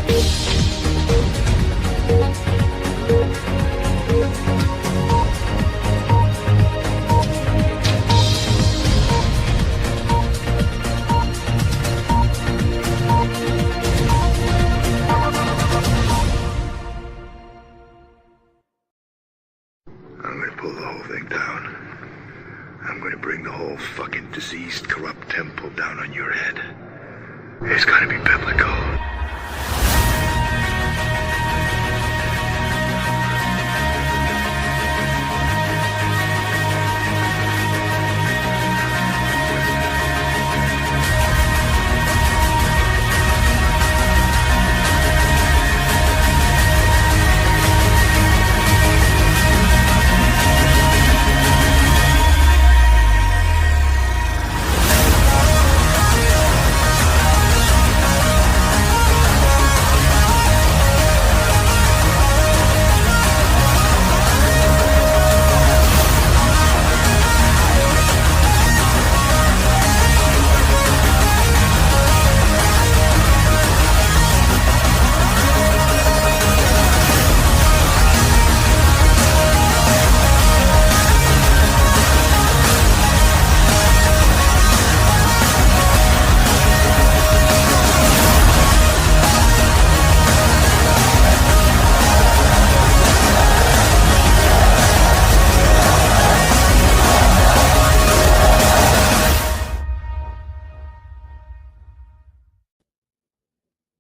I'm gonna pull the whole thing down. I'm gonna bring the whole fucking diseased, corrupt temple down on your head. It's gonna be biblical.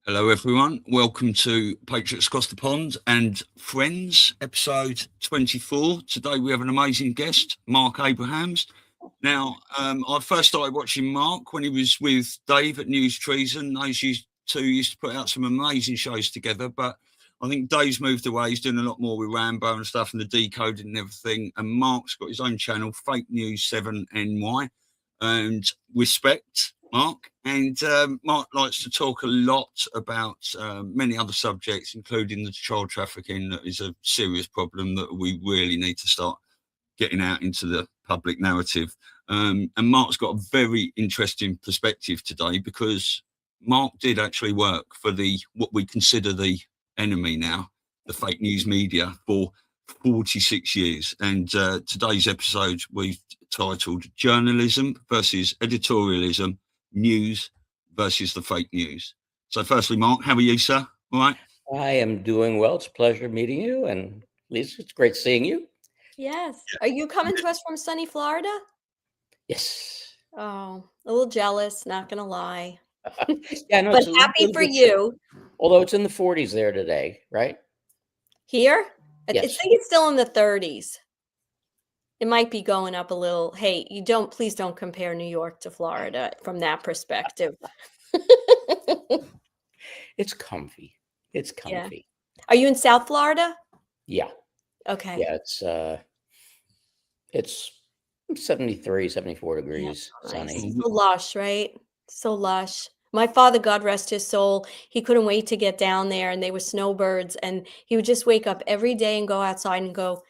Hello, everyone. Welcome to Patriots Across The Pond and Frens, episode 24. Today we have an amazing guest, Mark Abrahams. Now, I first started watching Mark when he was with Dave at News Treason. Those two used to put out some amazing shows together, but I think Dave's moved away. He's doing a lot more with Rambo and stuff and the decoding and everything. And Mark's got his own channel, Fake News 7 NY. And respect, Mark. And Mark likes to talk a lot about many other subjects, including the child trafficking. That is a serious problem that we really need to start getting out into the public narrative. And Mark's got a very interesting perspective today, because Mark did actually work for what we consider the enemy now, the fake news media, for 46 years. And today's episode we've titled Journalism versus Editorialism, News versus the Fake News. So firstly, Mark, how are you, sir? All right? I am doing well. It's a pleasure meeting you. And Lisa, it's great seeing you. Yes. Are you coming to us from sunny Florida? Yes. Oh, a little jealous, not going to lie. Yeah, no, but happy for you. Although it's in the 40s there today, right? Here? Yes. I think it's still in the 30s. It might be going up a little. Hey, please don't compare New York to Florida from that perspective. It's comfy. It's comfy. Yeah. Are you in South Florida? Yeah. Okay. Yeah, it's 73, 74 degrees, Nice. sunny. So lush, right? So lush. My father, God rest his soul, he couldn't wait to get down there, and they were snowbirds, and he would just wake up every day and go outside and go,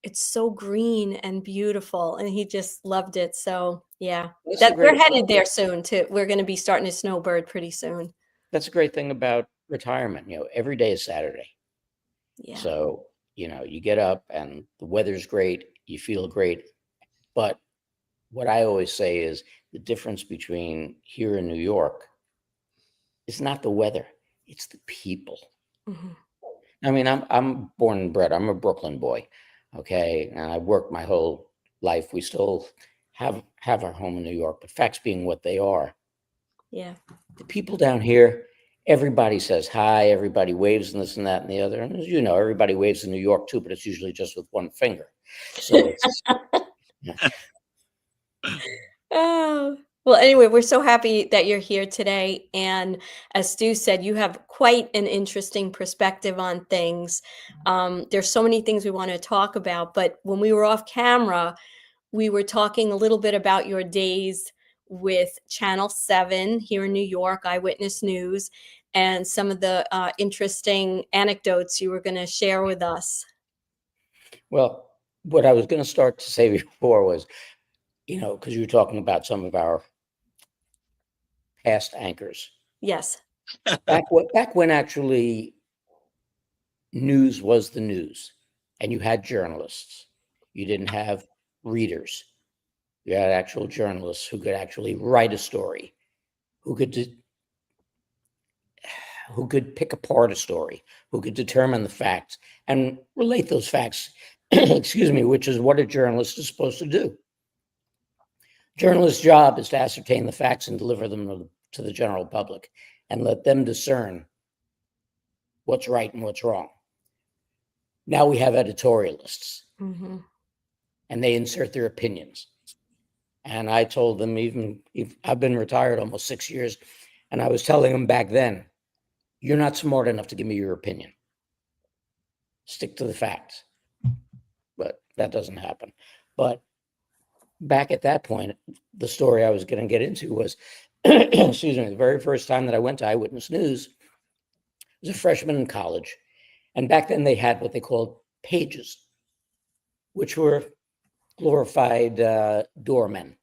it's so green and beautiful, and he just loved it. So yeah, we're headed there soon too. We're going to be starting to snowbird pretty soon. That's a great thing about retirement. Every day is Saturday. Yeah. So, you get up and the weather's great, you feel great. But what I always say is the difference between here in New York is not the weather, it's the people. Mm-hmm. I mean, I'm born and bred. I'm a Brooklyn boy. Okay. And I worked my whole life. We still have our home in New York, but facts being what they are. Yeah. The people down here, everybody says hi, everybody waves and this and that and the other. And as you know, everybody waves in New York too, but it's usually just with one finger. So it's, yeah. Oh, well, anyway, we're so happy that you're here today. And as Stu said, you have quite an interesting perspective on things. There's so many things we want to talk about, but when we were off camera, we were talking a little bit about your days with Channel 7 here in New York, Eyewitness News, and some of the interesting anecdotes you were going to share with us. Well, what I was going to start to say before was, because you were talking about some of our past anchors. Yes. Back when actually news was the news, and you had journalists. You didn't have readers. You had actual journalists who could actually write a story, who could pick apart a story, who could determine the facts and relate those facts, excuse me, which is what a journalist is supposed to do. Journalist's job is to ascertain the facts and deliver them to the general public and let them discern what's right and what's wrong. Now we have editorialists, Mm-hmm. and they insert their opinions. And I told them, even if I've been retired almost 6 years, and I was telling them back then, you're not smart enough to give me your opinion. Stick to the facts. But that doesn't happen. But back at that point, the story I was going to get into was, excuse me, the very first time that I went to Eyewitness News, I was a freshman in college. And back then they had what they called pages, which were glorified doormen.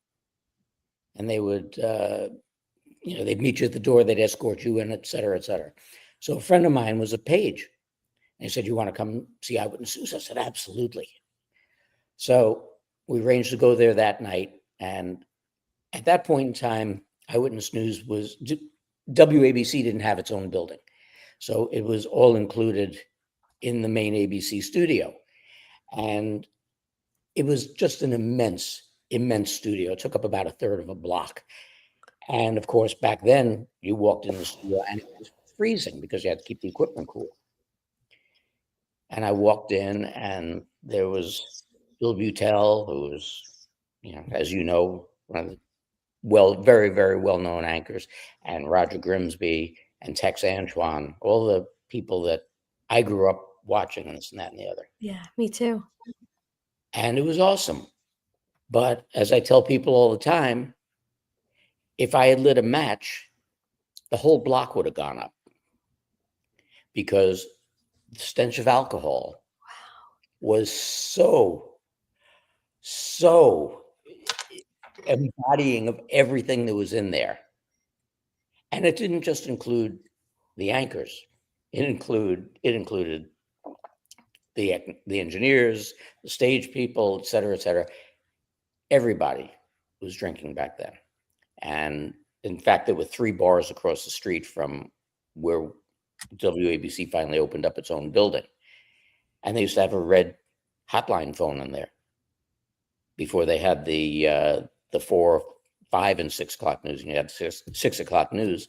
And they would, they'd meet you at the door, they'd escort you in, et cetera, et cetera. So a friend of mine was a page. And he said, you want to come see Eyewitness News? I said, absolutely. So we arranged to go there that night. And at that point in time, Eyewitness News was, WABC didn't have its own building. So it was all included in the main ABC studio. And it was just an immense studio. It took up about a third of a block. And of course, back then, you walked in the studio and it was freezing because you had to keep the equipment cool. And I walked in and there was Bill Butel, who was, as you know, one of the very, very well-known anchors, and Roger Grimsby and Tex Antoine, all the people that I grew up watching, and this and that and the other. Yeah, me too. And it was awesome. But as I tell people all the time, if I had lit a match, the whole block would have gone up because the stench of alcohol was so embodying of everything that was in there. And it didn't just include the anchors. It included the engineers, the stage people, et cetera, et cetera. Everybody was drinking back then. And in fact, there were 3 bars across the street from where WABC finally opened up its own building. And they used to have a red hotline phone in there before they had the 4, 5, and 6 o'clock news. And you had 6 o'clock news,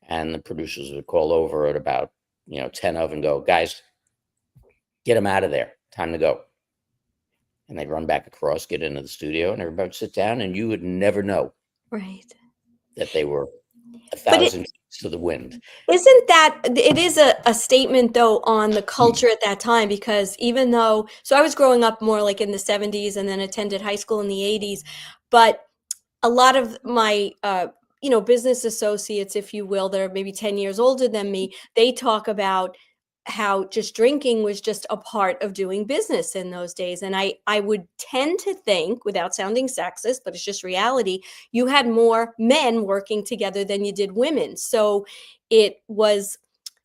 and the producers would call over at about 10 of and go, guys, get them out of there. Time to go. And they'd run back across, get into the studio, and everybody would sit down, and you would never know. Right. That they were 1,000 feet to the wind. Isn't that, it is a statement though on the culture at that time, because even though, so I was growing up more like in the 70s and then attended high school in the 80s, but a lot of my, business associates, if you will, that are maybe 10 years older than me, they talk about how just drinking was just a part of doing business in those days. And I would tend to think, without sounding sexist, but it's just reality, you had more men working together than you did women. So it was,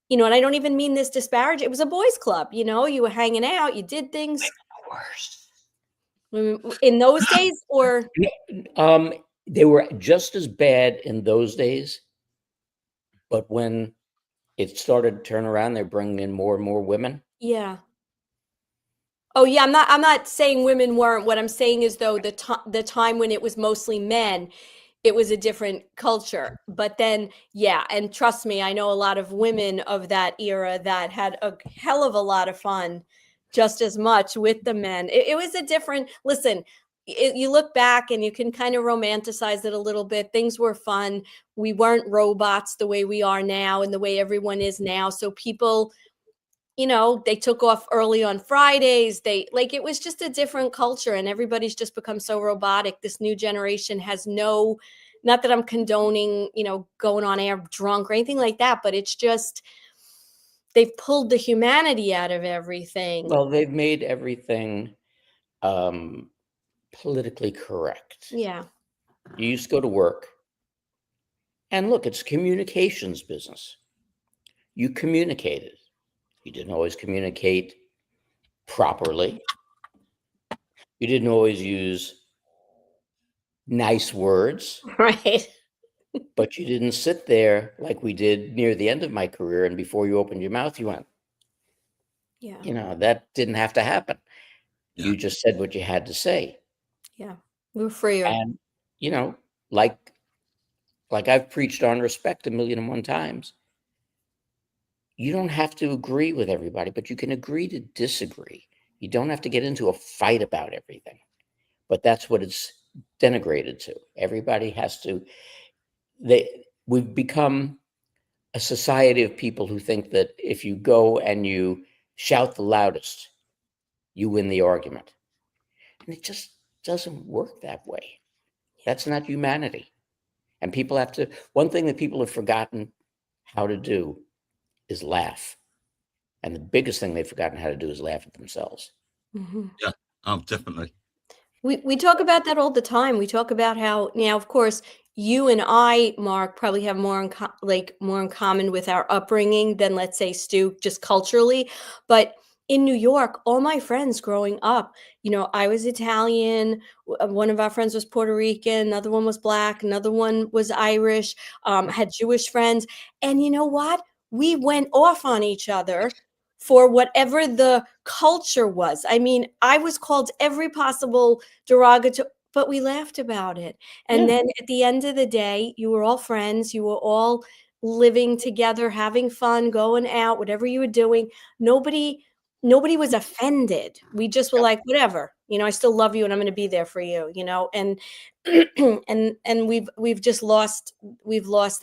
and I don't even mean this disparage, it was a boys' club, you were hanging out, you did things. Worse. In those days, or? They were just as bad in those days, but when it started to turn around, they're bringing in more and more women. Yeah. Oh yeah, I'm not saying women weren't. What I'm saying is though the time when it was mostly men, it was a different culture. But then yeah, and trust me, I know a lot of women of that era that had a hell of a lot of fun just as much with the men. It was a different, listen, you look back and you can kind of romanticize it a little bit. Things were fun. We weren't robots the way we are now and the way everyone is now. So people, they took off early on Fridays. It was just a different culture, and everybody's just become so robotic. This new generation has not that I'm condoning, going on air drunk or anything like that, but it's just, they've pulled the humanity out of everything. Well, they've made everything politically correct. Yeah. You used to go to work And look, it's communications business. You communicated. You didn't always communicate properly. You didn't always use nice words, Right. but you didn't sit there like we did near the end of my career. And before you opened your mouth, you went, Yeah. That didn't have to happen. Yeah. You just said what you had to say. Yeah. We were freer. And, like I've preached on respect 1,000,001 times, you don't have to agree with everybody, but you can agree to disagree. You don't have to get into a fight about everything. But that's what it's denigrated to. Everybody has to, we've become a society of people who think that if you go and you shout the loudest, you win the argument. And it just doesn't work that way. That's not humanity. And people have to, one thing that people have forgotten how to do is laugh. And the biggest thing they've forgotten how to do is laugh at themselves. Mm-hmm. Yeah. Oh, definitely. We talk about that all the time. We talk about how now, of course, you and I, Mark, probably have more in common with our upbringing than, let's say, Stu, just culturally. But in New York, all my friends growing up, I was Italian. One of our friends was Puerto Rican. Another one was Black. Another one was Irish. Had Jewish friends, and you know what? We went off on each other for whatever the culture was. I mean, I was called every possible derogatory, but we laughed about it. And Yeah. then at the end of the day, you were all friends. You were all living together, having fun, going out, whatever you were doing. Nobody was offended. We just were like, whatever, I still love you and I'm going to be there for you, and and we've lost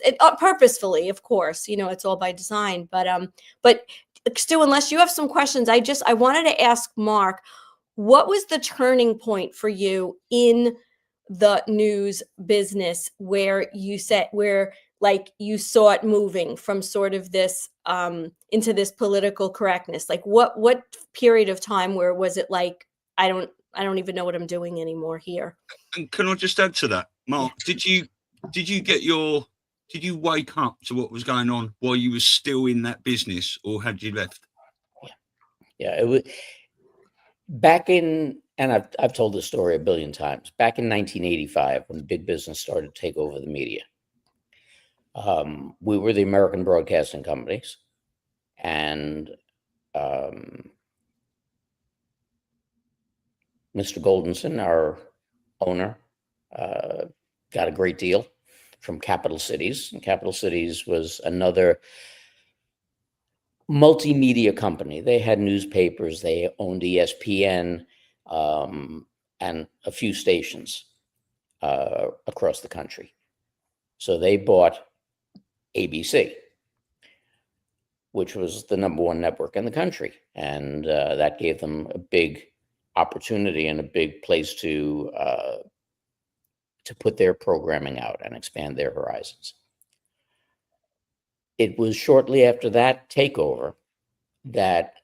it purposefully, of course, it's all by design, but Stu, unless you have some questions, I wanted to ask Mark, what was the turning point for you in the news business where you saw it moving from sort of this into this political correctness? Like what period of time where was it like, I don't even know what I'm doing anymore here? And can I just add to that, Mark? Yeah. Did you wake up to what was going on while you were still in that business, or had you left? Yeah, it was back in, and I've told this story a billion times. Back in 1985, when big business started to take over the media, we were the American broadcasting companies, and Mr. Goldenson, our owner, got a great deal from Capital Cities. And Capital Cities was another multimedia company. They had newspapers, they owned ESPN, and a few stations across the country. So they bought ABC, which was the #1 network in the country. And that gave them a big opportunity and a big place to put their programming out and expand their horizons. It was shortly after that takeover that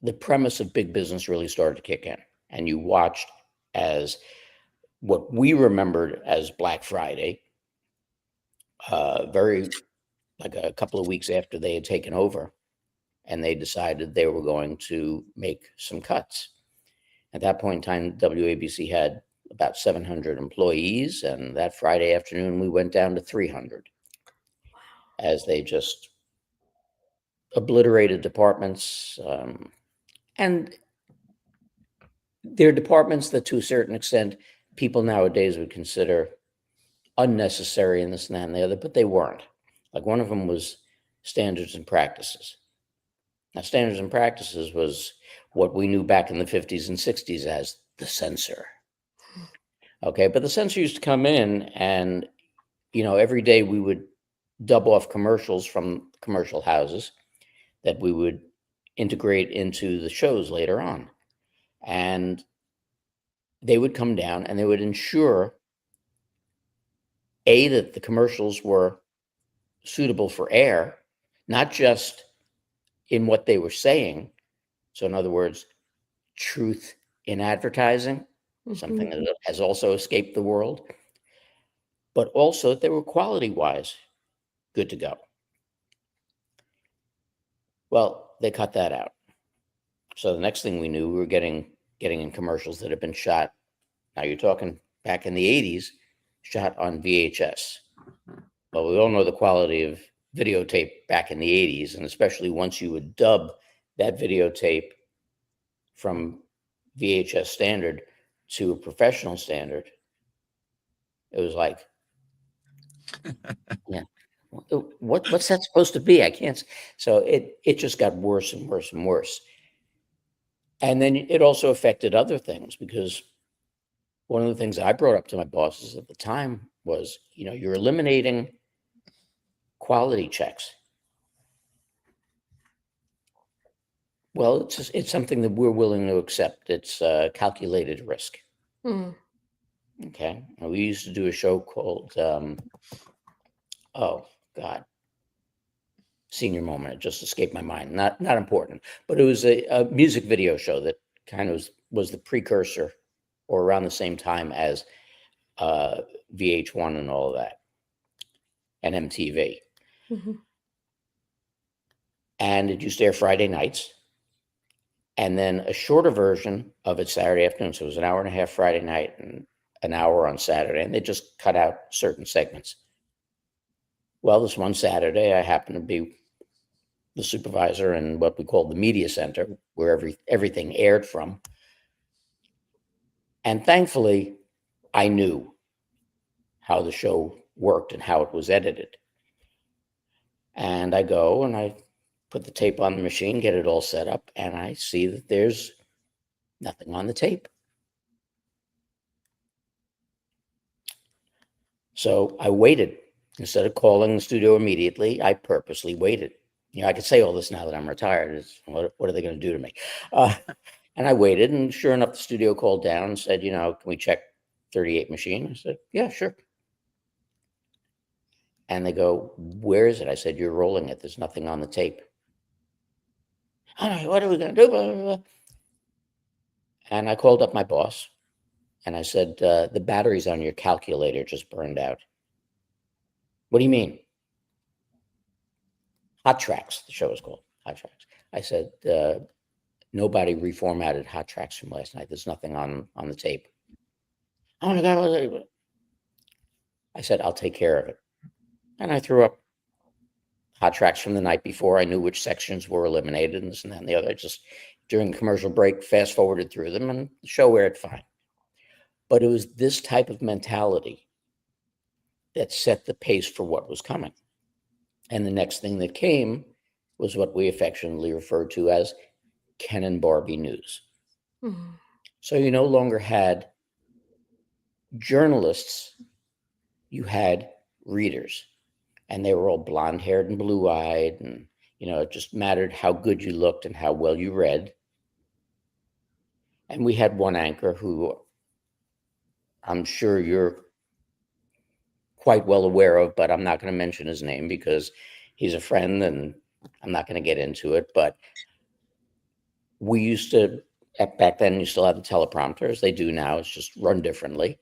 the premise of big business really started to kick in. And you watched as what we remembered as Black Friday, very like a couple of weeks after they had taken over, and they decided they were going to make some cuts. At that point in time, WABC had about 700 employees, and that Friday afternoon, we went down to 300 as they just obliterated departments. And they're departments that, to a certain extent, people nowadays would consider unnecessary and this and that and the other, but they weren't. Like one of them was standards and practices. Now, standards and practices was what we knew back in the 50s and 60s as the censor. Okay, but the censor used to come in and, every day we would dub off commercials from commercial houses that we would integrate into the shows later on. And they would come down and they would ensure, A, that the commercials were suitable for air, not just in what they were saying. So in other words, truth in advertising, something that has also escaped the world, but also that they were quality-wise good to go. Well, they cut that out. So the next thing we knew, we were getting in commercials that had been shot. Now you're talking back in the 80s, shot on VHS. Well, we all know the quality of videotape back in the 80s, and especially once you would dub that videotape from VHS standard to a professional standard, it was like, yeah, what's that supposed to be? I can't. So it just got worse and worse and worse. And then it also affected other things, because one of the things I brought up to my bosses at the time was, you're eliminating quality checks. Well, it's something that we're willing to accept. It's calculated risk. Mm. Okay. And we used to do a show called, oh God, Senior Moment. It just escaped my mind. Not important, but it was a music video show that kind of was the precursor, or around the same time as VH1 and all of that, and MTV. Mm-hmm. And it used to air Friday nights, and then a shorter version of it Saturday afternoon. So it was an hour and a half Friday night and an hour on Saturday, and they just cut out certain segments. Well, this one Saturday, I happened to be the supervisor in what we call the media center, where everything aired from. And thankfully, I knew how the show worked and how it was edited. And I go and I put the tape on the machine, get it all set up, and I see that there's nothing on the tape. So I waited. Instead of calling the studio immediately, I purposely waited. I could say all this now that I'm retired. What are they going to do to me? And I waited, and sure enough, the studio called down and said, can we check 38 machine? I said, yeah, sure. And they go, where is it? I said, you're rolling it. There's nothing on the tape. All right, what are we going to do? Blah, blah, blah. And I called up my boss, and I said, the batteries on your calculator just burned out. What do you mean? Hot Tracks, the show is called Hot Tracks. I said, nobody reformatted Hot Tracks from last night. There's nothing on the tape. Oh my God. I said, I'll take care of it. And I threw up Hot Tracks from the night before. I knew which sections were eliminated and this and that and the other. I just, during the commercial break, fast forwarded through them, and the show aired fine. But it was this type of mentality that set the pace for what was coming. And the next thing that came was what we affectionately referred to as Ken and Barbie news. Mm-hmm. So you no longer had journalists, you had readers, and they were all blonde-haired and blue-eyed, and it just mattered how good you looked and how well you read. And we had one anchor who I'm sure you're quite well aware of, but I'm not going to mention his name because he's a friend and I'm not going to get into it. But we used to, back then, you still had the teleprompters. They do now. It's just run differently.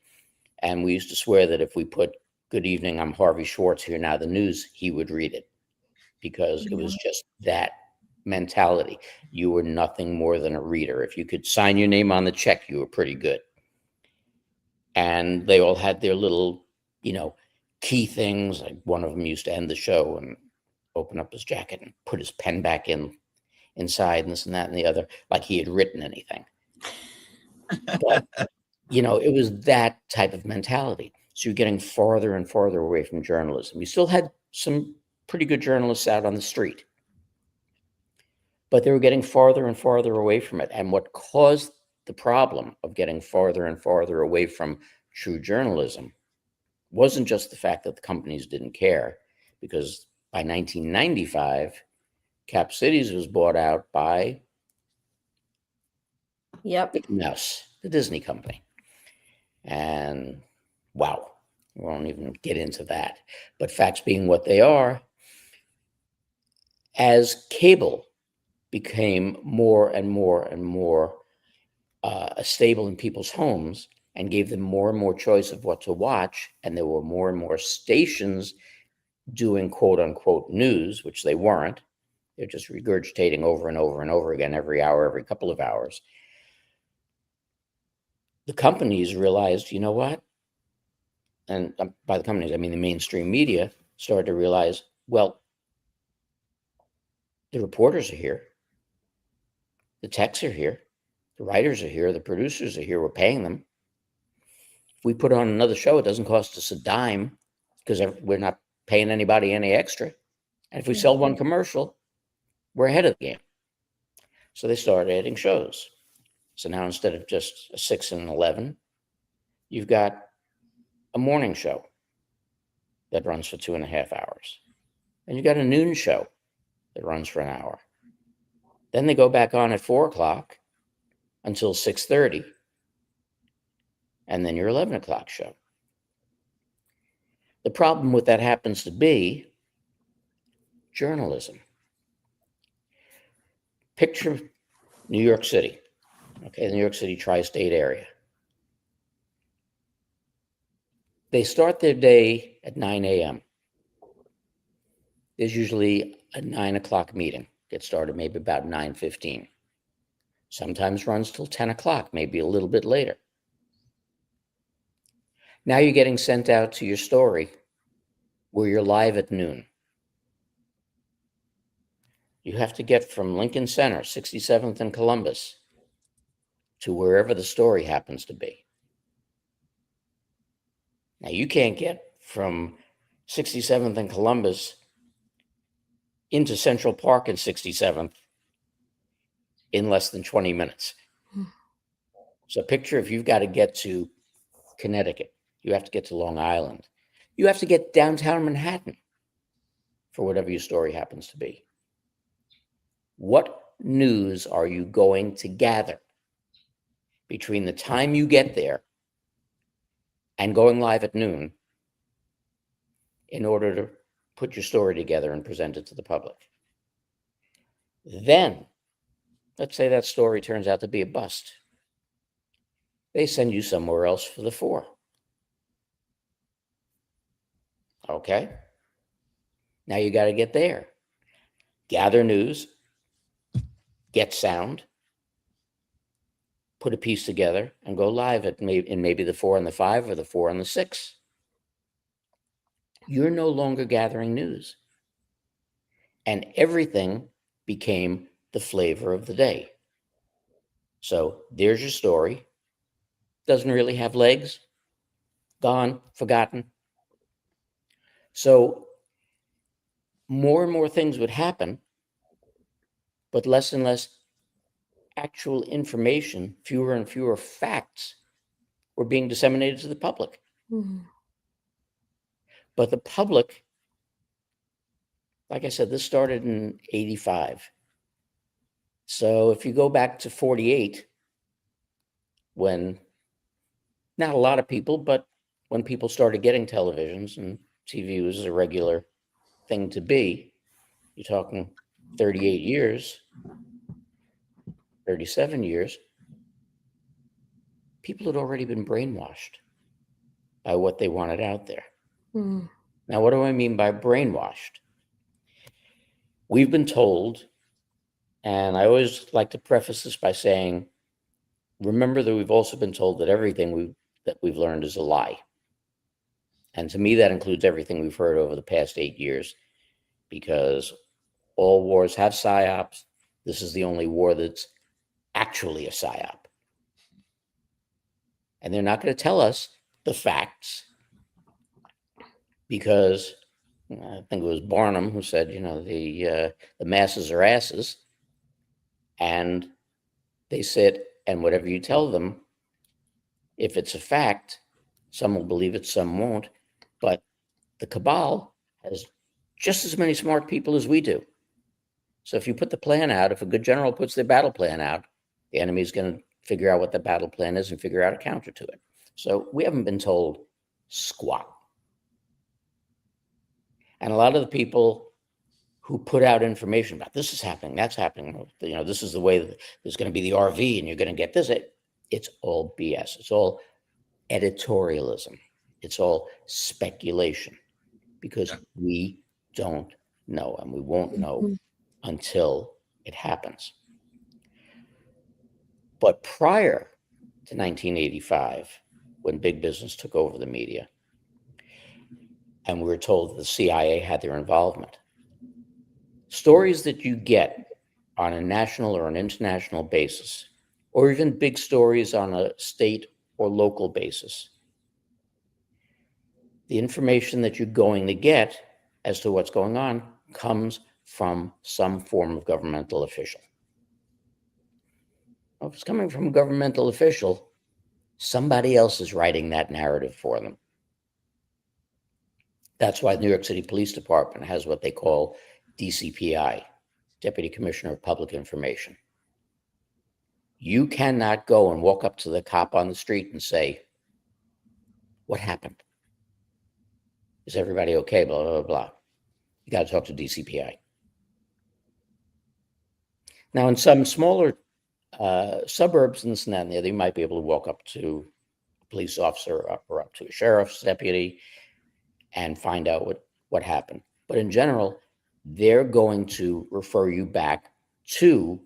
And we used to swear that if we put "Good evening, I'm Harvey Schwartz, here now the news," he would read it, because it was just that mentality. You were nothing more than a reader. If you could sign your name on the check, you were pretty good. And they all had their little, key things. Like one of them used to end the show and open up his jacket and put his pen back inside and this and that and the other, like he had written anything. But, it was that type of mentality. So you're getting farther and farther away from journalism. You still had some pretty good journalists out on the street, but they were getting farther and farther away from it. And what caused the problem of getting farther and farther away from true journalism wasn't just the fact that the companies didn't care, because by 1995, Cap Cities was bought out by Mickey Mouse, the Disney company. And wow, we won't even get into that. But facts being what they are, as cable became more and more and more stable in people's homes, and gave them more and more choice of what to watch, and there were more and more stations doing quote unquote news, which they weren't. They're just regurgitating over and over and over again every hour, every couple of hours. The companies realized, you know what? And by the companies, I mean the mainstream media started to realize, well, the reporters are here. The techs are here. The writers are here. The producers are here. We're paying them. If we put on another show, it doesn't cost us a dime because we're not paying anybody any extra. And if we sell one commercial, we're ahead of the game. So they started adding shows. So now instead of just a 6 and 11, you've got a morning show that runs for 2.5 hours. And you've got a noon show that runs for an hour. Then they go back on at 4 o'clock until 6:30. And then your 11 o'clock show. The problem with that happens to be journalism. Picture New York City, okay, the New York City tri-state area. They start their day at 9 a.m. There's usually a 9 o'clock meeting. Gets started maybe about 9:15. Sometimes runs till 10 o'clock, maybe a little bit later. Now you're getting sent out to your story where you're live at noon. You have to get from Lincoln Center, 67th and Columbus, to wherever the story happens to be. Now you can't get from 67th and Columbus into Central Park and 67th in less than 20 minutes. So picture if you've got to get to Connecticut, you have to get to Long Island, you have to get downtown Manhattan for whatever your story happens to be. What news are you going to gather between the time you get there and going live at noon in order to put your story together and present it to the public? Then, let's say that story turns out to be a bust. They send you somewhere else for the 4. Okay? Now you got to get there. Gather news, get sound, put a piece together, and go live at maybe the 4 and the 5 or the 4 and the 6. You're no longer gathering news. And everything became the flavor of the day. So there's your story. Doesn't really have legs. Gone, forgotten. So more and more things would happen, but less and less actual information, fewer and fewer facts were being disseminated to the public. Mm-hmm. But the public, like I said, this started in 85. So if you go back to 48, when not a lot of people, but when people started getting televisions and TV was a regular thing to be, you're talking 38 years, 37 years, people had already been brainwashed by what they wanted out there. Mm. Now, what do I mean by brainwashed? We've been told, and I always like to preface this by saying, remember that we've also been told that everything that we've learned is a lie. And to me, that includes everything we've heard over the past 8 years, because all wars have psyops. This is the only war that's actually a psyop. And they're not going to tell us the facts because I think it was Barnum who said, the masses are asses, and they sit, and whatever you tell them, if it's a fact, some will believe it, some won't. But the cabal has just as many smart people as we do. So if you put the plan out, if a good general puts their battle plan out, the enemy is going to figure out what the battle plan is and figure out a counter to it. So we haven't been told squat. And a lot of the people who put out information about this is happening, that's happening, this is the way that there's going to be the RV and you're going to get this, it's all BS. It's all editorialism. It's all speculation because we don't know, and we won't know until it happens. But prior to 1985, when big business took over the media, and we were told that the CIA had their involvement, stories that you get on a national or an international basis, or even big stories on a state or local basis, the information that you're going to get as to what's going on comes from some form of governmental official. Well, if it's coming from a governmental official, somebody else is writing that narrative for them. That's why the New York City Police Department has what they call DCPI, Deputy Commissioner of Public Information. You cannot go and walk up to the cop on the street and say, "What happened? Is everybody okay?" Blah, blah, blah. You got to talk to DCPI. Now, in some smaller suburbs and this and that and the other, you might be able to walk up to a police officer or up to a sheriff's deputy and find out what happened. But in general, they're going to refer you back to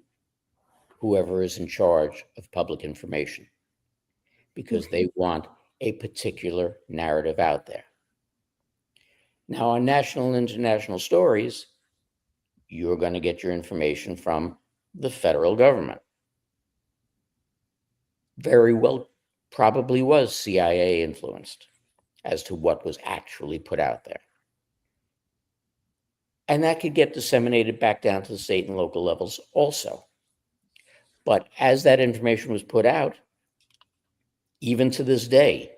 whoever is in charge of public information because they want a particular narrative out there. Now, on national and international stories, you're going to get your information from the federal government. Very well, probably was CIA influenced as to what was actually put out there. And that could get disseminated back down to the state and local levels also. But as that information was put out, even to this day,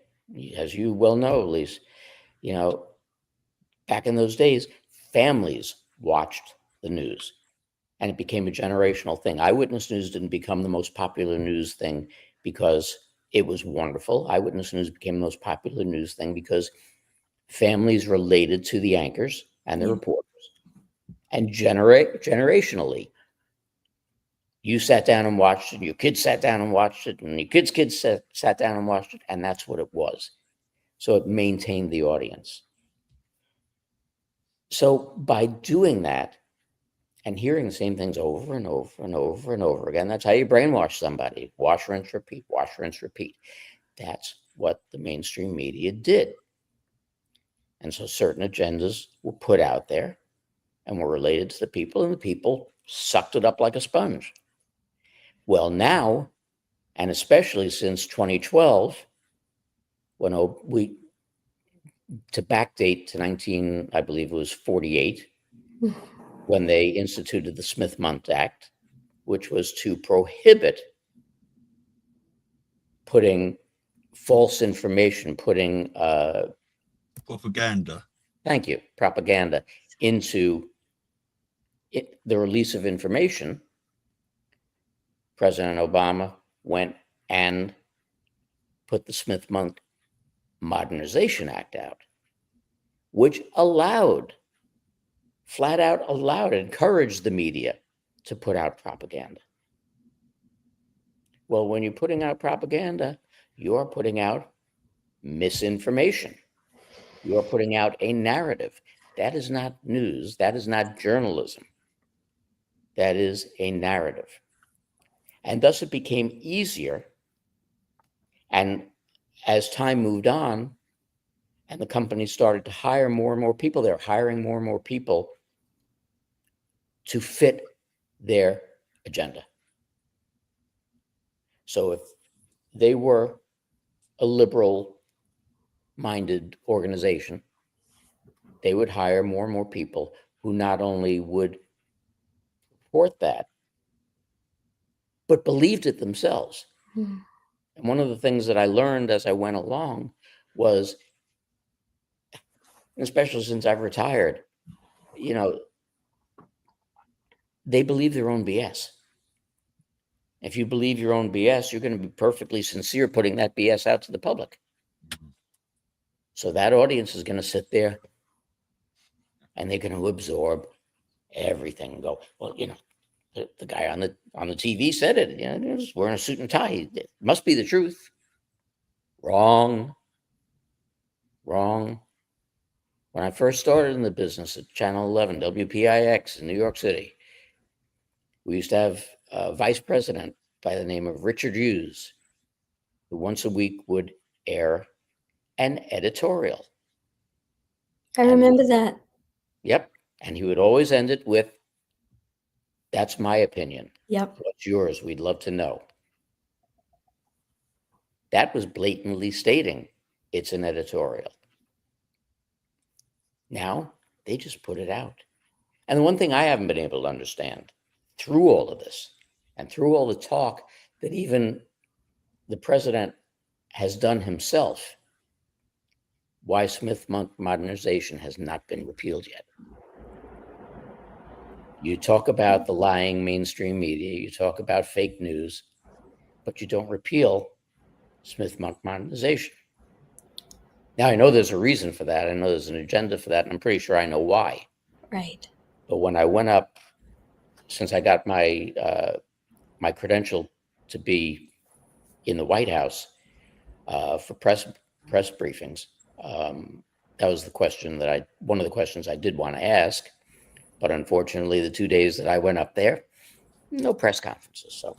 as you well know, Elise, back in those days, families watched the news and it became a generational thing. Eyewitness news didn't become the most popular news thing because it was wonderful. Eyewitness news became the most popular news thing because families related to the anchors and the reporters. And generationally, you sat down and watched it, your kids sat down and watched it, and your kids' sat down and watched it, and that's what it was. So it maintained the audience. So by doing that and hearing the same things over and over and over and over again, that's how you brainwash somebody. Wash, rinse, repeat, wash, rinse, repeat. That's what the mainstream media did. And so certain agendas were put out there and were related to the people, and the people sucked it up like a sponge. Well, now, and especially since 2012, when to backdate to 1948, when they instituted the Smith-Mundt Act, which was to prohibit putting false information, putting propaganda. Thank you, propaganda into the release of information. President Obama went and put the Smith-Mundt Modernization Act out, which flat out encouraged the media to put out propaganda. Well, when you're putting out propaganda, you're putting out misinformation. You're putting out a narrative. That is not news. That is not journalism. That is a narrative. And thus it became easier. And as time moved on and the companies started to hire more and more people, they're hiring more and more people to fit their agenda. So if they were a liberal-minded organization, they would hire more and more people who not only would support that, but believed it themselves. And one of the things that I learned as I went along was, especially since I've retired, they believe their own BS. If you believe your own BS, you're going to be perfectly sincere putting that BS out to the public. So that audience is going to sit there and they're going to absorb everything and go, well, the guy on the TV said it, he's wearing a suit and tie. It must be the truth. Wrong. Wrong. When I first started in the business at Channel 11, WPIX in New York City, we used to have a vice president by the name of Richard Hughes, who once a week would air an editorial. I remember that. Yep. And he would always end it with, "That's my opinion. Yep. What's yours? We'd love to know." That was blatantly stating it's an editorial. Now they just put it out. And the one thing I haven't been able to understand through all of this and through all the talk that even the president has done himself, why Smith modernization has not been repealed yet. You talk about the lying mainstream media, you talk about fake news, but you don't repeal Smith modernization. Now, I know there's a reason for that. I know there's an agenda for that, and I'm pretty sure I know why. Right. But when I went up, since I got my my credential to be in the White House for press briefings, that was one of the questions I did want to ask. But unfortunately, the 2 days that I went up there, no press conferences. So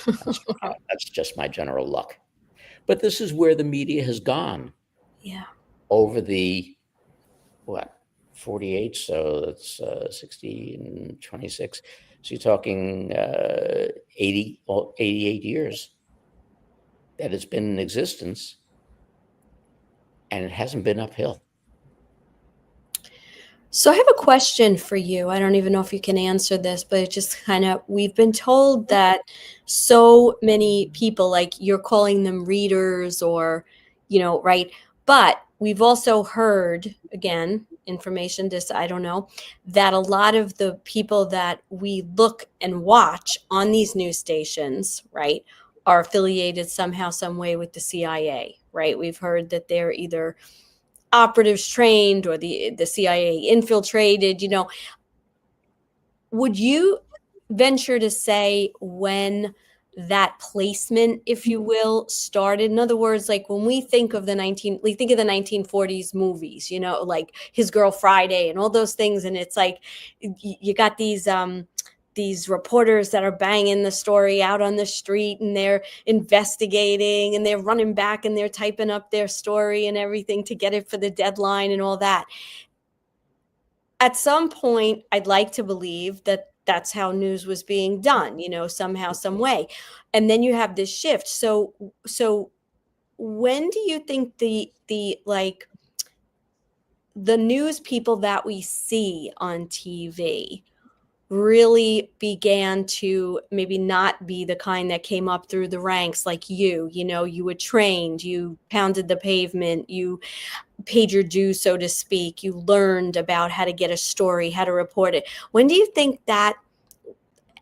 that's just my general luck. But this is where the media has gone. Yeah. Over the, 48, so that's 60 and 26. So you're talking 88 years that it's been in existence, and it hasn't been uphill. So I have a question for you. I don't even know if you can answer this, but it just we've been told that so many people, like you're calling them readers or, right? But we've also heard, again, information, I don't know, that a lot of the people that we look and watch on these news stations, right, are affiliated somehow, some way with the CIA, right? We've heard that they're either operatives trained or the CIA infiltrated, would you venture to say when that placement, if you will, started? In other words, like when we think of the 1940s movies, like His Girl Friday and all those things. And it's like, you got these reporters that are banging the story out on the street, and they're investigating and they're running back and they're typing up their story and everything to get it for the deadline and all that. At some point, I'd like to believe that that's how news was being done, somehow, some way. And then you have this shift. So when do you think the news people that we see on TV really began to maybe not be the kind that came up through the ranks like you were trained, you pounded the pavement, you paid your dues, so to speak, you learned about how to get a story, how to report it? When do you think that,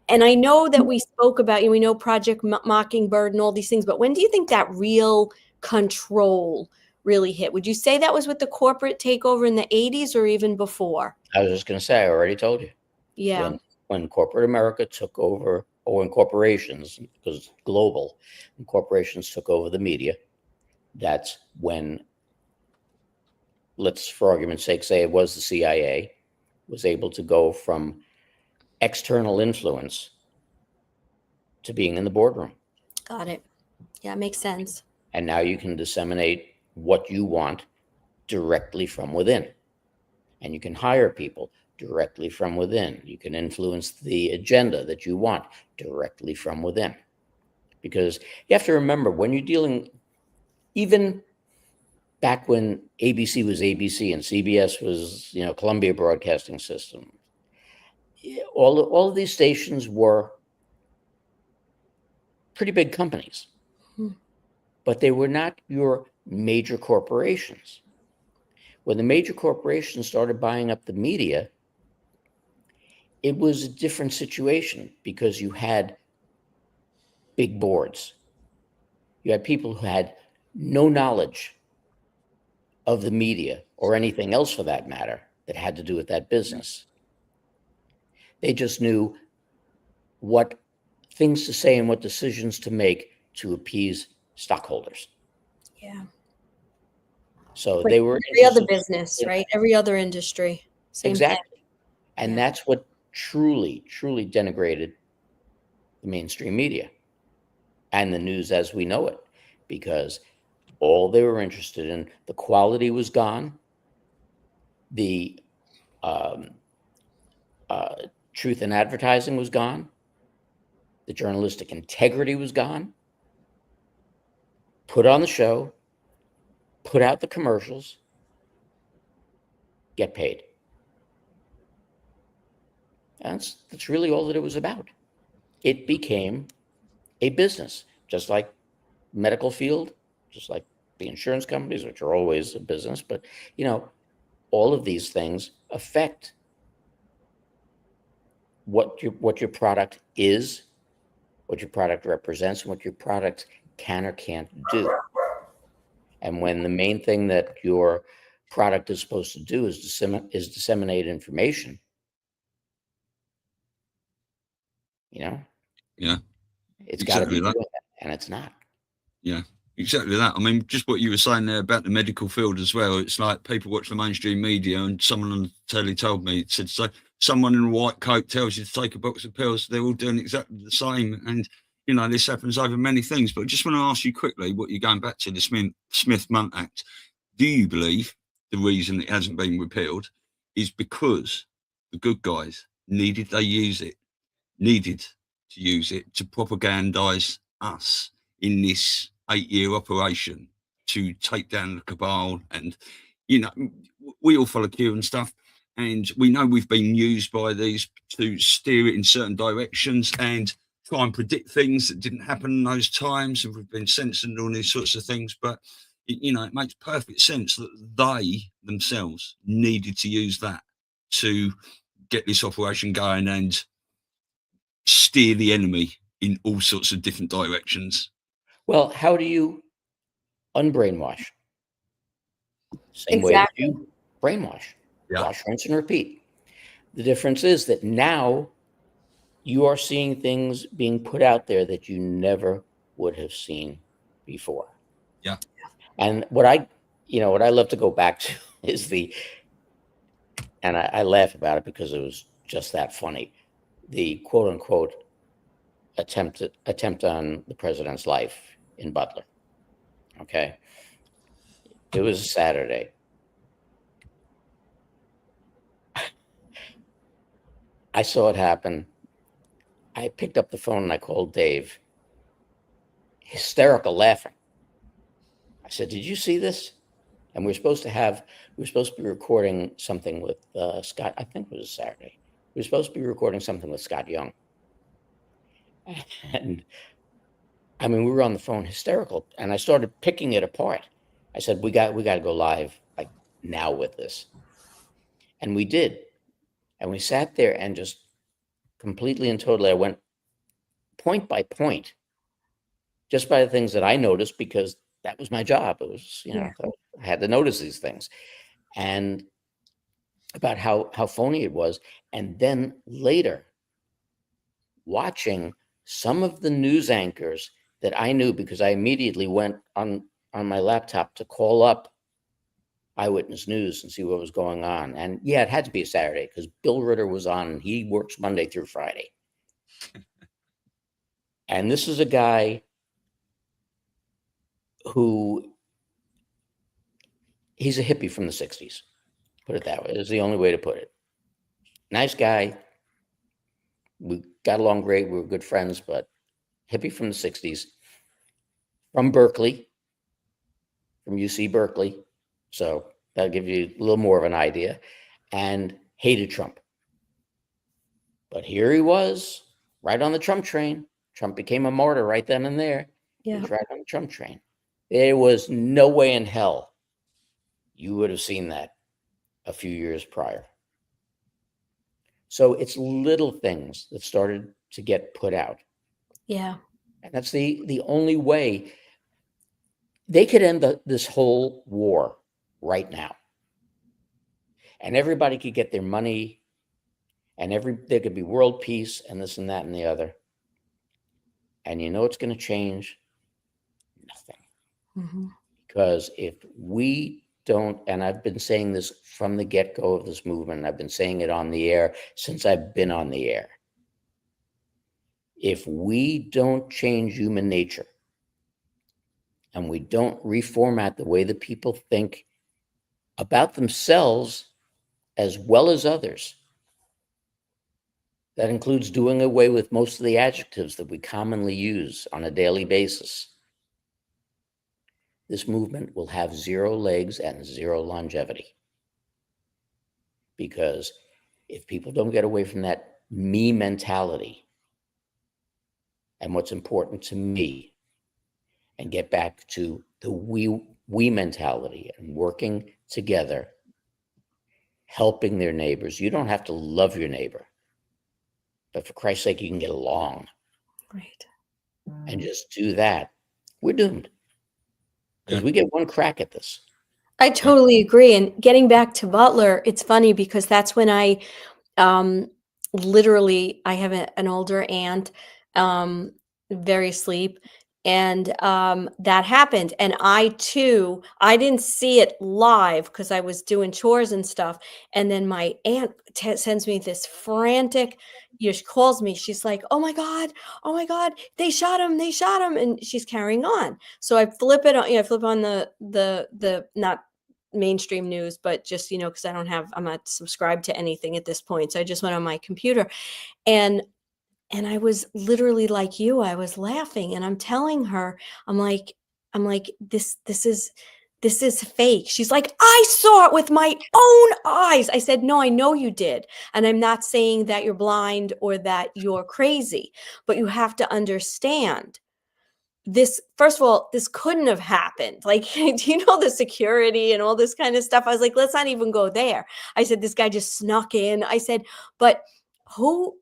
and I know that we spoke about, we know Project Mockingbird and all these things, but when do you think that real control really hit? Would you say that was with the corporate takeover in the 80s or even before? I was just going to say, I already told you. Yeah. When corporate America took over, or when corporations, because global, when corporations took over the media, that's when, let's for argument's sake say it was the CIA, was able to go from external influence to being in the boardroom. Got it. Yeah, makes sense. And now you can disseminate what you want directly from within. And you can hire people directly from within. You can influence the agenda that you want directly from within. Because you have to remember, when you're dealing, even back when ABC was ABC and CBS was, Columbia Broadcasting System, all of these stations were pretty big companies, but they were not your major corporations. When the major corporations started buying up the media, it was a different situation because you had big boards. You had people who had no knowledge of the media or anything else for that matter that had to do with that business. They just knew what things to say and what decisions to make to appease stockholders. Yeah. So Like they were every other interested. business, right? Every other industry. Same Exactly. And Yeah. that's what truly, truly denigrated the mainstream media and the news as we know it, because all they were interested in, the quality was gone, the um, truth in advertising was gone, the journalistic integrity was gone. Put on the show, put out the commercials, get paid. That's really all that it was about. It became a business, just like medical field, just like the insurance companies, which are always a business. But, all of these things affect what your product is, what your product represents, and what your product can or can't do. And when the main thing that your product is supposed to do is disseminate information, Yeah, it's got to be exactly that. doing that, and it's not. Yeah, exactly that. I mean, just what you were saying there about the medical field as well. It's like people watch the mainstream media, and someone on the telly told me, it said, so someone in a white coat tells you to take a box of pills. They're all doing exactly the same. And, this happens over many things. But I just want to ask you quickly, what you're going back to, the Smith-Mundt Act. Do you believe the reason it hasn't been repealed is because the good guys needed to use it to propagandize us in this 8-year operation to take down the cabal? And we all follow Q and stuff, and we know we've been used by these to steer it in certain directions and try and predict things that didn't happen in those times, and we've been censored and all these sorts of things. But it makes perfect sense that they themselves needed to use that to get this operation going and steer the enemy in all sorts of different directions. Well, how do you unbrainwash? Same way that you brainwash. Yeah. Wash, rinse, and repeat. The difference is that now you are seeing things being put out there that you never would have seen before. Yeah. And what I love to go back to is and I laugh about it because it was just that funny, the quote unquote attempt on the president's life in Butler. Okay. It was a Saturday. I saw it happen. I picked up the phone and I called Dave, hysterical laughing. I said, "Did you see this?" And we were supposed to be recording something with Scott. I think it was a Saturday. We were supposed to be recording something with Scott Young. And I mean, we were on the phone hysterical, and I started picking it apart. I said, we got to go live like now with this. And we did. And we sat there and just completely and totally, I went point by point, just by the things that I noticed, because that was my job. It was, I had to notice these things, and about how phony it was. And then later, watching some of the news anchors that I knew, because I immediately went on my laptop to call up Eyewitness News and see what was going on. And yeah, it had to be a Saturday because Bill Ritter was on, and he works Monday through Friday. And this is a guy who, he's a hippie from the 60s. Put it that way. It's the only way to put it. Nice guy. We got along great. We were good friends, but hippie from the 60s, from Berkeley, from UC Berkeley. So that'll give you a little more of an idea, and hated Trump. But here he was, right on the Trump train. Trump became a martyr right then and there. Yeah. He was right on the Trump train. There was no way in hell you would have seen that a few years prior. So it's little things that started to get put out. Yeah. And that's the only way they could end this whole war right now. And everybody could get their money, and there could be world peace and this and that and the other. And you know what's going to change? Nothing. Mm-hmm. Because if we don't, and I've been saying this from the get-go of this movement, and I've been saying it on the air since I've been on the air. If we don't change human nature and we don't reformat the way that people think about themselves as well as others, that includes doing away with most of the adjectives that we commonly use on a daily basis, this movement will have zero legs and zero longevity. Because if people don't get away from that me mentality and what's important to me, and get back to the we mentality and working together, helping their neighbors. You don't have to love your neighbor, but for Christ's sake, you can get along. Right. And just do that. We're doomed. Because we get one crack at this. I totally agree. And getting back to Butler, it's funny because that's when I literally, I have an older aunt, very asleep, and that happened. And I too, I didn't see it live because I was doing chores and stuff. And then my aunt sends me this frantic, she calls me, she's like, oh my God, they shot him, and she's carrying on. So I flip it on, I flip on the not mainstream news, but just, because I'm not subscribed to anything at this point. So I just went on my computer, and I was literally like you, I was laughing, and I'm telling her, I'm like, this is fake. She's like, I saw it with my own eyes. I said, no, I know you did. And I'm not saying that you're blind or that you're crazy, but you have to understand this. First of all, this couldn't have happened. Like, do you know the security and all this kind of stuff? I was like, let's not even go there. I said, this guy just snuck in. I said, but who,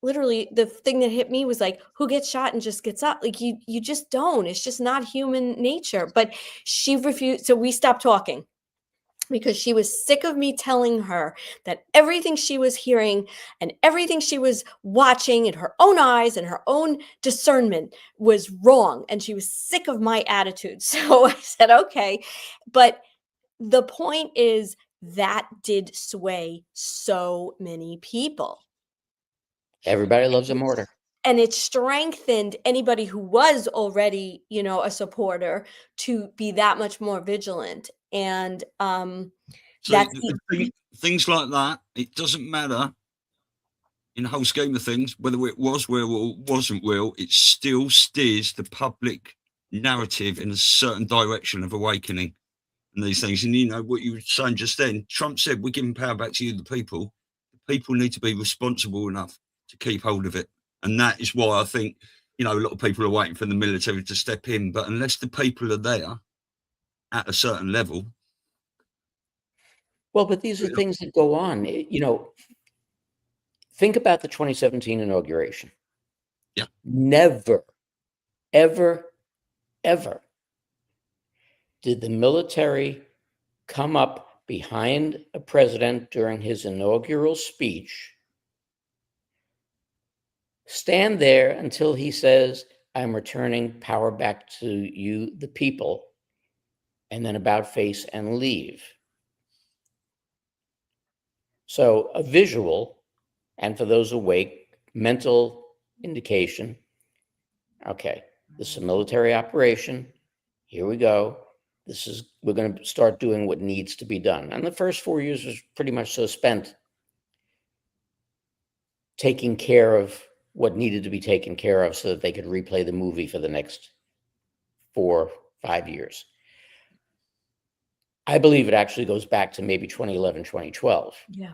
literally the thing that hit me was like, who gets shot and just gets up? Like, you just don't. It's just not human nature. But she refused. So we stopped talking because she was sick of me telling her that everything she was hearing and everything she was watching in her own eyes and her own discernment was wrong. And she was sick of my attitude. So I said, okay. But the point is that did sway so many people. Everybody loves a mortar. And it strengthened anybody who was already, a supporter to be that much more vigilant. And so things like that, it doesn't matter in the whole scheme of things, whether it was real or wasn't real, it still steers the public narrative in a certain direction of awakening and these things. And what you were saying just then, Trump said, we're giving power back to you, the people. The people need to be responsible enough to keep hold of it. And that is why I think, a lot of people are waiting for the military to step in. But unless the people are there at a certain level. Well, but these are things that go on. Think about the 2017 inauguration. Yeah. Never, ever, ever did the military come up behind a president during his inaugural speech, stand there until he says, I'm returning power back to you, the people, and then about face and leave. So a visual, and for those awake, mental indication, okay, this is a military operation. Here we go. We're going to start doing what needs to be done. And the first 4 years was pretty much so spent taking care of what needed to be taken care of so that they could replay the movie for the next 4-5 years. I believe it actually goes back to maybe 2011, 2012. Yeah,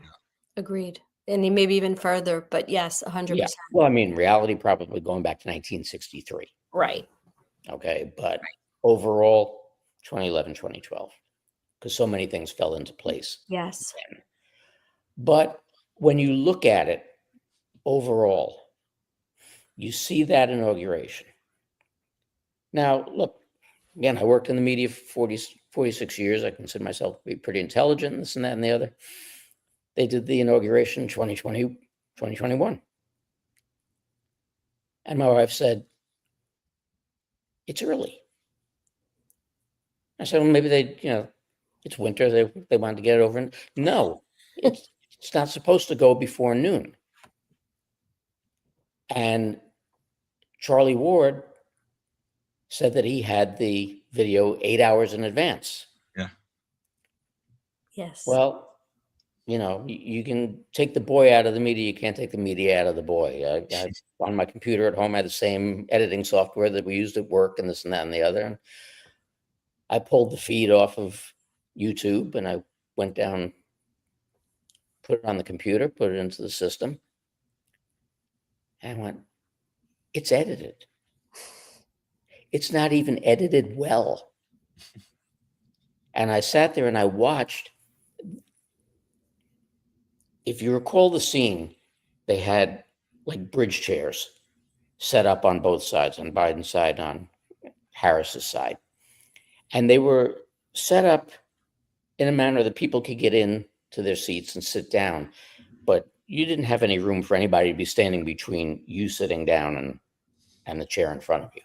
agreed. And maybe even further, but yes, 100%. Yeah. Well, reality probably going back to 1963. Right. Okay. But overall, 2011, 2012, because so many things fell into place. Yes. Then. But when you look at it overall, you see that inauguration. Now, look, again, I worked in the media for 46 years. I consider myself to be pretty intelligent, this and that and the other. They did the inauguration in 2020, 2021. And my wife said, it's early. I said, well, maybe they, it's winter. They wanted to get it over. And no, it's not supposed to go before noon. And Charlie Ward said that he had the video 8 hours in advance. Yeah. Yes. Well, you can take the boy out of the media. You can't take the media out of the boy. On my computer at home, I had the same editing software that we used at work and this and that and the other. And I pulled the feed off of YouTube and I went down, put it on the computer, put it into the system. And I went, it's edited. It's not even edited well. And I sat there and I watched. If you recall the scene, they had like bridge chairs set up on both sides, on Biden's side, on Harris's side. And they were set up in a manner that people could get in to their seats and sit down. But you didn't have any room for anybody to be standing between you sitting down and the chair in front of you.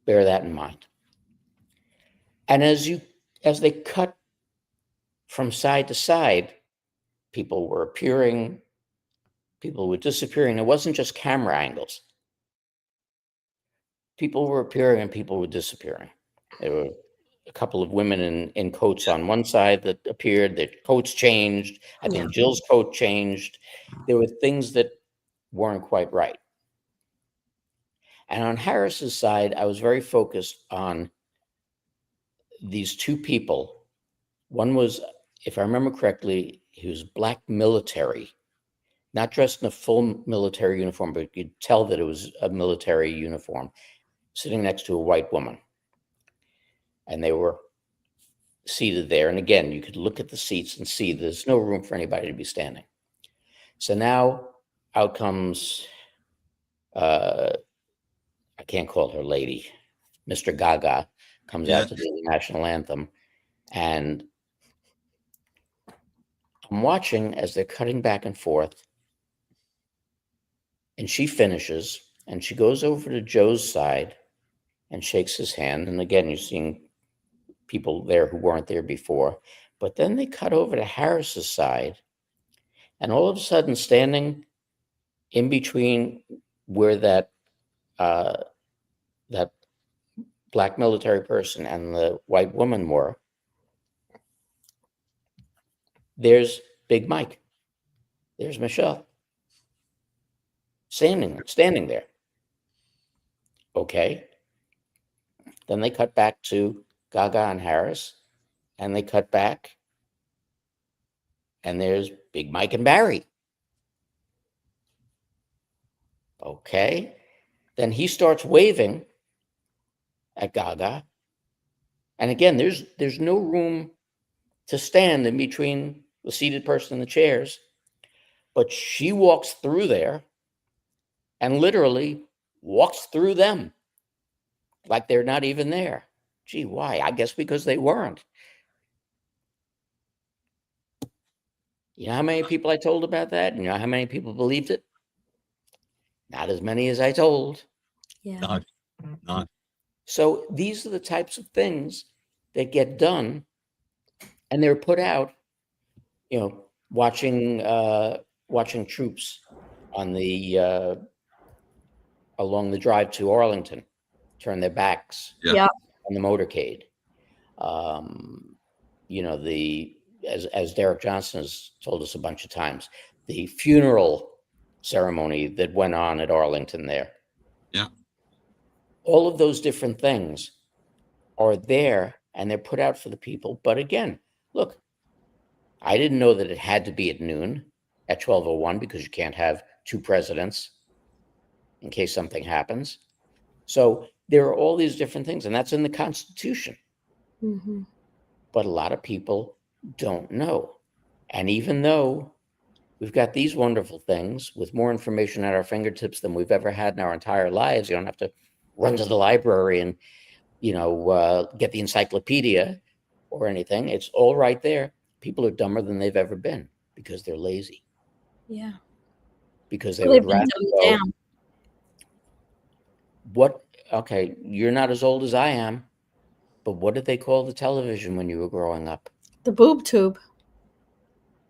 Bear that in mind. And as they cut from side to side, people were appearing, people were disappearing. It wasn't just camera angles. People were appearing and people were disappearing. There were a couple of women in coats on one side that appeared. Their coats changed. I think Jill's coat changed. There were things that weren't quite right. And on Harris's side, I was very focused on these two people. One was, if I remember correctly, he was black military, not dressed in a full military uniform, but you'd tell that it was a military uniform, sitting next to a white woman. And they were seated there. And again, you could look at the seats and see there's no room for anybody to be standing. So now out comes, I can't call her lady, Mr. Gaga comes out to do the national anthem. And I'm watching as they're cutting back and forth. And she finishes and she goes over to Joe's side and shakes his hand. And again, you're seeing people there who weren't there before. But then they cut over to Harris's side. And all of a sudden, standing in between where that black military person and the white woman were, there's Big Mike. There's Michelle. Standing there. Okay. Then they cut back to Gaga and Harris, and they cut back, and there's Big Mike and Barry. Okay. Then he starts waving at Gaga. And again, there's no room to stand in between the seated person and the chairs, but she walks through there and literally walks through them like they're not even there. Gee, why? I guess because they weren't. You know how many people I told about that? You know how many people believed it? Not as many as I told. Yeah. No. So these are the types of things that get done, and they're put out, watching troops on the along the drive to Arlington turn their backs on the motorcade. As Derek Johnson has told us a bunch of times, the funeral ceremony that went on at Arlington there. Yeah. All of those different things are there and they're put out for the people. But again, look, I didn't know that it had to be at noon at 12:01 because you can't have two presidents in case something happens. So there are all these different things, and that's in the Constitution. Mm-hmm. But a lot of people don't know. And even though we've got these wonderful things with more information at our fingertips than we've ever had in our entire lives, you don't have to run to the library and, get the encyclopedia or anything. It's all right there. People are dumber than they've ever been because they're lazy. Yeah. Because they would rather go. okay, you're not as old as I am, but what did they call the television when you were growing up? The boob tube.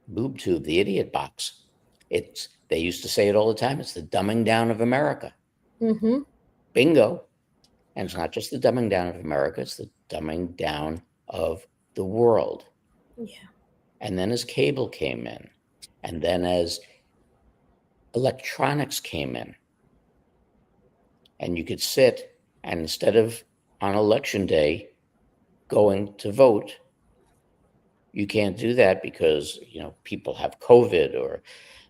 Boob tube, the idiot box. They used to say it all the time. It's the dumbing down of America. Mm-hmm. Bingo. And it's not just the dumbing down of America, it's the dumbing down of the world. Yeah. And then as cable came in, and then as electronics came in, and you could sit, and instead of on election day going to vote, you can't do that because, you know, people have COVID or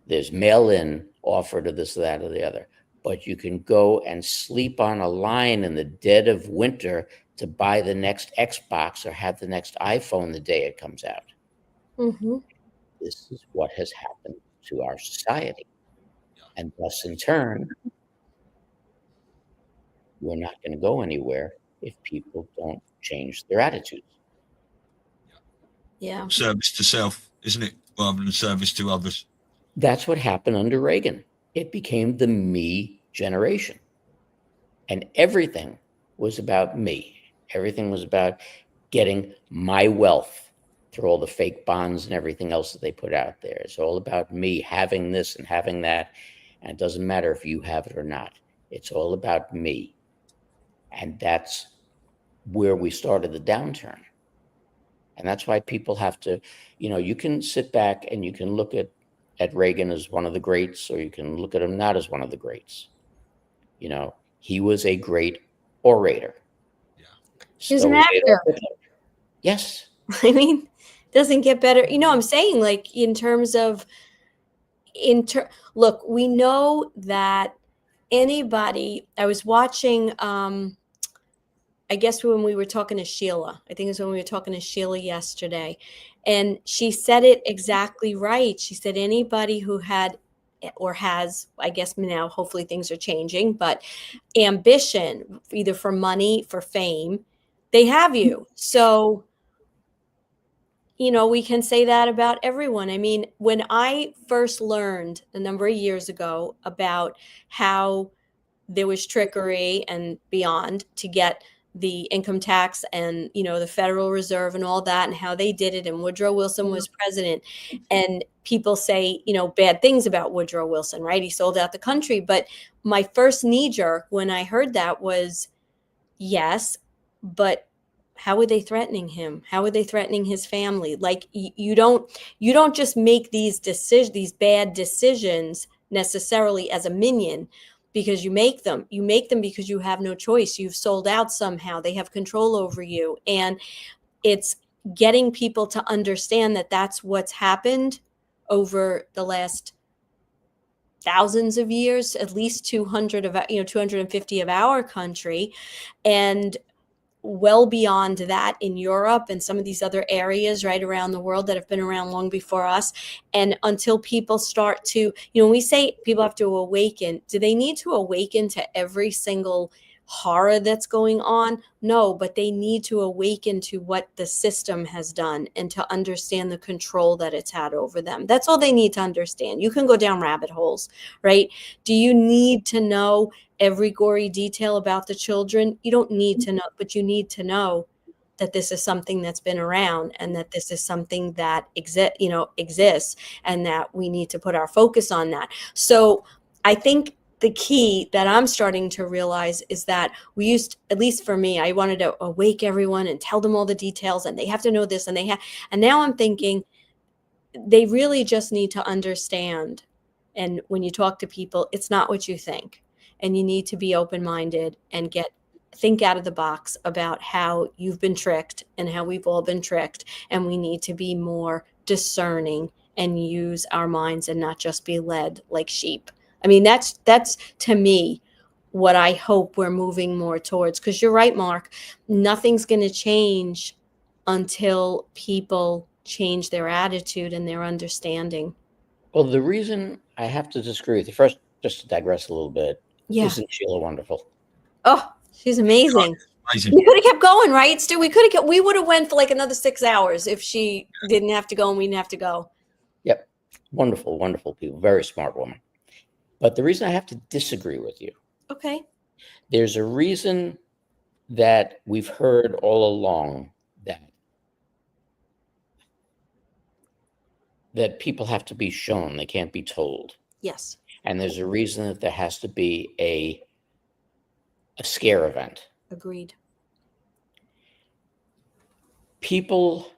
there's mail-in offer to this, that, or the other. But you can go and sleep on a line in the dead of winter to buy the next Xbox or have the next iPhone the day it comes out. Mm-hmm. This is what has happened to our society. And thus, in turn, we're not going to go anywhere if people don't change their attitudes. Yeah. Service to self, isn't it? Rather than service to others. That's what happened under Reagan. It became the me generation. And everything was about me. Everything was about getting my wealth through all the fake bonds and everything else that they put out there. It's all about me having this and having that. And it doesn't matter if you have it or not. It's all about me. And that's where we started the downturn. And that's why people have to, you know, you can sit back and you can look at Reagan as one of the greats, or you can look at him not as one of the greats. You know, he was a great orator. Yeah. He's an actor. Yes. I mean, doesn't get better. You know, I'm saying, like, in terms of, look, we know that anybody, I was watching, I guess when we were talking to Sheila, I think it was when we were talking to Sheila yesterday, and she said it exactly right. She said anybody who had or has, I guess now hopefully things are changing, but ambition, either for money, for fame, they have you. So, you know, we can say that about everyone. I mean, when I first learned a number of years ago about how there was trickery and beyond to get the income tax and, you know, the Federal Reserve and all that, and how they did it, and Woodrow Wilson was president, and people say, you know, bad things about Woodrow Wilson, right? He sold out the country. But my first knee jerk when I heard that was, yes, but how were they threatening him? How were they threatening his family? Like, you don't just make these bad decisions necessarily as a minion, because you make them because you have no choice. You've sold out somehow. They have control over you. And it's getting people to understand that that's what's happened over the last thousands of years, at least 250 of our country, and well beyond that in Europe and some of these other areas right around the world that have been around long before us. And until people start to, you know, when we say people have to awaken, do they need to awaken to every single horror that's going on? No, but they need to awaken to what the system has done and to understand the control that it's had over them. That's all they need to understand. You can go down rabbit holes, right? Do you need to know every gory detail about the children? You don't need to know, but you need to know that this is something that's been around, and that this is something that exists, and that we need to put our focus on that. So I think the key that I'm starting to realize is that we used, at least for me, I wanted to awake everyone and tell them all the details, and they have to know this, and and now I'm thinking they really just need to understand. And when you talk to people, it's not what you think. And you need to be open-minded and think out of the box about how you've been tricked and how we've all been tricked. And we need to be more discerning and use our minds and not just be led like sheep. I mean, that's to me what I hope we're moving more towards. Because you're right, Mark, nothing's going to change until people change their attitude and their understanding. Well, the reason I have to disagree with you, first, just to digress a little bit, Yeah. Isn't Sheila wonderful? Oh, she's amazing. Amazing. We could have kept going, right, Stu? We would have went for like another 6 hours if she didn't have to go and we didn't have to go. Yep. Wonderful, wonderful people. Very smart woman. But the reason I have to disagree with you, Okay. There's a reason that we've heard all along that people have to be shown, they can't be told. Yes. And there's a reason that there has to be a scare event. Agreed. People,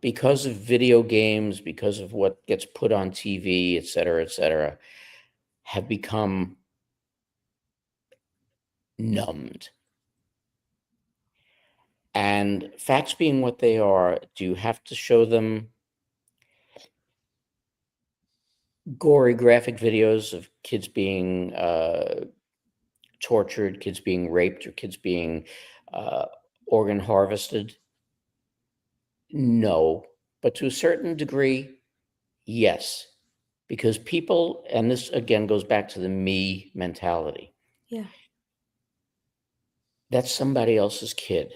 because of video games, because of what gets put on TV, et cetera, have become numbed. And facts being what they are, do you have to show them gory graphic videos of kids being tortured, kids being raped, or kids being organ harvested? No, but to a certain degree, yes. Because people, and this again goes back to the me mentality. Yeah. That's somebody else's kid.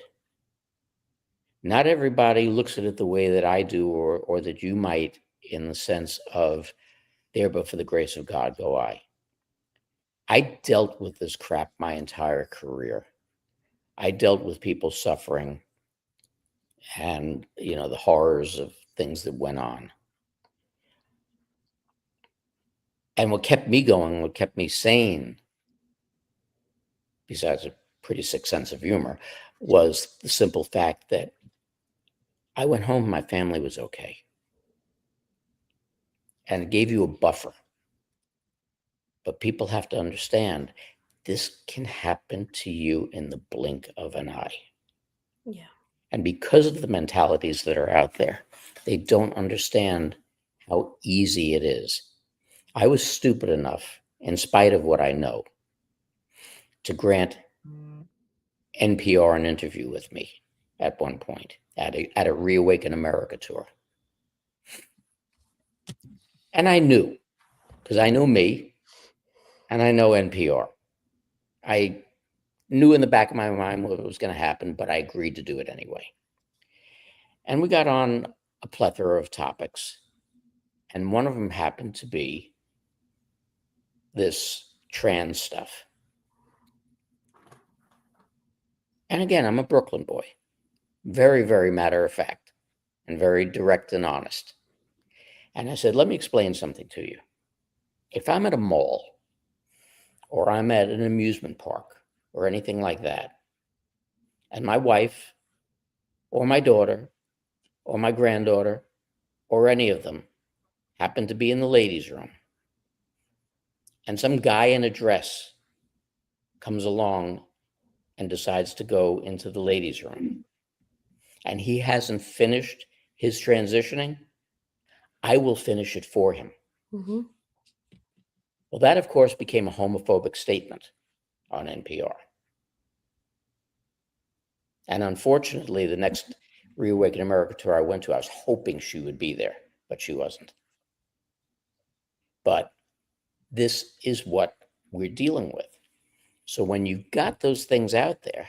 Not everybody looks at it the way that I do, or that you might, in the sense of, there but for the grace of God go I. I dealt with this crap my entire career. I dealt with people suffering and, the horrors of things that went on. And what kept me going, what kept me sane, besides a pretty sick sense of humor, was the simple fact that I went home, my family was okay. And it gave you a buffer. But people have to understand, this can happen to you in the blink of an eye. Yeah. And because of the mentalities that are out there, they don't understand how easy it is. I was stupid enough, in spite of what I know, to grant NPR an interview with me at one point at a Reawaken America tour. And I knew, because I know me and I know NPR. I knew in the back of my mind what was going to happen, but I agreed to do it anyway. And we got on a plethora of topics. And one of them happened to be this trans stuff. And again, I'm a Brooklyn boy. Very, very matter of fact, and very direct and honest. And I said, let me explain something to you. If I'm at a mall, or I'm at an amusement park, or anything like that, and my wife, or my daughter, or my granddaughter, or any of them happen to be in the ladies' room, and some guy in a dress comes along and decides to go into the ladies' room, and he hasn't finished his transitioning, I will finish it for him. Mm-hmm. Well, that, of course, became a homophobic statement on NPR. And unfortunately, the next Reawaken America tour I went to, I was hoping she would be there, but she wasn't. But this is what we're dealing with. So when you've got those things out there,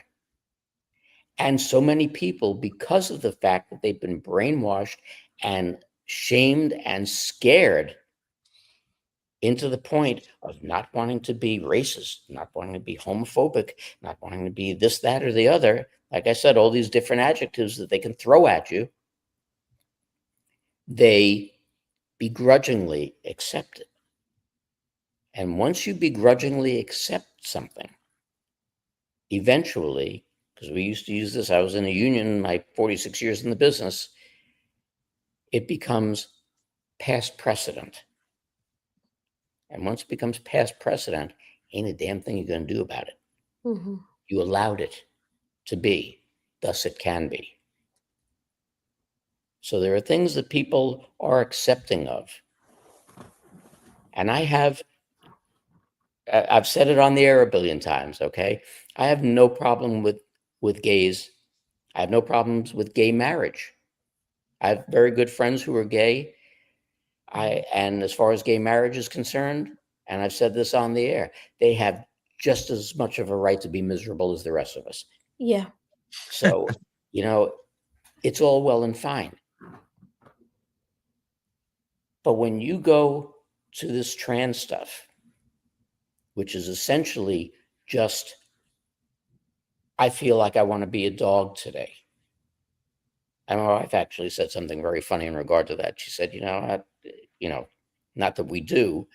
and so many people, because of the fact that they've been brainwashed and shamed and scared into the point of not wanting to be racist, not wanting to be homophobic, not wanting to be this, that, or the other, like I said, all these different adjectives that they can throw at you, they begrudgingly accept it. And once you begrudgingly accept something, eventually, because we used to use this, I was in a union, my 46 years in the business, it becomes past precedent. And once it becomes past precedent, ain't a damn thing you're going to do about it. Mm-hmm. You allowed it to be, thus it can be. So there are things that people are accepting of. And I've said it on the air a billion times, okay? I have no problem with gays. I have no problems with gay marriage. I have very good friends who are gay. And as far as gay marriage is concerned, and I've said this on the air, they have just as much of a right to be miserable as the rest of us. Yeah. So, it's all well and fine. But when you go to this trans stuff, which is essentially just, I feel like I want to be a dog today. And my wife actually said something very funny in regard to that. She said, not that we do,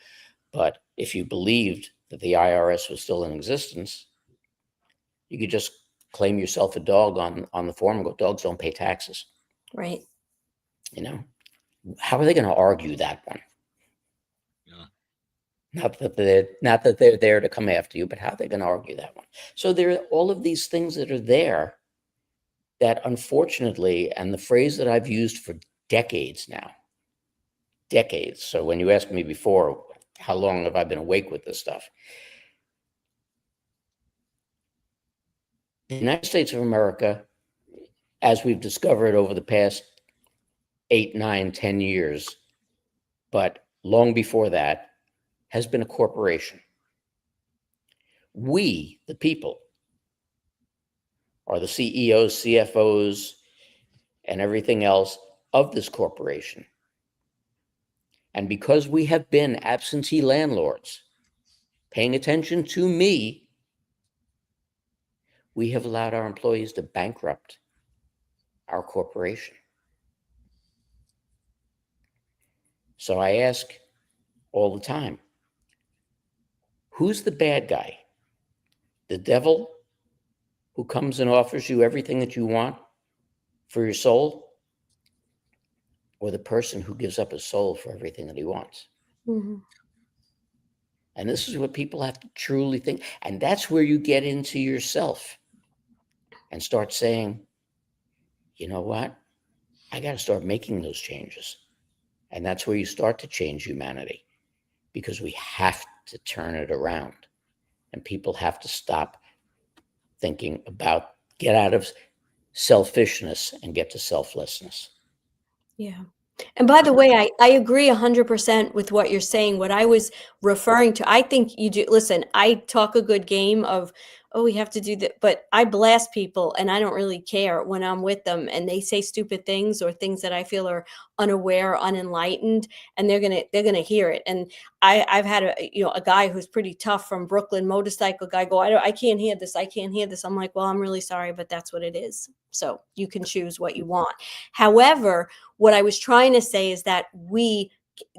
but if you believed that the IRS was still in existence, you could just claim yourself a dog on the form and go, dogs don't pay taxes. Right. How are they going to argue that one? Yeah. Not that they're there to come after you, but how are they going to argue that one? So there are all of these things that are there that, unfortunately, and the phrase that I've used for decades now, decades. So when you asked me before, how long have I been awake with this stuff? The United States of America, as we've discovered over the past 8, 9, 10 years, but long before that, has been a corporation. We, the people, are the CEOs, CFOs, and everything else of this corporation. And because we have been absentee landlords, paying attention to me, we have allowed our employees to bankrupt our corporation. So I ask all the time, who's the bad guy? The devil who comes and offers you everything that you want for your soul? Or the person who gives up his soul for everything that he wants? Mm-hmm. And this is what people have to truly think. And that's where you get into yourself and start saying, you know what? I got to start making those changes. And that's where you start to change humanity, because we have to turn it around. And people have to stop thinking about, get out of selfishness and get to selflessness. Yeah. And by the way, I agree 100% with what you're saying. What I was referring to, I think you do. Listen, I talk a good game of, oh, we have to do that. But I blast people and I don't really care when I'm with them and they say stupid things or things that I feel are unaware, unenlightened, and they're gonna hear it. And I've had a guy who's pretty tough from Brooklyn, motorcycle guy, go, I can't hear this. I can't hear this. I'm like, well, I'm really sorry, but that's what it is. So you can choose what you want. However, what I was trying to say is that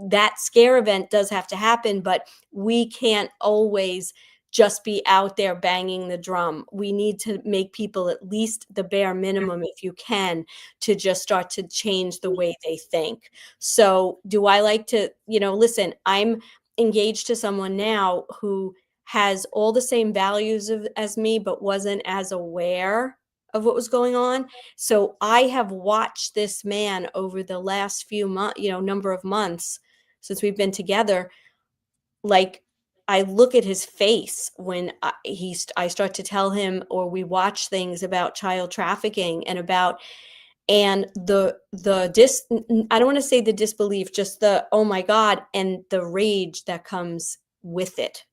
that scare event does have to happen, but we can't always just be out there banging the drum. We need to make people at least the bare minimum, if you can, to just start to change the way they think. So do I like to, listen, I'm engaged to someone now who has all the same values as me, but wasn't as aware of what was going on. So I have watched this man over the last few months, number of months since we've been together. Like, I look at his face when I start to tell him, or we watch things about child trafficking and the I don't want to say the disbelief, just the, oh my God, and the rage that comes with it.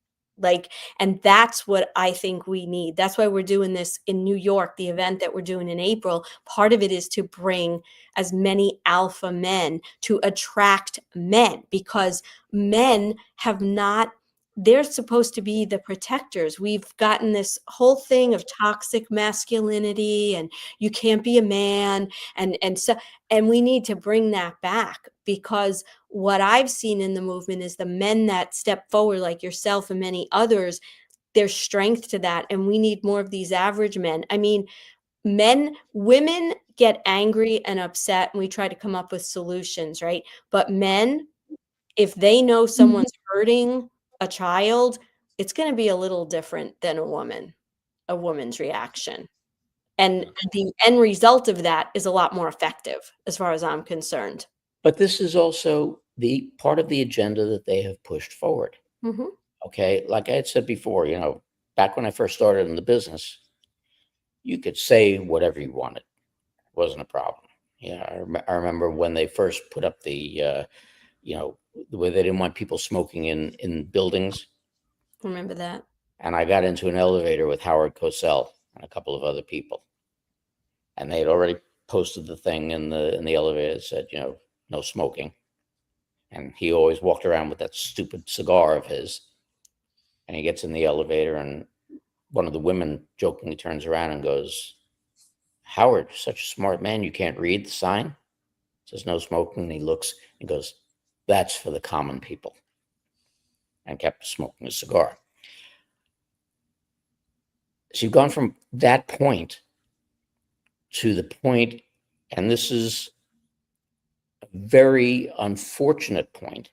And that's what I think we need. That's why we're doing this in New York, the event that we're doing in April. Part of it is to bring as many alpha men, to attract men, because men have not, they're supposed to be the protectors. We've gotten this whole thing of toxic masculinity and you can't be a man. And we need to bring that back, because what I've seen in the movement is the men that step forward, like yourself and many others, there's strength to that. And we need more of these average men. I mean, women get angry and upset and we try to come up with solutions, right? But men, if they know someone's hurting a child, it's going to be a little different than a woman's reaction. And the end result of that is a lot more effective, as far as I'm concerned. But this is also the part of the agenda that they have pushed forward. Mm-hmm. Okay. Like I had said before, back when I first started in the business, you could say whatever you wanted. It wasn't a problem. Yeah. I remember when they first put up the way they didn't want people smoking in buildings. Remember that. And I got into an elevator with Howard Cosell and a couple of other people. And they had already posted the thing in the elevator that said, no smoking. And he always walked around with that stupid cigar of his. And he gets in the elevator and one of the women jokingly turns around and goes, "Howard, such a smart man, you can't read the sign? It says no smoking." And he looks and goes, "That's for the common people," and kept smoking a cigar. So you've gone from that point to the point, and this is a very unfortunate point,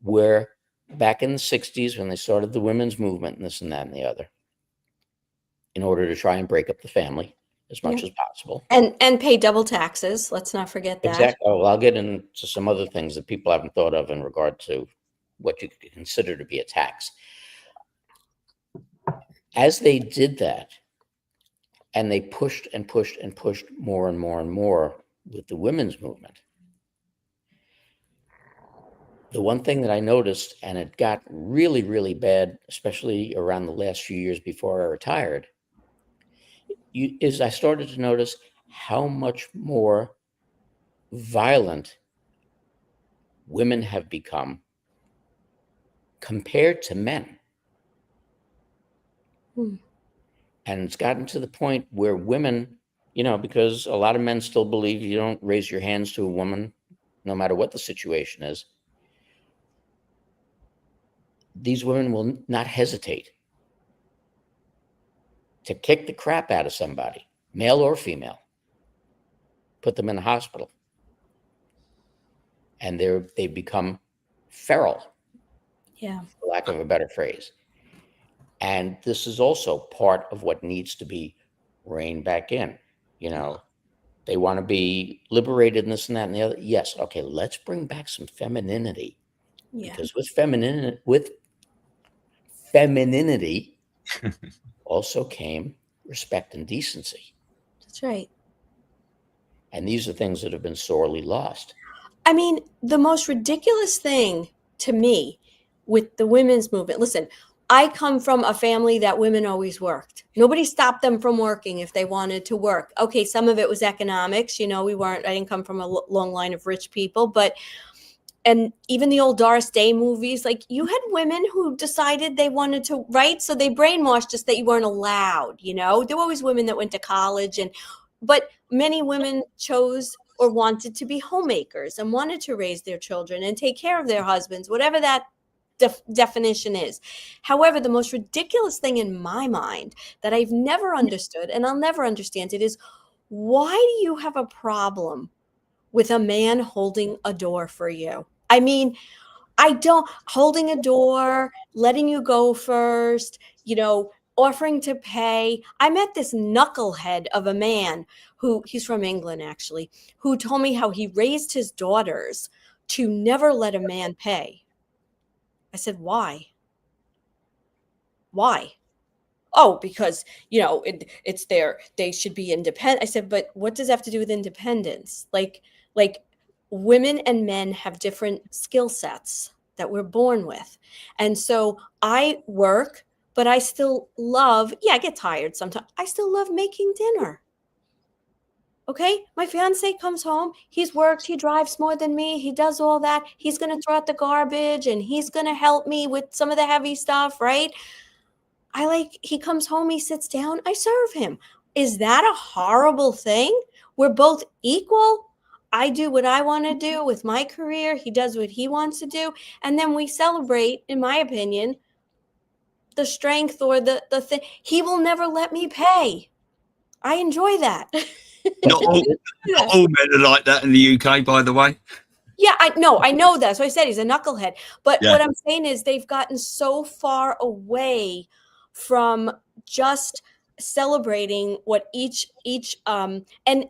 where back in the 60s, when they started the women's movement and this and that and the other, in order to try and break up the family as much as possible. And pay double taxes. Let's not forget that. Exactly. Oh, well, I'll get into some other things that people haven't thought of in regard to what you could consider to be a tax. As they did that, and they pushed and pushed and pushed more and more and more with the women's movement, the one thing that I noticed, and it got really, really bad, especially around the last few years before I retired, is I started to notice how much more violent women have become compared to men. And it's gotten to the point where women, because a lot of men still believe you don't raise your hands to a woman, no matter what the situation is. These women will not hesitate to kick the crap out of somebody, male or female, put them in the hospital. And they become feral, for lack of a better phrase. And this is also part of what needs to be reined back in. They want to be liberated and this and that and the other. Yes, okay, let's bring back some femininity. Yeah. Because with femininity also came respect and decency. That's right. And these are things that have been sorely lost. I mean, the most ridiculous thing to me with the women's movement, listen, I come from a family that women always worked. Nobody stopped them from working if they wanted to work. Okay, some of it was economics. I didn't come from a long line of rich people, and even the old Doris Day movies, like you had women who decided they wanted to write, so they brainwashed us that you weren't allowed. There were always women that went to college, but many women chose or wanted to be homemakers and wanted to raise their children and take care of their husbands, whatever that definition is. However, the most ridiculous thing in my mind that I've never understood, and I'll never understand it, is why do you have a problem with a man holding a door for you? I mean, holding a door, letting you go first, offering to pay. I met this knucklehead of a man he's from England actually, who told me how he raised his daughters to never let a man pay. I said, why? Why? Oh, because, it's they should be independent. I said, but what does that have to do with independence? Like women and men have different skill sets that we're born with. And so I work, but I still love, I get tired sometimes. I still love making dinner. Okay, my fiance comes home, he's worked, he drives more than me, he does all that, he's going to throw out the garbage and he's going to help me with some of the heavy stuff, right? He comes home, he sits down, I serve him. Is that a horrible thing? We're both equal. I do what I want to do with my career, he does what he wants to do, and then we celebrate, in my opinion, the strength or the thing. He will never let me pay. I enjoy that. Not all men are like that in the UK, by the way. Yeah, I know that. So I said he's a knucklehead. But what I'm saying is they've gotten so far away from just celebrating what each and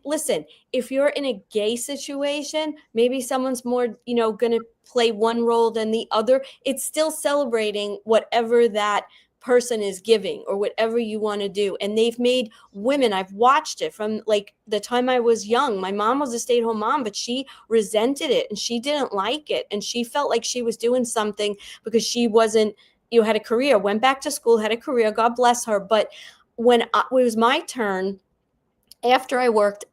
listen, if you're in a gay situation, maybe someone's more, going to play one role than the other. It's still celebrating whatever that person is giving or whatever you want to do. And they've made women, I've watched it from like the time I was young. My mom was a stay-at-home mom, but she resented it and she didn't like it. And she felt like she was doing something because she wasn't, had a career, went back to school, had a career, God bless her. But when it was my turn, after I worked,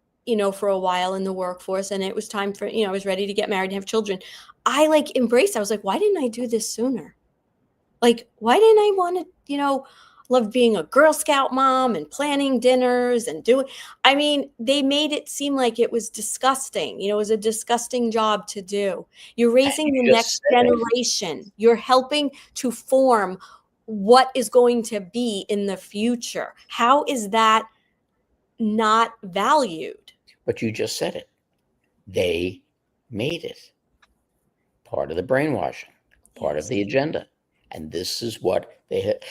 for a while in the workforce and it was time for, I was ready to get married and have children, I embraced, I was like, why didn't I do this sooner? Like, why didn't I want to, loved being a Girl Scout mom and planning dinners and doing, I mean, they made it seem like it was disgusting. You know, it was a disgusting job to do. You're raising the next generation. You're helping to form what is going to be in the future. How is that not valued? But you just said it. They made it part of the brainwashing, part of the agenda. And this is what they had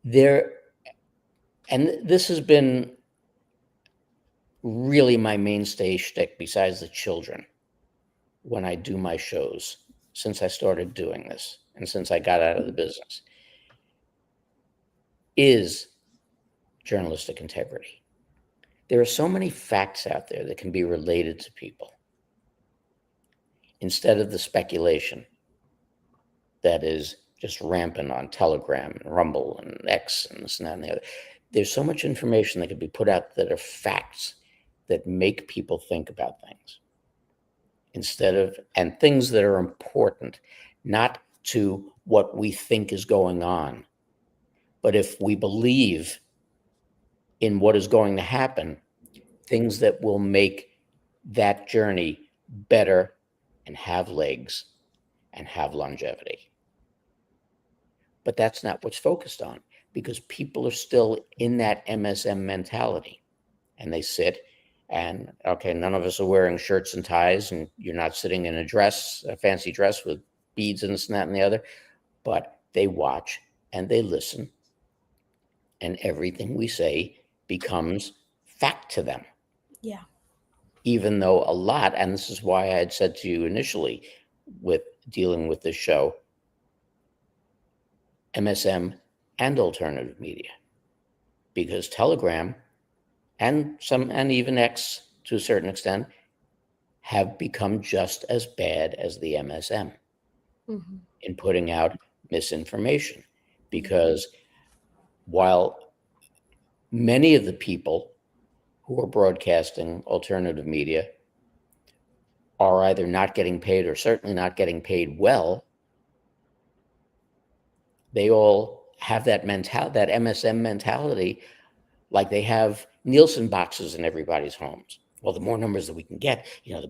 there. And this has been really my mainstay shtick, besides the children, when I do my shows, since I started doing this and since I got out of the business, is journalistic integrity. There are so many facts out there that can be related to people, instead of the speculation that is just rampant on Telegram and Rumble and X and this and that and the other. There's so much information that can be put out that are facts that make people think about things, and things that are important, not to what we think is going on, but if we believe in what is going to happen, things that will make that journey better and have legs and have longevity. But that's not what's focused on, because people are still in that MSM mentality, and they sit and, okay, none of us are wearing shirts and ties, and you're not sitting in a fancy dress with beads and this and that and the other, but they watch and they listen, and everything we say becomes fact to them. Yeah. Even though a lot, and this is why I had said to you initially with dealing with this show, MSM and alternative media, because Telegram and even X to a certain extent have become just as bad as the MSM in putting out misinformation. Because while many of the people who are broadcasting alternative media are either not getting paid or certainly not getting paid well, they all have that MSM mentality, like they have Nielsen boxes in everybody's homes. Well, the more numbers that we can get, the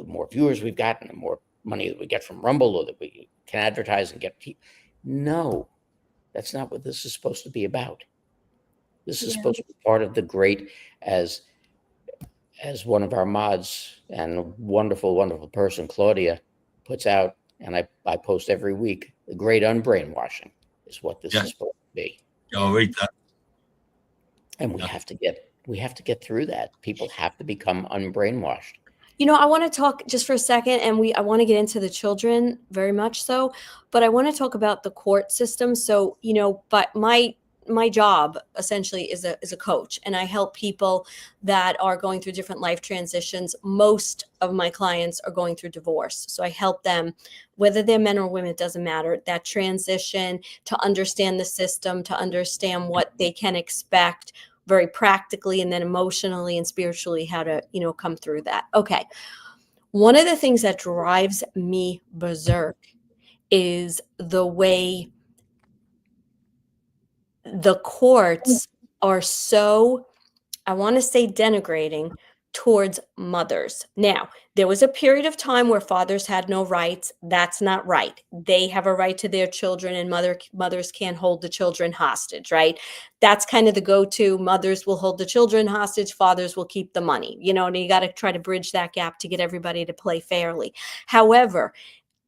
more viewers we've got, and the more money that we get from Rumble, or that we can advertise and get people. No, that's not what this is supposed to be about. This is supposed to be part of the great, as one of our mods and a wonderful, wonderful person, Claudia, puts out, and I post every week, the great unbrainwashing is what this is supposed to be. I'll read that. And we have to get through that. People have to become unbrainwashed. I want to talk just for a second, and I want to get into the children very much so, but I want to talk about the court system. So, but my job essentially is a coach, and I help people that are going through different life transitions. Most of my clients are going through divorce. So I help them, whether they're men or women, it doesn't matter, that transition, to understand the system, to understand what they can expect very practically, and then emotionally and spiritually, how to, come through that. Okay. One of the things that drives me berserk is the way the courts are so, I want to say, denigrating towards mothers. Now, there was a period of time where fathers had no rights. That's not right. They have a right to their children, and mothers can't hold the children hostage, right? That's kind of the go-to. Mothers will hold the children hostage. Fathers will keep the money, and you got to try to bridge that gap to get everybody to play fairly. However,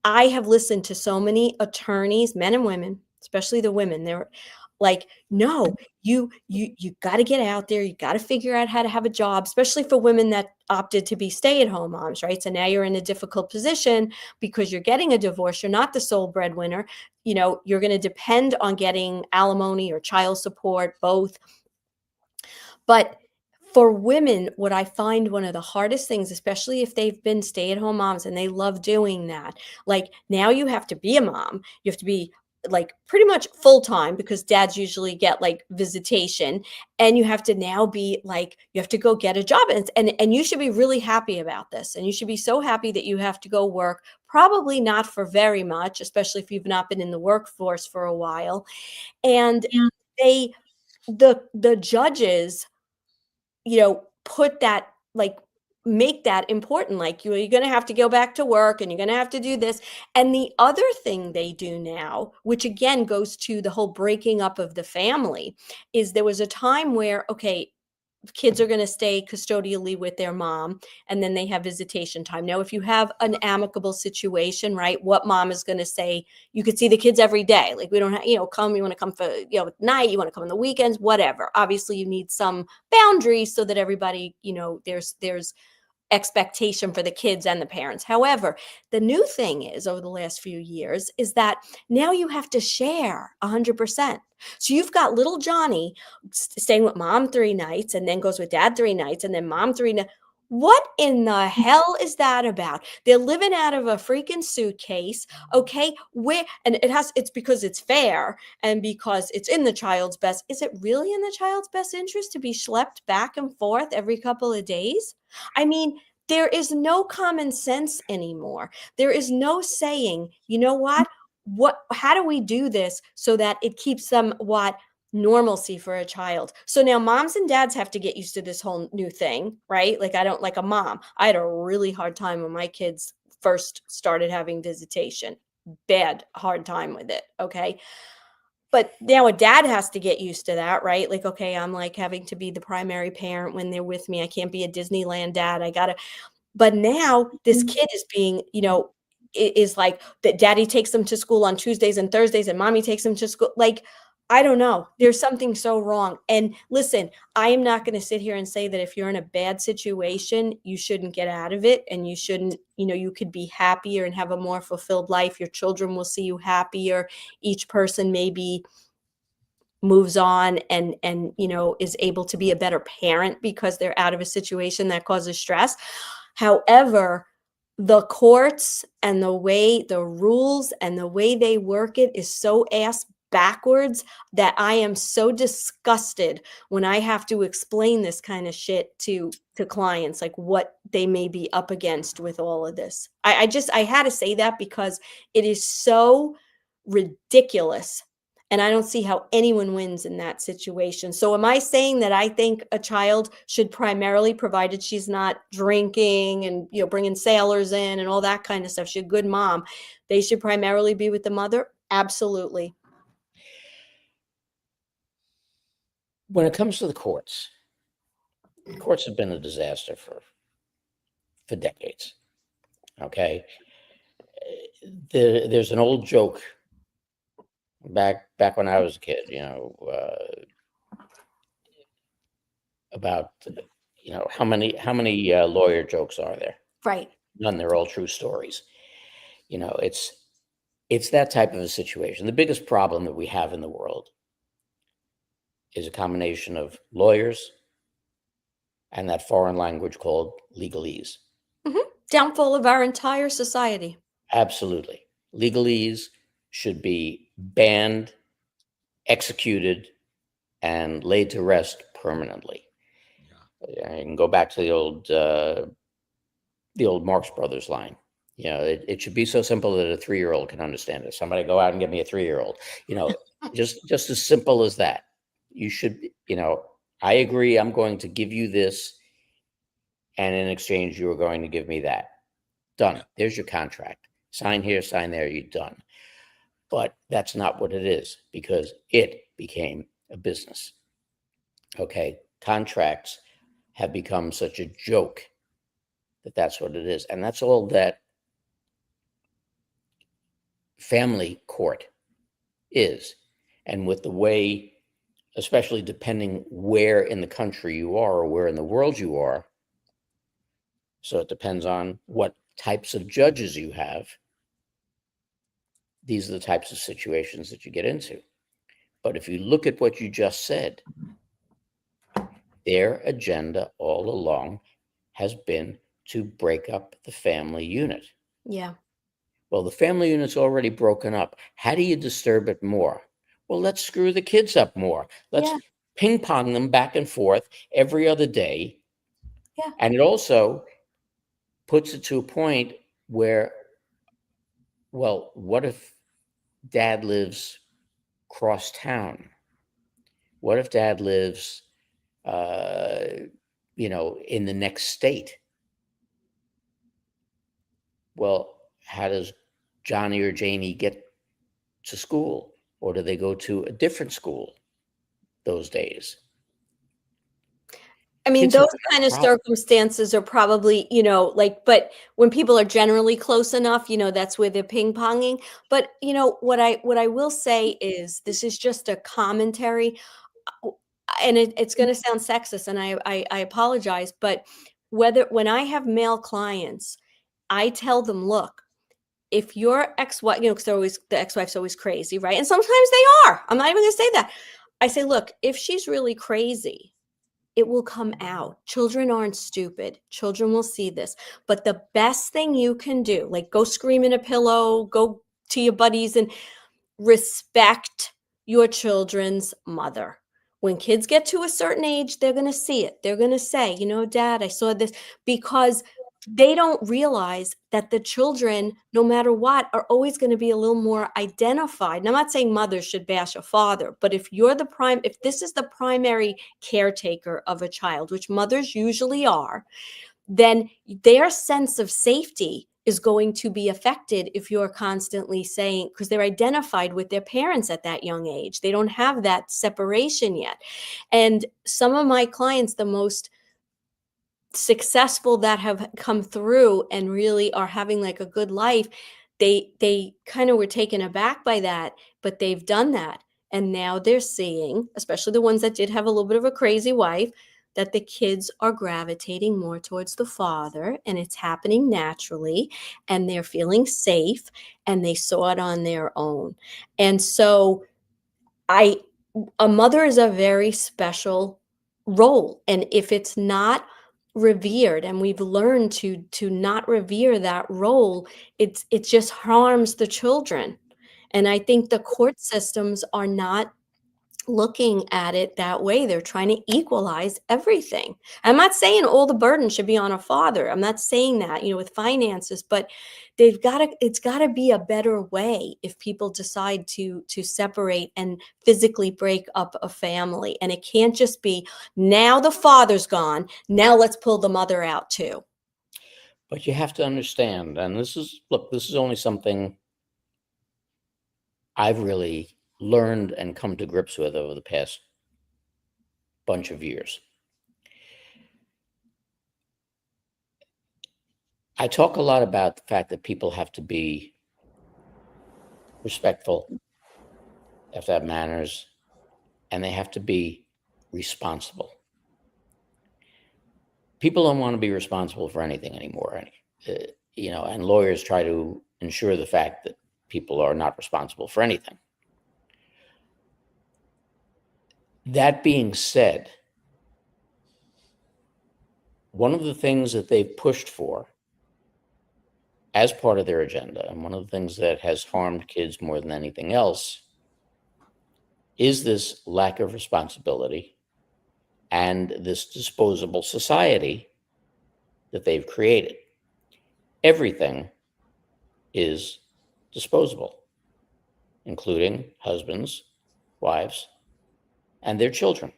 I have listened to so many attorneys, men and women, especially the women. They're like, no, you got to get out there. You got to figure out how to have a job, especially for women that opted to be stay-at-home moms, right? So now you're in a difficult position because you're getting a divorce. You're not the sole breadwinner. You're going to depend on getting alimony or child support, both. But for women, what I find one of the hardest things, especially if they've been stay-at-home moms and they love doing that, like, now you have to be a mom, you have to be like pretty much full time, because dads usually get like visitation, and you have to now be like, you have to go get a job, and you should be really happy about this, and you should be so happy that you have to go work, probably not for very much, especially if you've not been in the workforce for a while. And they the judges, put that, like, make that important, like, you're going to have to go back to work, and you're going to have to do this. And the other thing they do now, which again goes to the whole breaking up of the family, is there was a time where, okay, kids are going to stay custodially with their mom, and then they have visitation time. Now, if you have an amicable situation, right, what mom is going to say, you could see the kids every day. Like, we don't have, you want to come for, at night, you want to come on the weekends, whatever. Obviously, you need some boundaries so that everybody, there's expectation for the kids and the parents. However, the new thing is, over the last few years, is that now you have to share 100%. So you've got little Johnny staying with mom 3 nights, and then goes with dad 3 nights, and then mom 3 nights. What in the hell is that about? They're living out of a freaking suitcase. Okay. It's because it's fair, and because it's in the child's best. Is it really in the child's best interest to be schlepped back and forth every couple of days? I mean, there is no common sense anymore. There is no saying, you know what, how do we do this so that it keeps them normalcy for a child? So now moms and dads have to get used to this whole new thing, right? Like, I don't, like a mom, I had a really hard time when my kids first started having visitation. Hard time with it. Okay. But now a dad has to get used to that, right? Like, okay, I'm like having to be the primary parent when they're with me. I can't be a Disneyland dad. But now this kid is being, is like that daddy takes them to school on Tuesdays and Thursdays, and mommy takes them to school. Like, I don't know. There's something so wrong. And listen, I am not going to sit here and say that if you're in a bad situation, you shouldn't get out of it, and you shouldn't, you could be happier and have a more fulfilled life. Your children will see you happier. Each person maybe moves on and is able to be a better parent because they're out of a situation that causes stress. However, the courts and the rules and the way they work it is so ass backwards that I am so disgusted when I have to explain this kind of shit to clients, like what they may be up against with all of this. I had to say that because it is so ridiculous. And I don't see how anyone wins in that situation. So am I saying that I think a child should primarily, provided she's not drinking and, bringing sailors in and all that kind of stuff, she's a good mom, they should primarily be with the mother? Absolutely. When it comes to the courts have been a disaster for decades. Okay. There's an old joke back when I was a kid, about, how many lawyer jokes are there? Right. None. They're all true stories. It's that type of a situation. The biggest problem that we have in the world is a combination of lawyers and that foreign language called legalese. Mm-hmm. Downfall of our entire society. Absolutely. Legalese should be banned, executed, and laid to rest permanently. Yeah. I can go back to the old Marx Brothers line. It should be so simple that a 3-year-old can understand it. Somebody go out and get me a 3-year-old. Just as simple as that. You should, I agree, I'm going to give you this, and in exchange, you are going to give me that. Done. There's your contract. Sign here, sign there, you're done. But that's not what it is, because it became a business. Okay. Contracts have become such a joke that's what it is. And that's all that family court is. And with the way, especially depending where in the country you are or where in the world you are, so it depends on what types of judges you have, these are the types of situations that you get into. But if you look at what you just said, their agenda all along has been to break up the family unit. Yeah. Well, the family unit's already broken up. How do you disturb it more? Well, let's screw the kids up more. Let's Yeah. ping pong them back and forth every other day. Yeah. And it also puts it to a point where, well, what if dad lives cross town? What if dad lives, in the next state? Well, how does Johnny or Janie get to school? Or do they go to a different school those days? I mean, Kids have those kind of problems. circumstances are probably, but when people are generally close enough, that's where they're ping-ponging. But, what I will say is this is just a commentary, and it's going to sound sexist, and I apologize, but when I have male clients, I tell them, look, if your ex-wife, because the ex-wife's always crazy, right? And sometimes they are. I'm not even going to say that. I say, look, if she's really crazy, it will come out. Children aren't stupid. Children will see this. But the best thing you can do, like go scream in a pillow, go to your buddies and respect your children's mother. When kids get to a certain age, they're going to see it. They're going to say, Dad, I saw this, because they don't realize that the children, no matter what, are always going to be a little more identified. And I'm not saying mothers should bash a father, but if this is the primary caretaker of a child, which mothers usually are, then their sense of safety is going to be affected if you're constantly saying, because they're identified with their parents at that young age. They don't have that separation yet. And some of my clients, the most successful that have come through and really are having like a good life, they kind of were taken aback by that, but they've done that. And now they're seeing, especially the ones that did have a little bit of a crazy wife, that the kids are gravitating more towards the father, and it's happening naturally, and they're feeling safe, and they saw it on their own. And so a mother is a very special role. And if it's not revered, and we've learned to not revere that role, it just harms the children. And I think the court systems are not looking at it that way. They're trying to equalize everything. I'm not saying all the burden should be on a father. I'm not saying that, with finances, but it's got to be a better way if people decide to separate and physically break up a family. And it can't just be, now the father's gone, now let's pull the mother out too. But you have to understand, and this is only something I've really learned and come to grips with over the past bunch of years. I talk a lot about the fact that people have to be respectful, they have to have manners, and they have to be responsible. People don't want to be responsible for anything anymore, and lawyers try to ensure the fact that people are not responsible for anything. That being said, one of the things that they've pushed for as part of their agenda, and one of the things that has harmed kids more than anything else, is this lack of responsibility and this disposable society that they've created. Everything is disposable, including husbands, wives, and their children.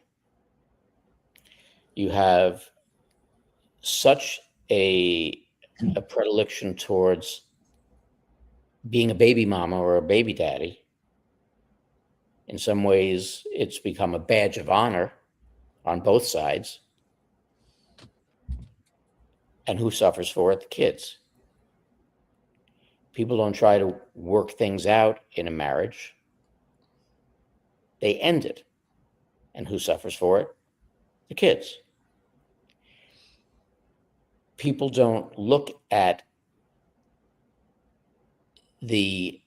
You have such a predilection towards being a baby mama or a baby daddy. In some ways, it's become a badge of honor on both sides. And who suffers for it? The kids. People don't try to work things out in a marriage. They end it. And who suffers for it? The kids. People don't look at the,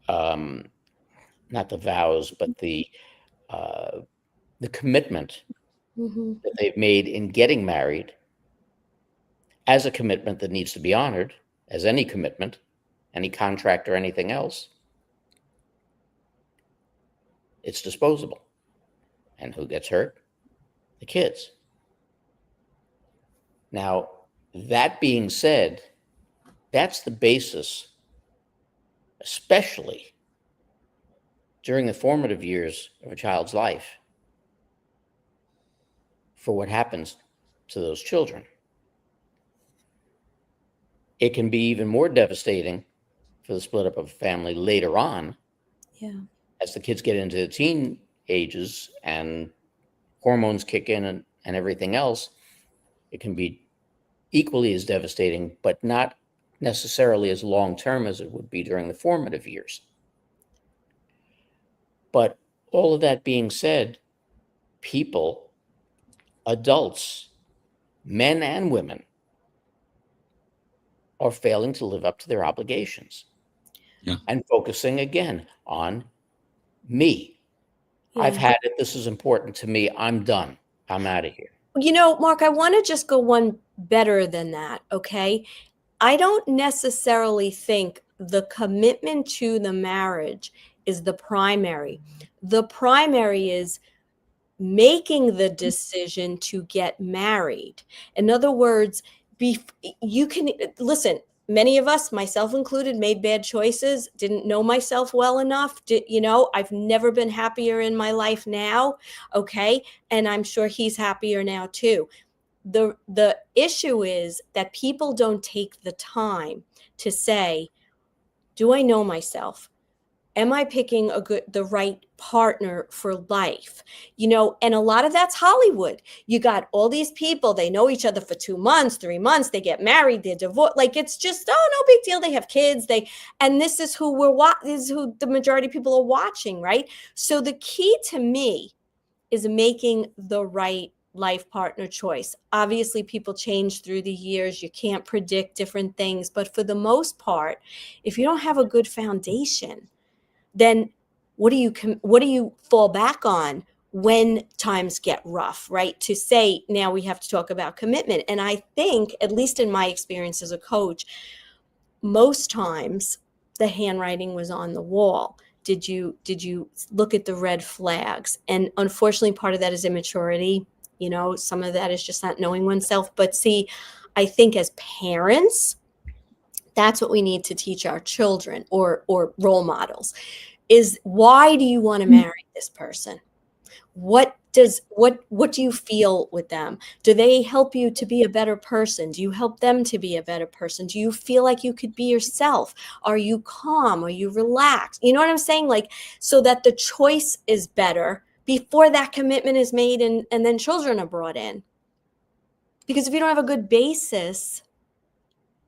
not the vows, but the commitment that they've made in getting married as a commitment that needs to be honored, as any commitment. any contract or anything else, it's disposable. And who gets hurt? The kids. Now, that being said, that's the basis, especially during the formative years of a child's life, for what happens to those children. It can be even more devastating for the split up of a family later on, as the kids get into the teen ages and hormones kick in and everything else. It can be equally as devastating, but not necessarily as long-term as it would be during the formative years. But all of that being said, people, adults, men and women, are failing to live up to their obligations and focusing again on me. I've had it. This is important to me. I'm done. I'm out of here. You know, Mark, I want to just go one better than that, okay? I don't necessarily think the commitment to the marriage is the primary. The primary is making the decision to get married. In other words, you can listen. Many of us, myself included, made bad choices, didn't know myself well enough. I've never been happier in my life now. Okay. And I'm sure he's happier now too. The issue is that people don't take the time to say, do I know myself? Am I picking the right partner for life? And a lot of that's Hollywood. You got all these people, they know each other for 2 months, 3 months, they get married, they're divorced. Like, it's just, oh, no big deal. They have kids. And this is who this is who the majority of people are watching, right? So the key to me is making the right life partner choice. Obviously, people change through the years. You can't predict different things. But for the most part, if you don't have a good foundation, then what do you fall back on when times get rough, right? To say, now we have to talk about commitment. And I think, at least in my experience as a coach, most times the handwriting was on the wall. Did you look at the red flags? And unfortunately, part of that is immaturity. Some of that is just not knowing oneself. But see, I think as parents, that's what we need to teach our children or role models, is why do you want to marry this person? What do you feel with them? Do they help you to be a better person? Do you help them to be a better person? Do you feel like you could be yourself? Are you calm? Are you relaxed? You know what I'm saying? Like, so that the choice is better before that commitment is made and then children are brought in. Because if you don't have a good basis,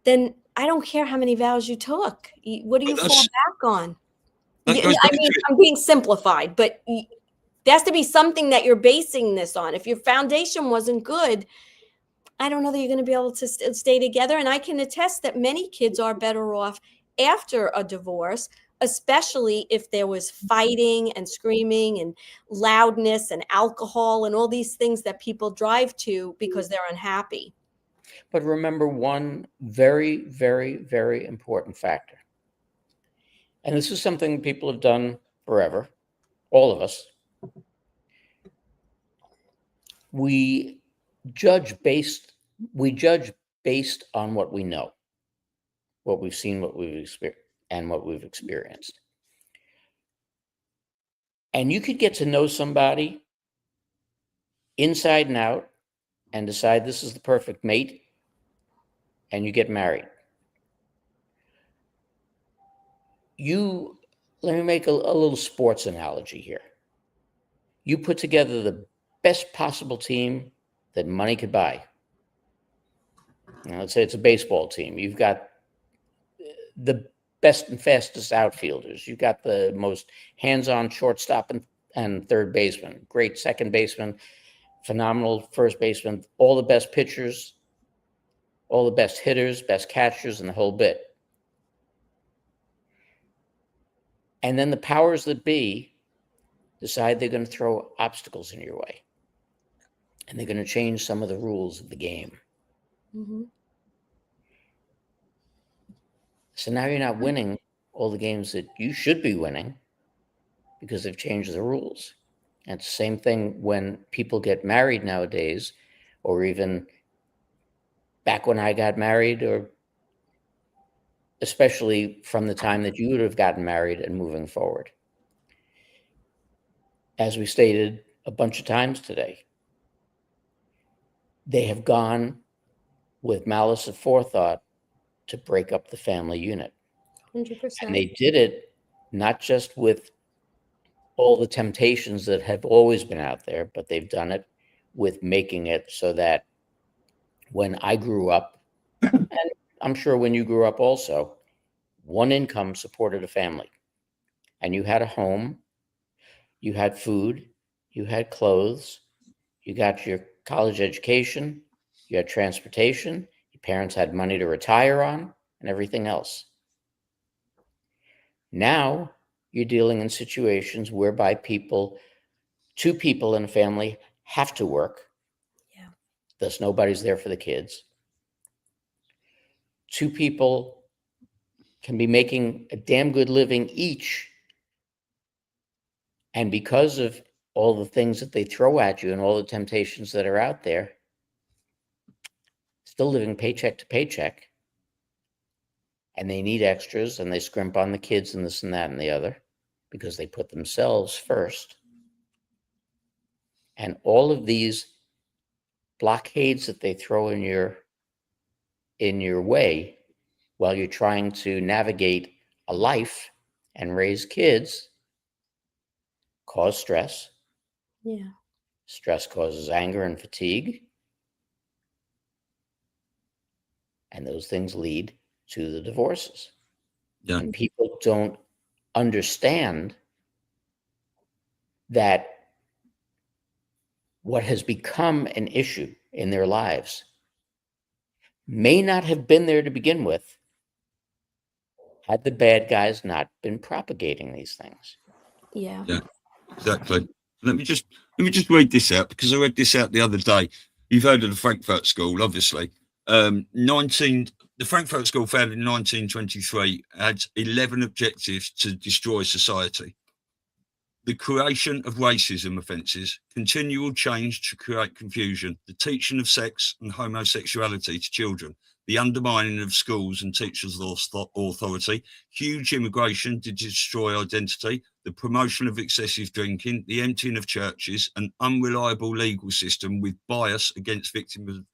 then I don't care how many vows you took. What do you fall back on? I mean, I'm being simplified, but there has to be something that you're basing this on. If your foundation wasn't good, I don't know that you're going to be able to stay together. And I can attest that many kids are better off after a divorce, especially if there was fighting and screaming and loudness and alcohol and all these things that people drive to because they're unhappy. But remember one very, very, very important factor. And this is something people have done forever, all of us. We judge based on what we know, what we've seen, what we've experienced. And you could get to know somebody inside and out and decide this is the perfect mate, and you get married. Let me make a little sports analogy here. You put together the best possible team that money could buy. Now, let's say it's a baseball team. You've got the best and fastest outfielders. You've got the most hands-on shortstop and third baseman, great second baseman, phenomenal first baseman, all the best pitchers, all the best hitters, best catchers, and the whole bit. And then the powers that be decide they're going to throw obstacles in your way. And they're going to change some of the rules of the game. Mm-hmm. So now you're not winning all the games that you should be winning because they've changed the rules. And it's the same thing when people get married nowadays, or even back when I got married, or especially from the time that you would have gotten married and moving forward. As we stated a bunch of times today, they have gone with malice aforethought to break up the family unit. 100%. And they did it not just with all the temptations that have always been out there, but they've done it with making it so that when I grew up, and I'm sure when you grew up also, one income supported a family. And you had a home, you had food, you had clothes, you got your college education, you had transportation, your parents had money to retire on, and everything else. Now you're dealing in situations whereby two people in a family have to work. Yeah. Thus, nobody's there for the kids. Two people can be making a damn good living each. And because of all the things that they throw at you and all the temptations that are out there, still living paycheck to paycheck. And they need extras, and they scrimp on the kids and this and that and the other because they put themselves first. And all of these blockades that they throw in your way while you're trying to navigate a life and raise kids cause stress. Yeah. Stress causes anger and fatigue. And those things lead to the divorces. Yeah. And people don't understand that what has become an issue in their lives may not have been there to begin with had the bad guys not been propagating these things. Yeah. Yeah, exactly. Let me just read this out, because I read this out the other day. You've heard of the Frankfurt School, obviously. The Frankfurt School, founded in 1923, had 11 objectives to destroy society. The creation of racism offences, continual change to create confusion, the teaching of sex and homosexuality to children, the undermining of schools and teachers' authority, huge immigration to destroy identity, the promotion of excessive drinking, the emptying of churches, an unreliable legal system with bias against victims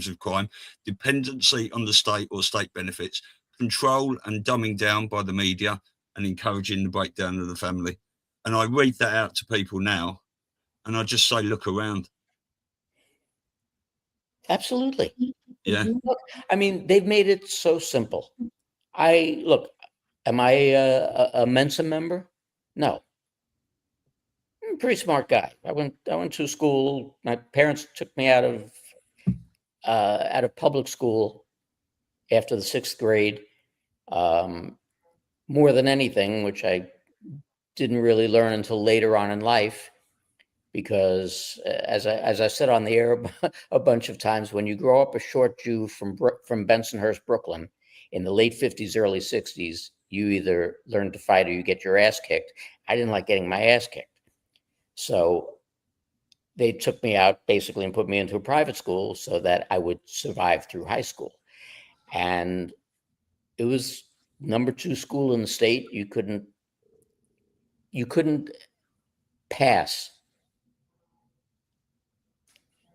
of crime, dependency on the state or state benefits, control and dumbing down by the media, and encouraging the breakdown of the family. And I read that out to people now, and I just say, look around. Absolutely. Yeah. Look, I mean, they've made it so simple. Am I a Mensa member? No. I'm a pretty smart guy. I went to school. My parents took me out of public school after the 6th grade. More than anything, which I didn't really learn until later on in life, because as I said on the air a bunch of times, when you grow up a short Jew from Bensonhurst, Brooklyn, in the late 50s, early 60s, you either learn to fight or you get your ass kicked. I didn't like getting my ass kicked. So they took me out basically and put me into a private school so that I would survive through high school. And it was number 2 school in the state. You couldn't pass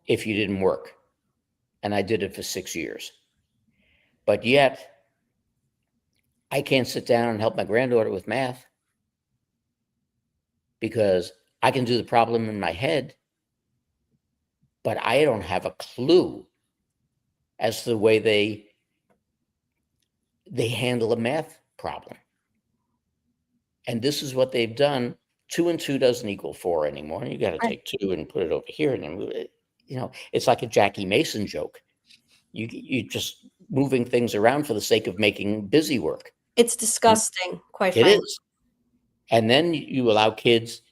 if you didn't work. And I did it for 6 years. But yet, I can't sit down and help my granddaughter with math because I can do the problem in my head, but I don't have a clue as to the way they handle a math problem. And this is what they've done. 2 and 2 doesn't equal 4 anymore. You got to take 2 and put it over here, and then move it. It's like a Jackie Mason joke. You just moving things around for the sake of making busy work. It's disgusting, quite It frankly. is. And then you allow kids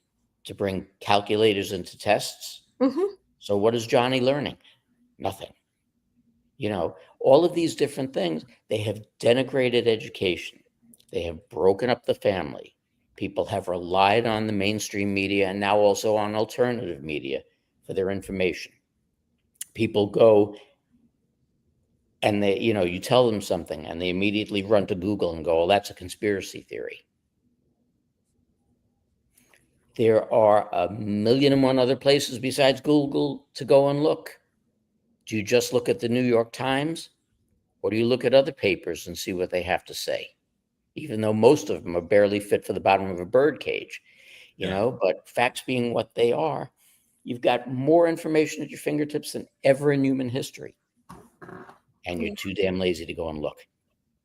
to bring calculators into tests. Mm-hmm. So what is Johnny learning? Nothing. All of these different things. They have denigrated education. They have broken up the family. People have relied on the mainstream media and now also on alternative media for their information. People go and they, you tell them something and they immediately run to Google and go, "Oh, that's a conspiracy theory." There are a million and one other places besides Google to go and look. Do you just look at the New York Times, or do you look at other papers and see what they have to say? Even though most of them are barely fit for the bottom of a bird cage, but facts being what they are, you've got more information at your fingertips than ever in human history. And you're too damn lazy to go and look.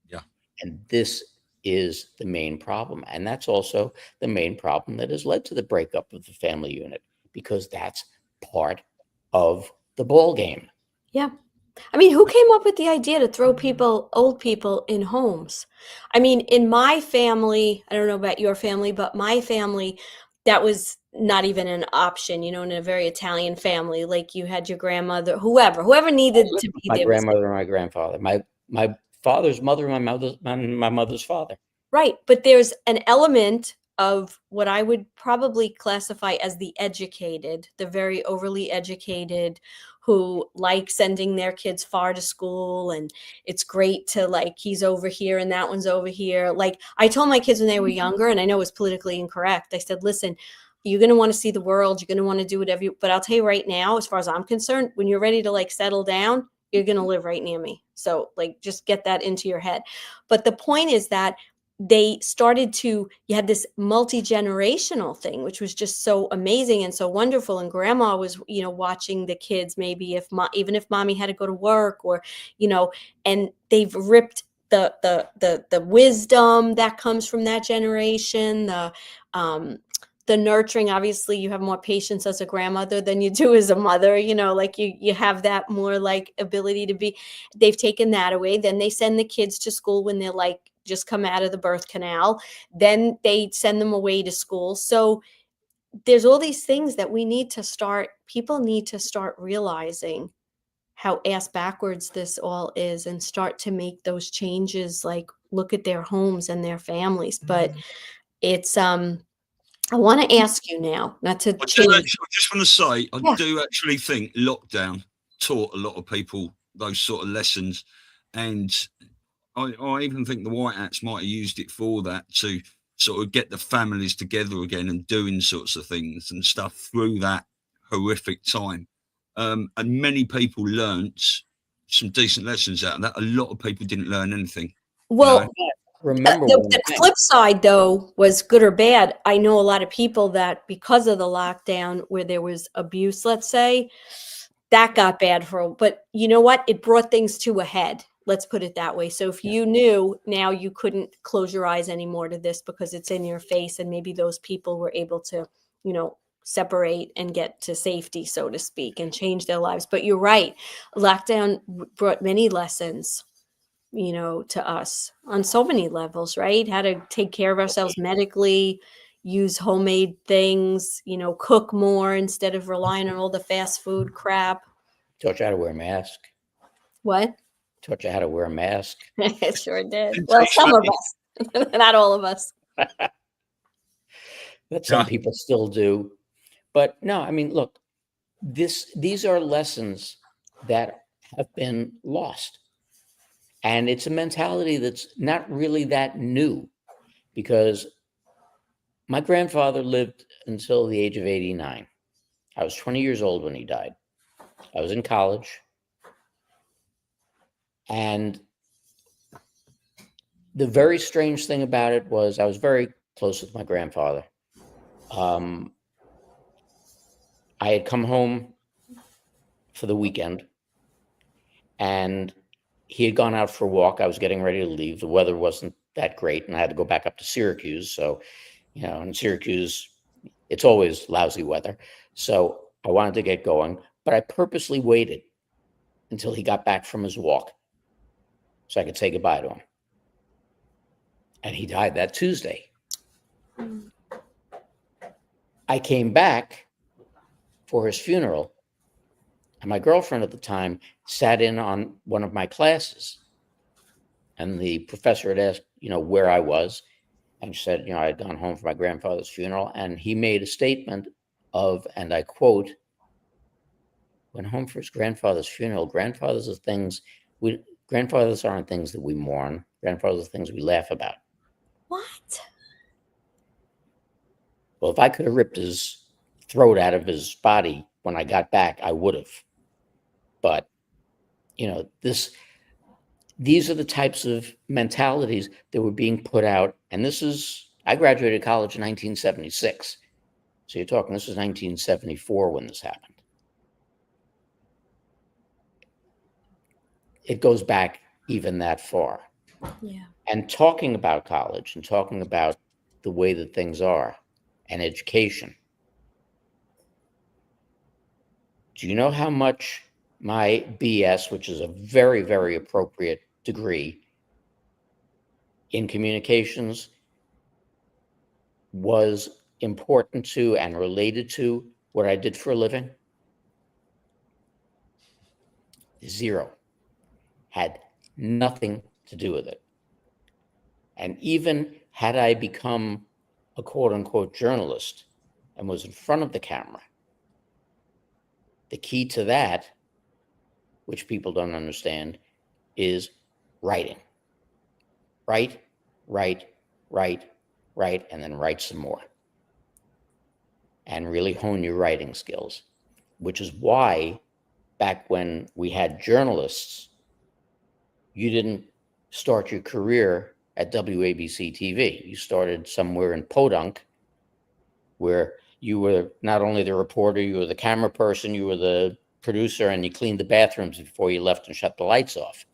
Yeah. And this is the main problem. And that's also the main problem that has led to the breakup of the family unit, because that's part of the ball game. Yeah. I mean, who came up with the idea to throw old people in homes? I mean, in my family, I don't know about your family, but my family, that was not even an option, in a very Italian family. Like, you had your grandmother, whoever needed to be my there. grandmother and my grandfather, my father's mother and my mother's father. Right. But there's an element of what I would probably classify as the educated, the very overly educated, who like sending their kids far to school, and it's great to, like, he's over here and that one's over here. Like, I told my kids when they were younger, and I know it's politically incorrect, I said, listen, you're going to want to see the world, you're going to want to do whatever but I'll tell you right now, as far as I'm concerned, when you're ready to, like, settle down, you're going to live right near me. So, like, just get that into your head. But the point is that they started to, you had this multi-generational thing, which was just so amazing and so wonderful. And grandma was, watching the kids, maybe even if mommy had to go to work, or, and they've ripped the wisdom that comes from that generation, the nurturing. Obviously, you have more patience as a grandmother than you do as a mother, like you have that more, like, ability to be. They've taken that away. Then they send the kids to school when they're, like, just come out of the birth canal. Then they send them away to school. So there's all these things that people need to start realizing how ass backwards this all is, and start to make those changes, like look at their homes and their families. But it's, I want to ask you now, not to change. I just want to say, I Yeah. do actually think lockdown taught a lot of people those sort of lessons. And I even think the White Hats might have used it for that, to sort of get the families together again and doing sorts of things and stuff through that horrific time. And many people learnt some decent lessons out of that. A lot of people didn't learn anything. Well, Remember, the flip side, though, was good or bad. I know a lot of people that, because of the lockdown, where there was abuse, let's say, that got bad but you know what? It brought things to a head. Let's put it that way. So if you knew, now you couldn't close your eyes anymore to this because it's in your face, and maybe those people were able to, separate and get to safety, so to speak, and change their lives. But you're right. Lockdown brought many lessons, to us on so many levels, right? How to take care of ourselves medically, use homemade things, cook more instead of relying on all the fast food crap. Taught you how to wear a mask. What? Taught you how to wear a mask. It sure did. Well, some of us, not all of us. That some people still do. But no, I mean, look, these are lessons that have been lost. And it's a mentality that's not really that new, because my grandfather lived until the age of 89. I was 20 years old when he died. I was in college. And the very strange thing about it was I was very close with my grandfather. I had come home for the weekend, and he had gone out for a walk. I was getting ready to leave. The weather wasn't that great, and I had to go back up to Syracuse. So, in Syracuse, it's always lousy weather. So I wanted to get going, but I purposely waited until he got back from his walk so I could say goodbye to him. And he died that Tuesday. I came back for his funeral And my girlfriend at the time sat in on one of my classes. And the professor had asked, where I was. And she said, I had gone home for my grandfather's funeral. And he made a statement of, and I quote, "Went home for his grandfather's funeral. Grandfathers aren't things that we mourn. Grandfathers are things we laugh about." What? Well, if I could have ripped his throat out of his body when I got back, I would have. But, these are the types of mentalities that were being put out. And I graduated college in 1976. So you're talking, this was 1974 when this happened. It goes back even that far. Yeah. And talking about college and talking about the way that things are and education. Do you know how much my BS, which is a very, very appropriate degree in communications, was important to and related to what I did for a living? Zero. Had nothing to do with it. And even had I become a quote unquote journalist and was in front of the camera, the key to that, which people don't understand, is writing. Write, and then write some more. And really hone your writing skills, which is why back when we had journalists, you didn't start your career at WABC TV. You started somewhere in Podunk, where you were not only the reporter, you were the camera person, you were the producer, and you cleaned the bathrooms before you left and shut the lights off.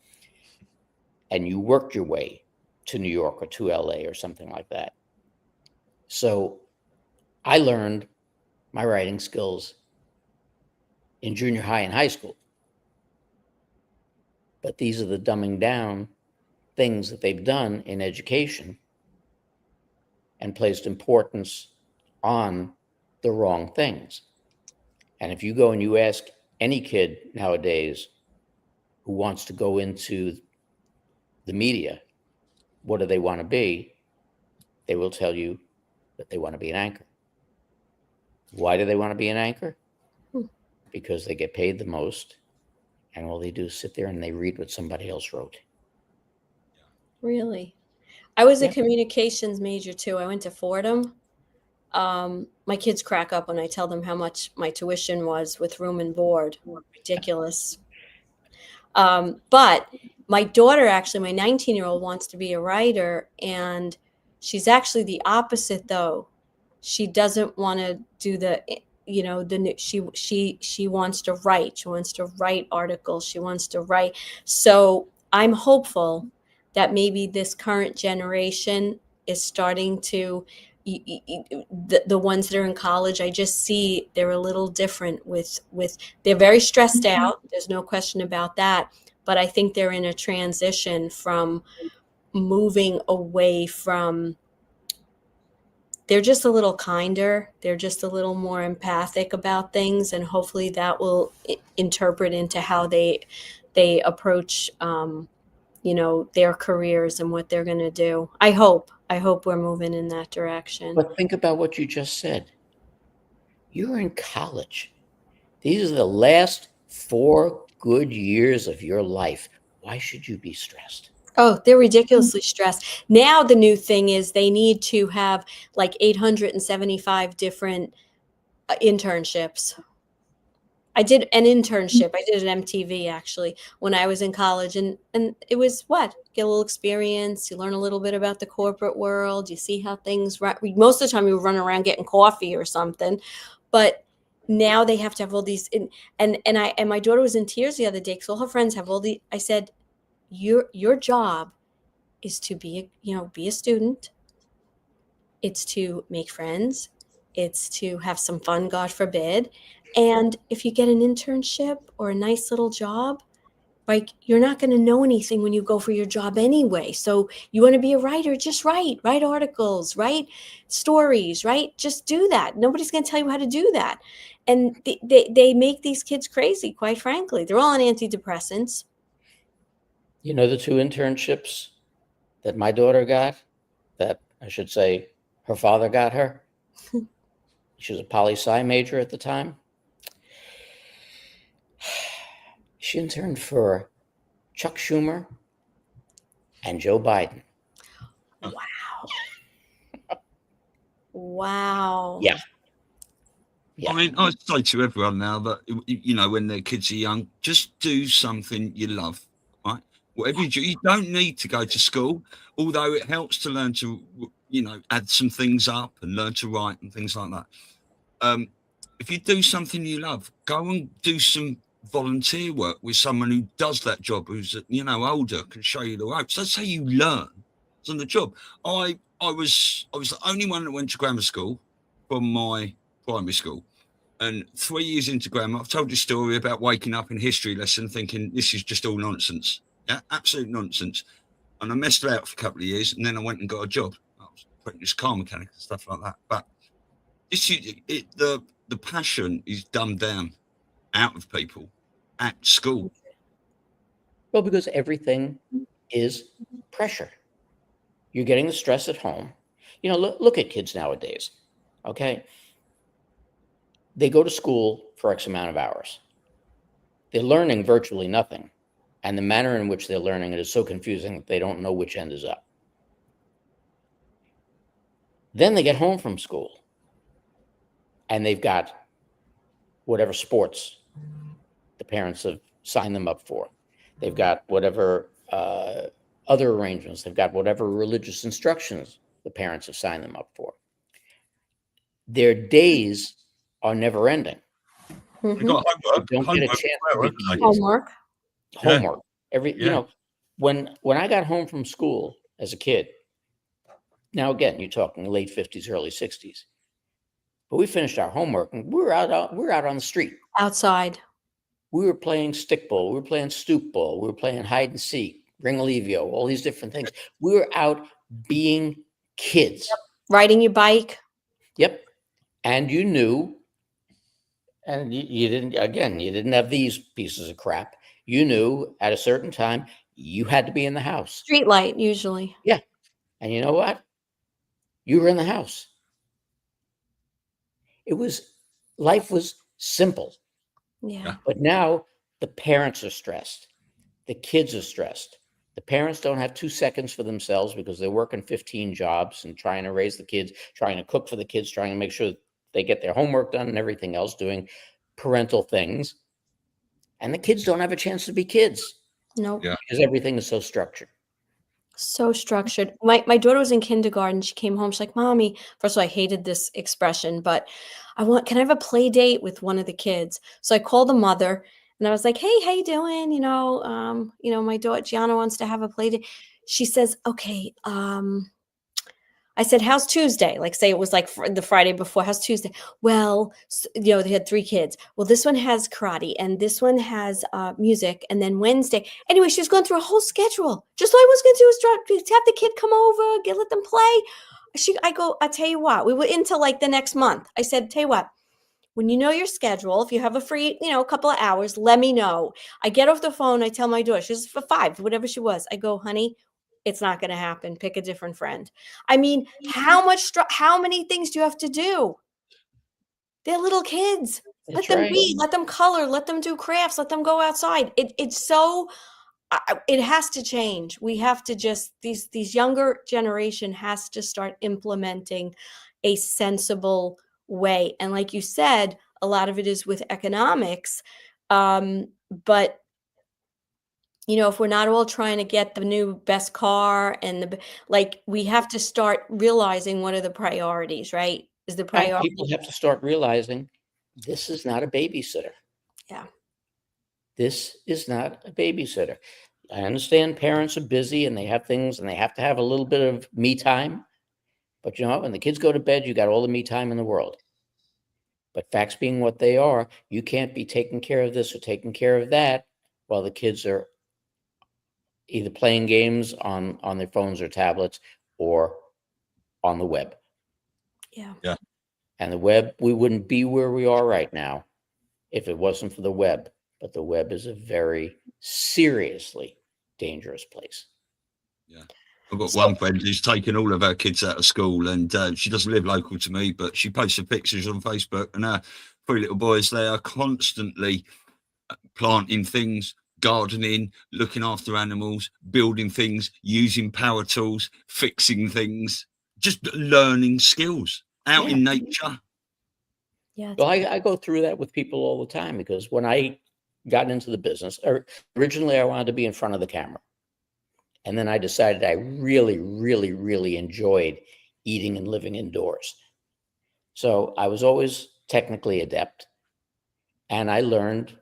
And you worked your way to New York or to LA or something like that. So I learned my writing skills in junior high and high school. But these are the dumbing down things that they've done in education and placed importance on the wrong things. And if you go and you ask any kid nowadays who wants to go into the media, what do they want to be? They will tell you that they want to be an anchor. Why do they want to be an anchor? Because they get paid the most, and all they do is sit there and they read what somebody else wrote. Really? I was a communications major too. I went to Fordham. My kids crack up when I tell them how much my tuition was with room and board. Ridiculous. But my daughter, actually, my 19-year-old, wants to be a writer, and she's actually the opposite, though. She doesn't want to do she wants to write. She wants to write articles. She wants to write. So I'm hopeful that maybe this current generation is starting to, the ones that are in college, I just see they're a little different with they're very stressed out. There's no question about that. But I think they're in a transition from moving away from, they're just a little kinder. They're just a little more empathic about things. And hopefully that will interpret into how they approach, their careers and what they're going to do. I hope we're moving in that direction. But think about what you just said. You're in college. These are the last 4 good years of your life. Why should you be stressed? Oh, they're ridiculously stressed. Now the new thing is they need to have like 875 different internships. I did an internship. I did an MTV actually when I was in college, and it was get a little experience. You learn a little bit about the corporate world. You see how things run. Most of the time you run around getting coffee or something, but now they have to have all these. And my daughter was in tears the other day because all her friends have all the. I said, your job is to be a student. It's to make friends. It's to have some fun, God forbid. And if you get an internship or a nice little job, Like, you're not going to know anything when you go for your job anyway. So you want to be a writer, just write articles, write stories, right? Just do that. Nobody's going to tell you how to do that. And they make these kids crazy, quite frankly. They're all on antidepressants. You know, the 2 internships that my daughter got, that I should say her father got her. She was a poli-sci major at the time. She interned for Chuck Schumer and Joe Biden. Wow. Yeah. I mean, I say to everyone now that, you know, when their kids are young, just do something you love, right? Whatever you do, you don't need to go to school, although it helps to learn to, you know, add some things up and learn to write and things like that. If you do something you love, go and do some volunteer work with someone who does that job, who's, you know, older, can show you the ropes. That's how you learn. It's on the job. I was the only one that went to grammar school from my primary school. And 3 years into grammar, I've told you a story about waking up in history lesson thinking this is just all nonsense. Yeah, absolute nonsense. And I messed about for a couple of years, and then I went and got a job. I was putting this car mechanic and stuff like that. But this is the passion is dumbed down out of people at school. Well, because everything is pressure. You're getting the stress at home. You know, look at kids nowadays. Okay. They go to school for X amount of hours. They're learning virtually nothing. And the manner in which they're learning it is so confusing that they don't know which end is up. Then they get home from school and they've got whatever sports the parents have signed them up for. They've got whatever other arrangements. They've got whatever religious instructions the parents have signed them up for. Their days are never ending. You got homework. You don't get a chance to be kids. Homework. Homework. You know, when I got home from school as a kid, now again, you're talking late 50s, early 60s, but we finished our homework and we're out on the street. Outside. We were playing stickball, we were playing stoop ball, we were playing hide and seek, ring alevio, all these different things. We were out being kids. Yep. Riding your bike. Yep. And you knew, and you didn't have these pieces of crap. You knew at a certain time you had to be in the house. Street light, usually. Yeah. And you know what? You were in the house. Life was simple. Yeah. But now the parents are stressed. The kids are stressed. The parents don't have 2 seconds for themselves because they're working 15 jobs and trying to raise the kids, trying to cook for the kids, trying to make sure they get their homework done and everything else, doing parental things. And the kids don't have a chance to be kids. Nope. Yeah. Because everything is so structured. So structured. My daughter was in kindergarten. She came home. She's like, "Mommy," first of all, I hated this expression, but can I have a play date with one of the kids? So I called the mother and I was like, "Hey, how you doing? My daughter Gianna wants to have a play date." She says, "Okay, I said, "How's Tuesday?" Like, say it was like the Friday before. "How's Tuesday?" "Well, they had 3 kids. Well, this one has karate and this one has music. And then Wednesday." Anyway, she was going through a whole schedule. Just all I was going to do is have the kid come over, let them play. I go, "I'll tell you what," we were into like the next month. I said, "Tell you what, when you know your schedule, if you have a free, a couple of hours, let me know." I get off the phone. I tell my daughter, she's for 5, whatever she was. I go, "Honey, it's not going to happen. Pick a different friend." I mean, how many things do you have to do? They're little kids. Let them read, let them color, let them do crafts, let them go outside. It has to change. We have to these younger generation has to start implementing a sensible way. And like you said, a lot of it is with economics. But if we're not all trying to get the new best car and we have to start realizing what are the priorities, right? Is the priority. People have to start realizing this is not a babysitter. Yeah. This is not a babysitter. I understand parents are busy and they have things and they have to have a little bit of me time. But when the kids go to bed, you got all the me time in the world. But facts being what they are, you can't be taking care of this or taking care of that while the kids are either playing games on their phones or tablets or on the web. Yeah. Yeah. And the web, we wouldn't be where we are right now if it wasn't for the web. But the web is a very seriously dangerous place. Yeah. I've got one friend who's taken all of her kids out of school, and she doesn't live local to me, but she posts the pictures on Facebook, and her 3 little boys, they are constantly planting things, gardening, looking after animals, building things, using power tools, fixing things, just learning skills out in nature. Yeah. Well, I go through that with people all the time, because when I got into the business, originally I wanted to be in front of the camera. And then I decided I really, really, really enjoyed eating and living indoors. So I was always technically adept. And I learned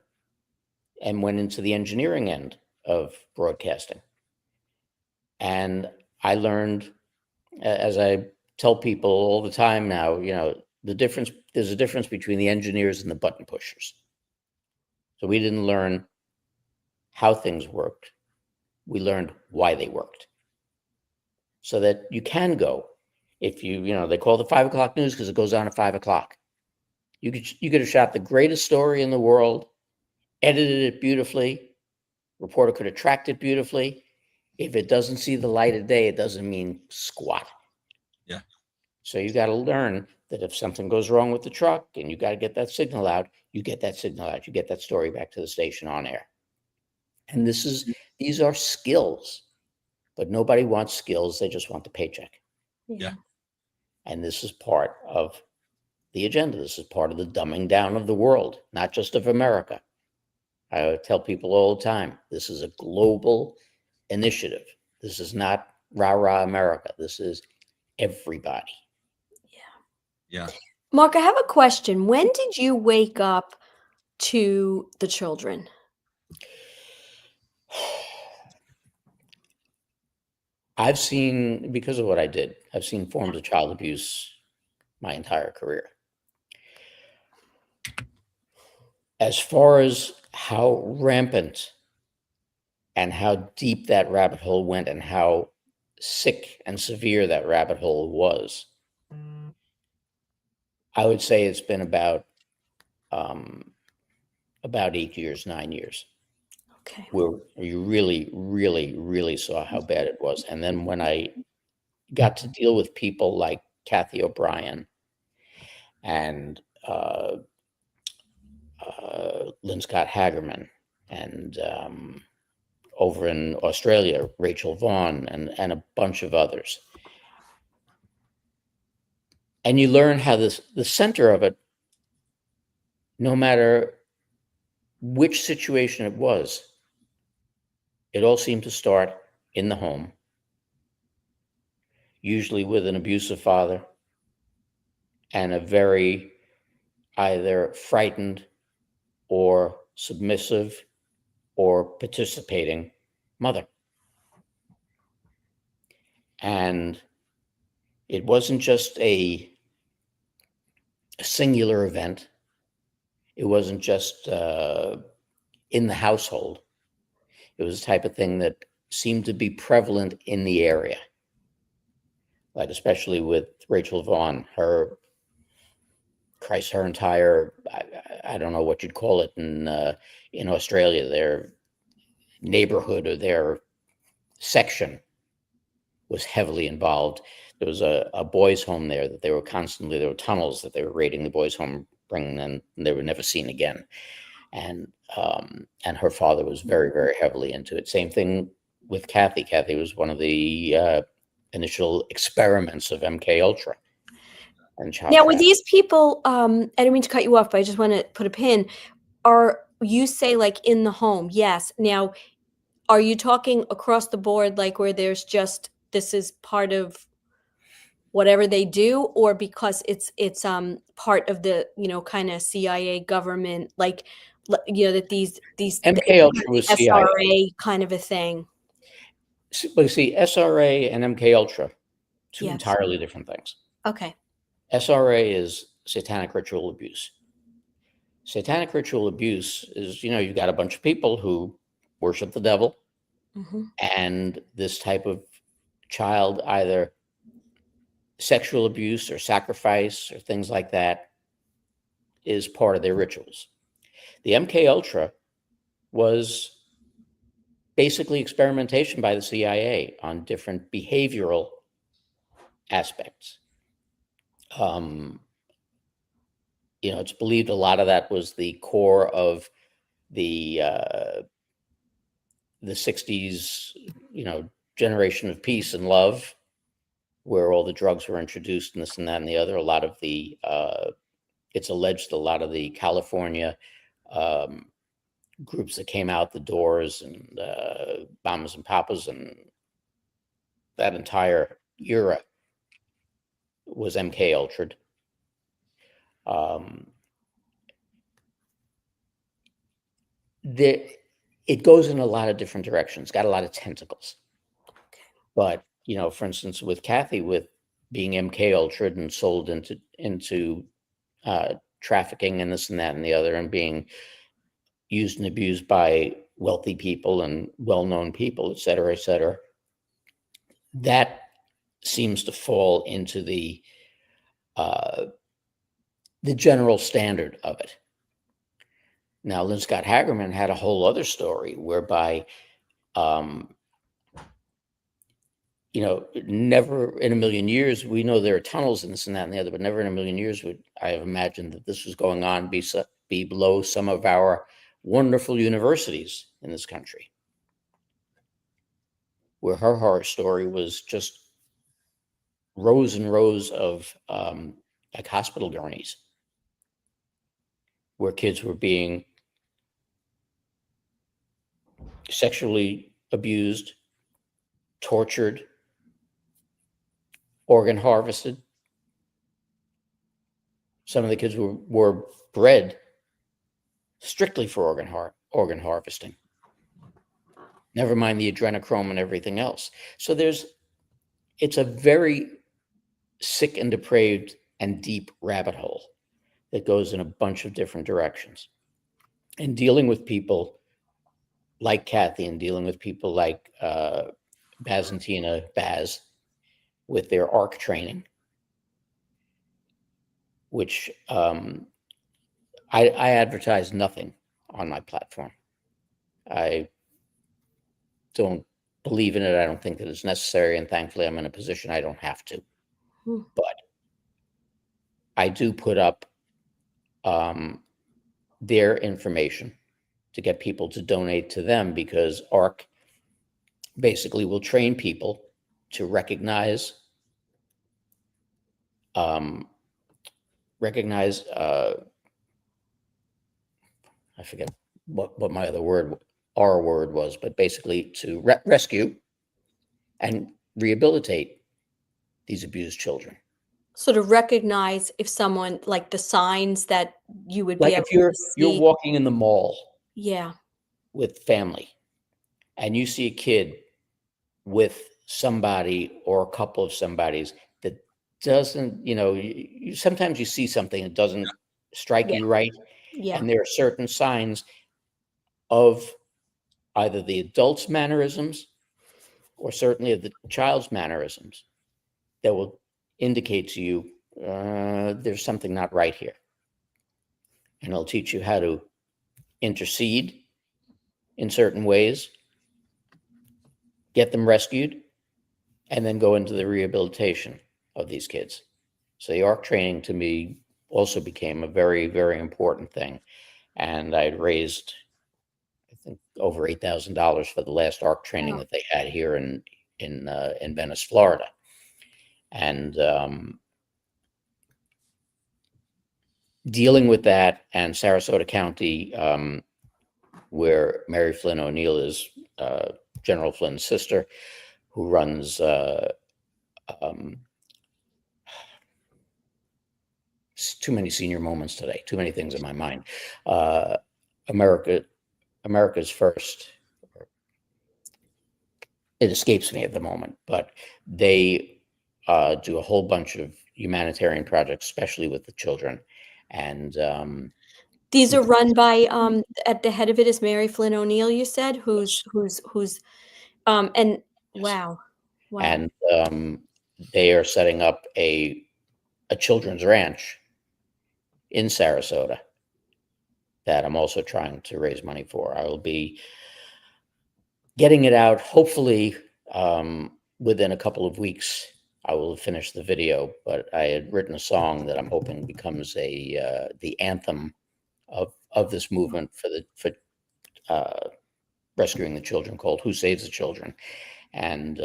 and went into the engineering end of broadcasting. And I learned, as I tell people all the time now, there's a difference between the engineers and the button pushers. So we didn't learn how things worked. We learned why they worked. So that you can go, if they call the 5 o'clock news because it goes on at 5 o'clock. You could have shot the greatest story in the world, edited it beautifully, reporter could have tracked it beautifully. If it doesn't see the light of day, it doesn't mean squat. Yeah. So you got to learn that if something goes wrong with the truck and you got to get that signal out, you get that signal out, you get that story back to the station on air. And these are skills, but nobody wants skills. They just want the paycheck. Yeah. And this is part of the agenda. This is part of the dumbing down of the world, not just of America. I tell people all the time, this is a global initiative. This is not rah-rah America. This is everybody. Yeah. Mark, I have a question. When did you wake up to the children? I've seen, because of what I did, I've seen forms of child abuse my entire career. As far as how rampant and how deep that rabbit hole went and how sick and severe that rabbit hole was, I would say it's been about 8 years, 9 years. Okay. Where you really, really, really saw how bad it was. And then when I got to deal with people like Kathy O'Brien and Lynn Scott Hagerman, and over in Australia, Rachel Vaughn, and a bunch of others. And you learn how the center of it, no matter which situation it was, it all seemed to start in the home, usually with an abusive father and a very either frightened or submissive or participating mother. And it wasn't just a singular event. It wasn't just in the household. It was the type of thing that seemed to be prevalent in the area. Like especially with Rachel Vaughn, her entire, I don't know what you'd call it in Australia, their neighborhood or their section was heavily involved. There was a boys' home there that there were tunnels that they were raiding the boys' home, bringing them, and they were never seen again. And her father was very, very heavily into it. Same thing with Kathy. Kathy was one of the initial experiments of MK Ultra. And now, with these people, I don't mean to cut you off, but I just want to put a pin. Are you say like in the home? Yes. Now, are you talking across the board, like where there's just this is part of whatever they do, or because it's part of the kind of CIA government, like that these MK Ultra was CIA. SRA kind of a thing? But you see, SRA and MK Ultra, two entirely different things. Okay. SRA is satanic ritual abuse. Satanic ritual abuse is, you've got a bunch of people who worship the devil, And this type of child, either sexual abuse or sacrifice or things like that, is part of their rituals. The MK Ultra was basically experimentation by the CIA on different behavioral aspects. It's believed a lot of that was the core of the 60s, generation of peace and love, where all the drugs were introduced and this and that and the other. A lot of the, it's alleged a lot of the California groups that came out the doors and Mamas and Papas and that entire era was MK Ultra'd. It goes in a lot of different directions, got a lot of tentacles. But, for instance, with Kathy, with being MK Ultra'd and sold into trafficking and this and that and the other, and being used and abused by wealthy people and well-known people, et cetera, that seems to fall into the general standard of it. Now, Lynn Scott Hagerman had a whole other story whereby, never in a million years, we know there are tunnels and this and that and the other, but never in a million years would I have imagined that this was going on be below some of our wonderful universities in this country, where her horror story was just rows and rows of like hospital gurneys, where kids were being sexually abused, tortured, organ harvested. Some of the kids were bred strictly for organ harvesting. Never mind the adrenochrome and everything else. So it's a very sick and depraved and deep rabbit hole that goes in a bunch of different directions. And dealing with people like Kathy and dealing with people like Baz and Tina, Baz, with their ARC training, which I advertise nothing on my platform. I don't believe in it. I don't think that it's necessary. And thankfully, I'm in a position I don't have to. But I do put up their information to get people to donate to them, because ARC basically will train people to recognize I forget what my other word, our word was, but basically to rescue and rehabilitate these abused children. So to recognize if someone, like the signs that you would Like be able if you're to see. you're walking in the mall Yeah. with family and you see a kid with somebody or a couple of somebodies that doesn't, sometimes you see something that doesn't strike you right. Yeah. And there are certain signs of either the adult's mannerisms or certainly of the child's mannerisms that will indicate to you there's something not right here. And it'll teach you how to intercede in certain ways, get them rescued, and then go into the rehabilitation of these kids. So the ARC training to me also became a very, very important thing. And I'd raised, I think, over $8,000 for the last ARC training that they had here in Venice, Florida. And dealing with that, and Sarasota County, where Mary Flynn O'Neill is General Flynn's sister, who runs too many senior moments today, too many things in my mind. America's First. It escapes me at the moment, but they do a whole bunch of humanitarian projects, especially with the children. And these are run by at the head of it is Mary Flynn O'Neill, you said, who's And Yes. wow. And they are setting up a children's ranch in Sarasota that I'm also trying to raise money for. I will be getting it out, hopefully within a couple of weeks. I will finish the video, but I had written a song that I'm hoping becomes the anthem of this movement for rescuing the children, called "Who Saves the Children?" And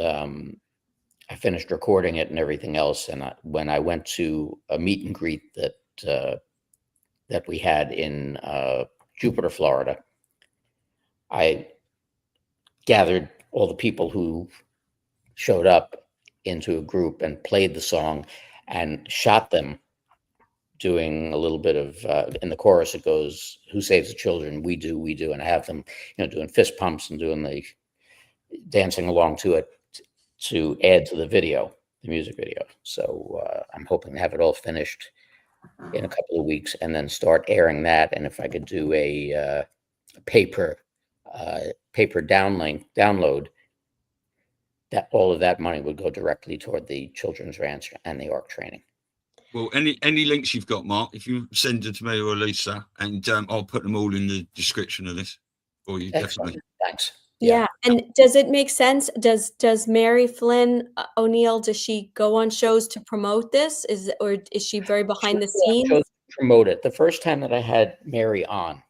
I finished recording it and everything else. And when I went to a meet and greet that we had in Jupiter, Florida, I gathered all the people who showed up into a group and played the song and shot them doing a little bit of in the chorus. It goes, "Who saves the children? We do, we do." And I have them, doing fist pumps and doing the dancing along to it to add to the video, the music video. So I'm hoping to have it all finished in a couple of weeks and then start airing that. And if I could do a paper download, that all of that money would go directly toward the children's ranch and the ARC training. Well, any links you've got, Mark, if you send it to me or Lisa, and I'll put them all in the description of this for you. Excellent. Definitely. Thanks. Yeah. And does it make sense? Does Mary Flynn O'Neill, does she go on shows to promote this? Or is she very behind the scenes? Shows to promote it. The first time that I had Mary on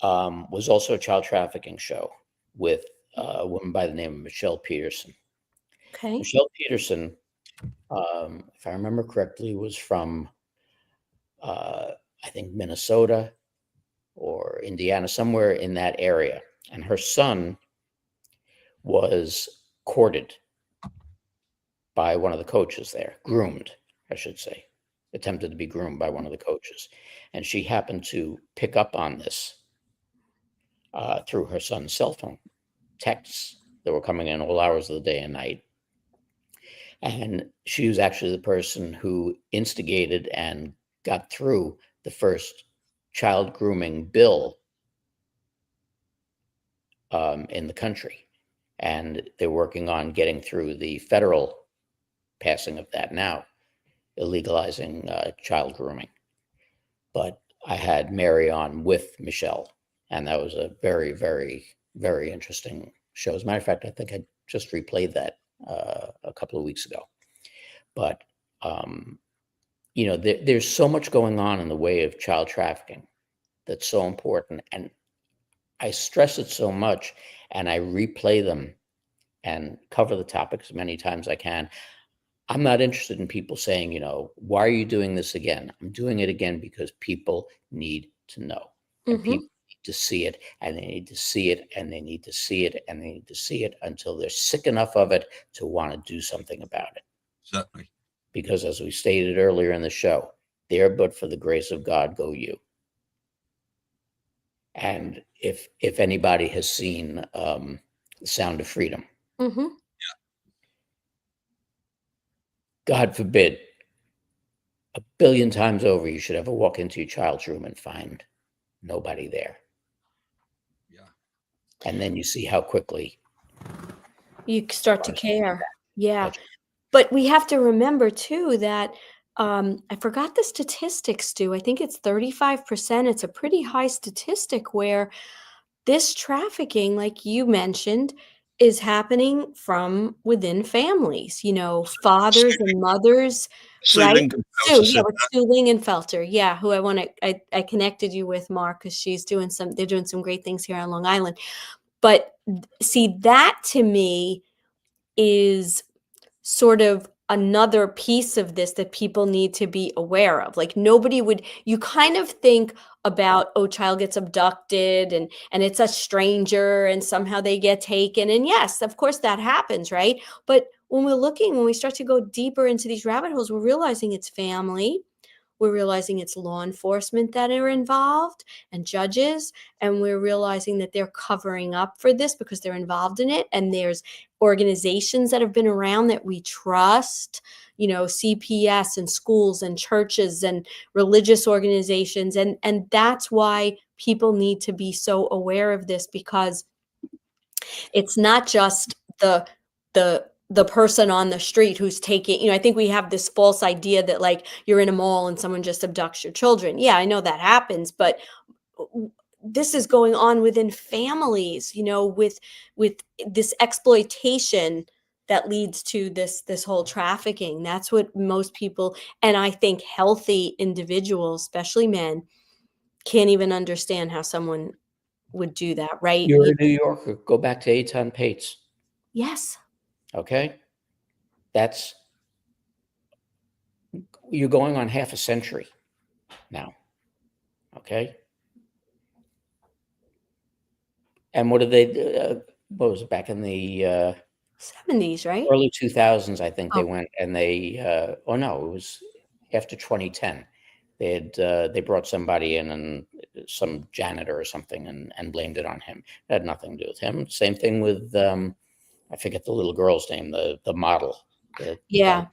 was also a child trafficking show with a woman by the name of Michelle Peterson. Okay. Michelle Peterson, if I remember correctly, was from I think Minnesota or Indiana, somewhere in that area. And her son was courted by one of the coaches there, groomed, I should say, attempted to be groomed by one of the coaches. And she happened to pick up on this through her son's cell phone texts that were coming in all hours of the day and night. And she was actually the person who instigated and got through the first child grooming bill in the country. And they're working on getting through the federal passing of that now, illegalizing child grooming. But I had Mary on with Michelle, and that was a very, very, very interesting show. As a matter of fact, I think I just replayed that a couple of weeks ago. But, there's so much going on in the way of child trafficking that's so important. And I stress it so much, and I replay them and cover the topics as many times as I can. I'm not interested in people saying, why are you doing this again? I'm doing it again because people need to know. And people need to see it, and they need to see it, and they need to see it, and they need to see it until they're sick enough of it to want to do something about it. Certainly. Because as we stated earlier in the show, there but for the grace of God go you. And if anybody has seen The Sound of Freedom, God forbid, 1 billion times over, you should ever walk into your child's room and find nobody there. Yeah. And then you see how quickly you start to care. Yeah. But we have to remember too that I forgot the statistics, Stu. I think it's 35%. It's a pretty high statistic where this trafficking, like you mentioned, is happening from within families, fathers and mothers, right? Sue, with Sue Lingenfelter, who I connected you with, Mark, because they're doing some great things here on Long Island. But see, that to me is sort of another piece of this that people need to be aware of. Like you kind of think about, child gets abducted and it's a stranger and somehow they get taken. And yes, of course that happens, right? But when we start to go deeper into these rabbit holes, we're realizing it's family. We're realizing it's law enforcement that are involved and judges. And we're realizing that they're covering up for this because they're involved in it. And there's organizations that have been around that we trust, CPS and schools and churches and religious organizations. And that's why people need to be so aware of this, because It's not just the person on the street who's taking, I think we have this false idea that like you're in a mall and someone just abducts your children. Yeah, I know that happens, but this is going on within families, with this exploitation that leads to this whole trafficking. That's what most people, and I think healthy individuals, especially men, can't even understand how someone would do that, right? You're a New Yorker. Go back to Eitan Pates. Yes. Okay. You're going on half a century now. Okay. And what did they, what was it, back in the 70s, right? early 2000s, I think they went and they, oh no, it was after 2010. They brought somebody in, and some janitor or something, and blamed it on him. It had nothing to do with him. Same thing with, I forget the little girl's name, the model. Yeah.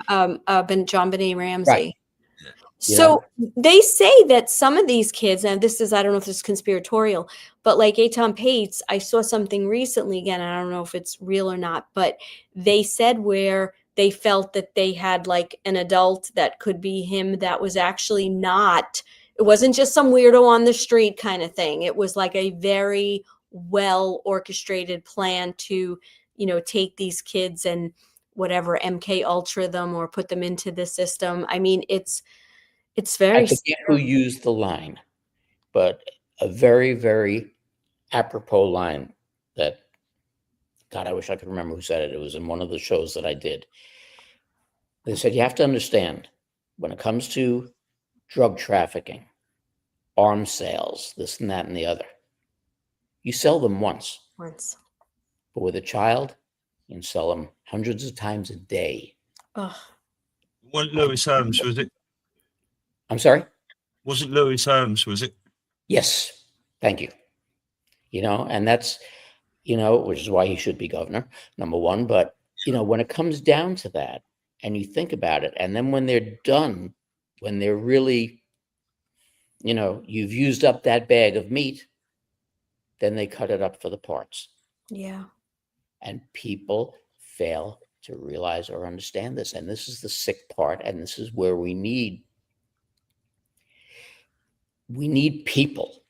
John Benet Ramsey. Right. So they say that some of these kids, and this is, I don't know if this is conspiratorial, but like Eitan Pates, I saw something recently, again, I don't know if it's real or not, but they said where they felt that they had like an adult that could be him that was actually not, it wasn't just some weirdo on the street kind of thing. It was like a very well orchestrated plan to, take these kids and whatever, MK Ultra them or put them into the system. I mean, it's very I forget who used the line, but a very, very apropos line that, God, I wish I could remember who said it. It was in one of the shows that I did. They said, you have to understand, when it comes to drug trafficking, arms sales, this and that and the other, you sell them once. But with a child, you can sell them hundreds of times a day. Ugh. Wasn't Lewis Holmes, was it? I'm sorry? Wasn't Lewis Holmes, was it? Yes. Thank you. And that's, which is why he should be governor, number one. But, when it comes down to that and you think about it, and then when they're done, when they're really, you've used up that bag of meat, then they cut it up for the parts. Yeah. And people fail to realize or understand this. And this is the sick part. And this is where we need people.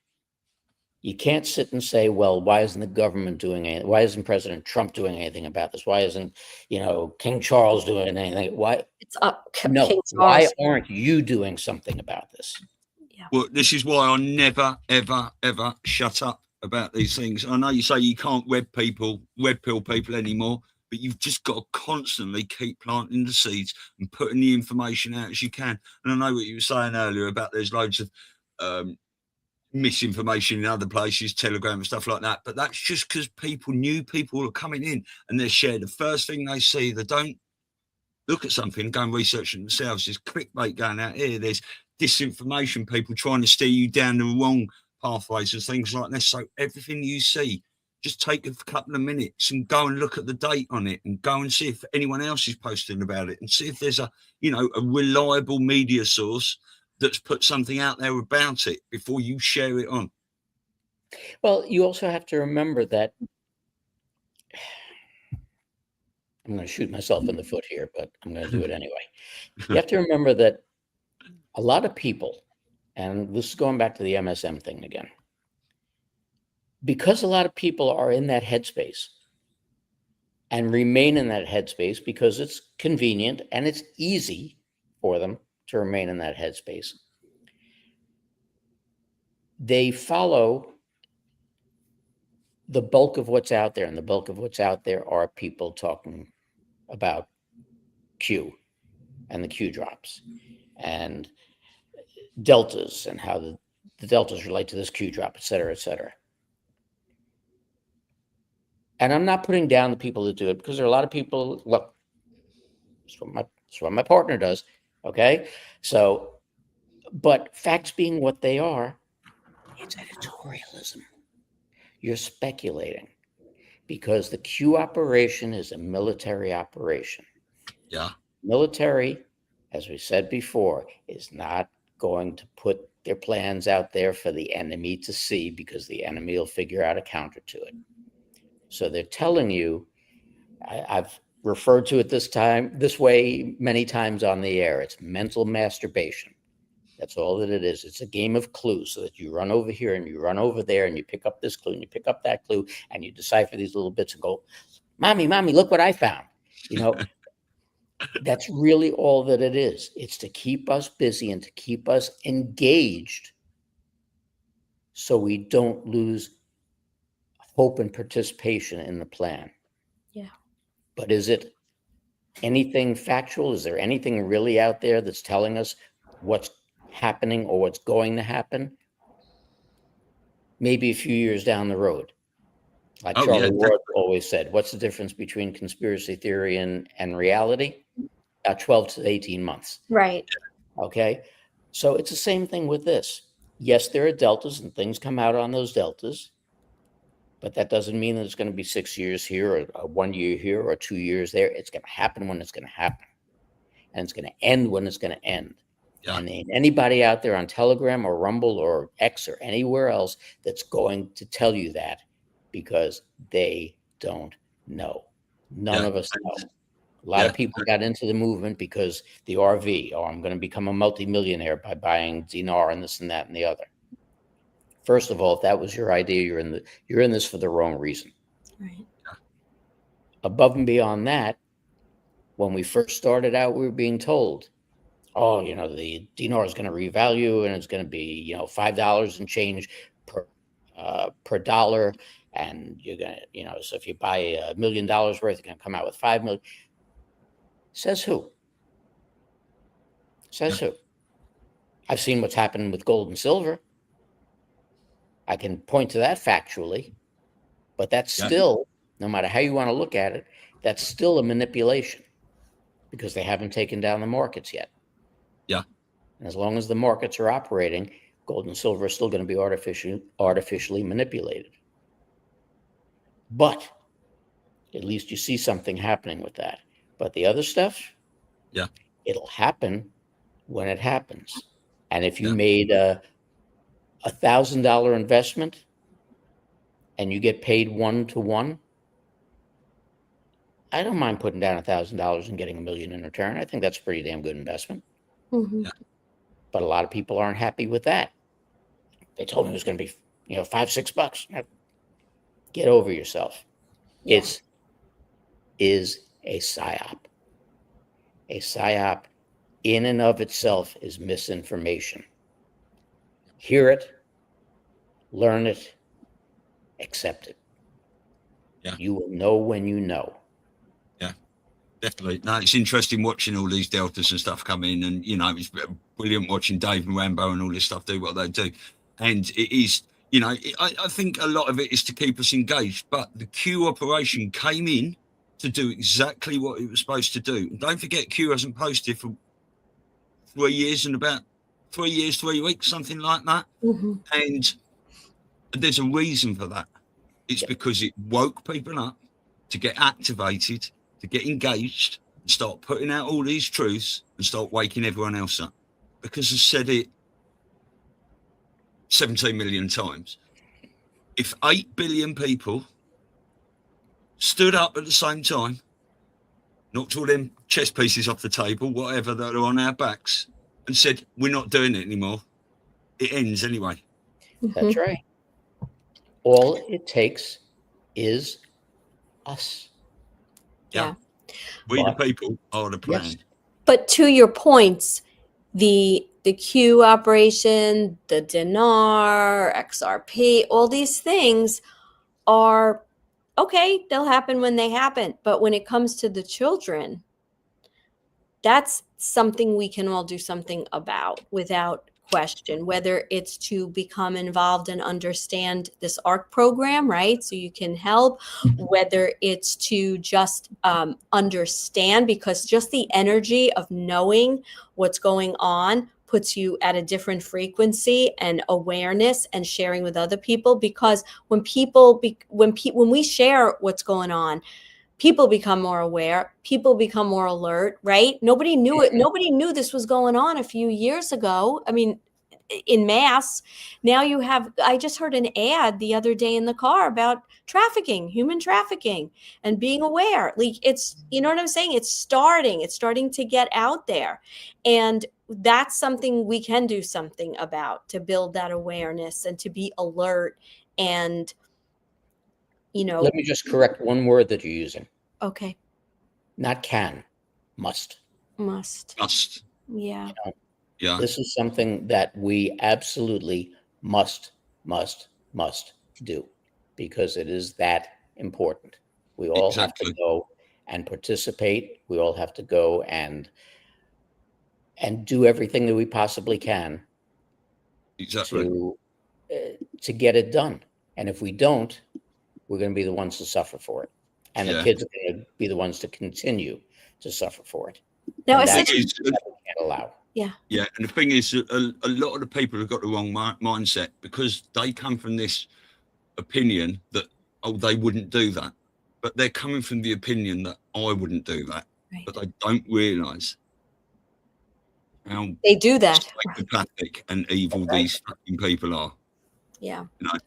You can't sit and say, well, why isn't the government doing anything? Why isn't President Trump doing anything about this? Why isn't, King Charles doing anything? Why? It's up. No, why aren't you doing something about this? Yeah. Well, this is why I never, ever, ever shut up about these things. I know you say you can't red pill people anymore, but you've just got to constantly keep planting the seeds and putting the information out as you can. And I know what you were saying earlier about there's loads of misinformation in other places, Telegram and stuff like that. But that's just because new people are coming in and they share the first thing they see. They don't look at something, go and research it themselves. There's clickbait going out here. There's disinformation, people trying to steer you down the wrong pathways and things like this. So everything you see, just take a couple of minutes and go and look at the date on it and go and see if anyone else is posting about it and see if there's a reliable media source that's put something out there about it before you share it on. Well, you also have to remember that, I'm going to shoot myself in the foot here, but I'm going to do it anyway. You have to remember that a lot of people, and this is going back to the MSM thing again, because a lot of people are in that headspace and remain in that headspace because it's convenient and it's easy for them to remain in that headspace. They follow the bulk of what's out there, and the bulk of what's out there are people talking about Q and the Q drops and deltas and how the deltas relate to this Q drop, et cetera, et cetera. And I'm not putting down the people that do it, because there are a lot of people, look, it's what my partner does. Okay. So, but facts being what they are, it's editorialism. You're speculating, because the Q operation is a military operation. Yeah. Military, as we said before, is not going to put their plans out there for the enemy to see, because the enemy will figure out a counter to it. So they're telling you, I've referred to it this way many times on the air. It's mental masturbation. That's all that it is. It's a game of clues, so that you run over here and you run over there and you pick up this clue and you pick up that clue and you decipher these little bits and go, mommy, look what I found. That's really all that it is. It's to keep us busy and to keep us engaged so we don't lose hope and participation in the plan. Yeah. But is it anything factual? Is there anything really out there that's telling us what's happening or what's going to happen? Maybe a few years down the road. Like Charlie Ward always said, what's the difference between conspiracy theory and reality? 12 to 18 months. Right. Okay. So it's the same thing with this. Yes, there are deltas and things come out on those deltas, but that doesn't mean that it's going to be 6 years here or 1 year here or 2 years there. It's going to happen when it's going to happen. And it's going to end when it's going to end. Yeah. And ain't anybody out there on Telegram or Rumble or X or anywhere else that's going to tell you that, because they don't know. None of us know. A lot of people got into the movement because the RV, I'm going to become a multimillionaire by buying dinar and this and that and the other. First of all, if that was your idea, you're in this for the wrong reason. Right. Above and beyond that, when we first started out, we were being told, the dinar is going to revalue and it's going to be, $5 and change per dollar. And you're going to, so if you buy $1 million worth, you're going to come out with 5 million. Says who? Says who? I've seen what's happened with gold and silver. I can point to that factually, but that's still, no matter how you want to look at it, that's still a manipulation, because they haven't taken down the markets yet. Yeah. And as long as the markets are operating, gold and silver are still going to be artificially manipulated. But at least you see something happening with that. But the other stuff, it'll happen when it happens. And if you made a $1,000 investment and you get paid 1-to-1, I don't mind putting down $1,000 and getting $1 million in return. I think that's a pretty damn good investment. Mm-hmm. Yeah. But a lot of people aren't happy with that. They told me it was going to be, $5-6. Get over yourself. Yeah. It is a psyop. A psyop in and of itself is misinformation. Hear it, learn it, accept it. Yeah. You will know when you know. Yeah, definitely. No, it's interesting watching all these deltas and stuff come in, and it's brilliant watching Dave and Rambo and all this stuff do what they do. And it is, I think a lot of it is to keep us engaged. But the Q operation came in to do exactly what it was supposed to do. And don't forget, Q hasn't posted for 3 years and about 3 years, 3 weeks, something like that. Mm-hmm. And there's a reason for that. It's because it woke people up to get activated, to get engaged, and start putting out all these truths and start waking everyone else up. Because I said it 17 million times. If 8 billion people stood up at the same time, knocked all them chess pieces off the table, whatever that are on our backs, and said, we're not doing it anymore, it ends anyway. That's right. All it takes is us. Yeah. We the people are the plan. Yes. But to your points, the Q operation, the dinar, XRP, all these things are okay, they'll happen when they happen. But when it comes to the children, that's something we can all do something about without question, whether it's to become involved and understand this ARC program, right? So you can help, whether it's to just understand, because just the energy of knowing what's going on puts you at a different frequency and awareness and sharing with other people. Because when we share what's going on, people become more aware, people become more alert, right? Nobody knew it. Nobody knew this was going on a few years ago. I mean, in mass. Now you have, I just heard an ad the other day in the car about trafficking, human trafficking, and being aware. Like, it's, you know what I'm saying? It's starting to get out there. And that's something we can do something about, to build that awareness and to be alert. And, you know, Let me just correct one word that you're using. okay. Not can, must. Must. Yeah. You know, Yeah. this is something that we absolutely must do, because it is that important. We all have to go and participate. We all have to go and do everything that we possibly can to get it done. And if we don't, we're going to be the ones to suffer for it. And the kids are going to be the ones to continue to suffer for it. Now, and that's what we can't allow. Yeah. And the thing is, a lot of the people have got the wrong mindset, because they come from this opinion that, oh, they wouldn't do that. But they're coming from the opinion that I wouldn't do that. Right. But they don't realise how they do that. Psychopathic and evil these fucking people are. Yeah. You know?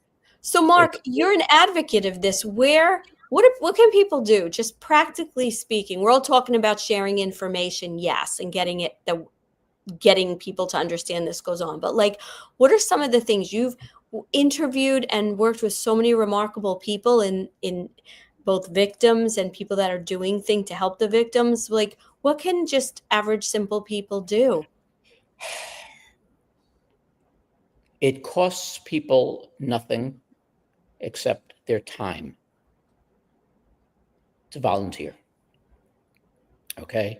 So, Mark, you're an advocate of this. What can people do? Just practically speaking, we're all talking about sharing information, yes, and getting people to understand this goes on. But, like, what are some of the things you've interviewed and worked with so many remarkable people in both victims and people that are doing things to help the victims? Like, what can just average, simple people do? It costs people nothing except their time to volunteer. Okay?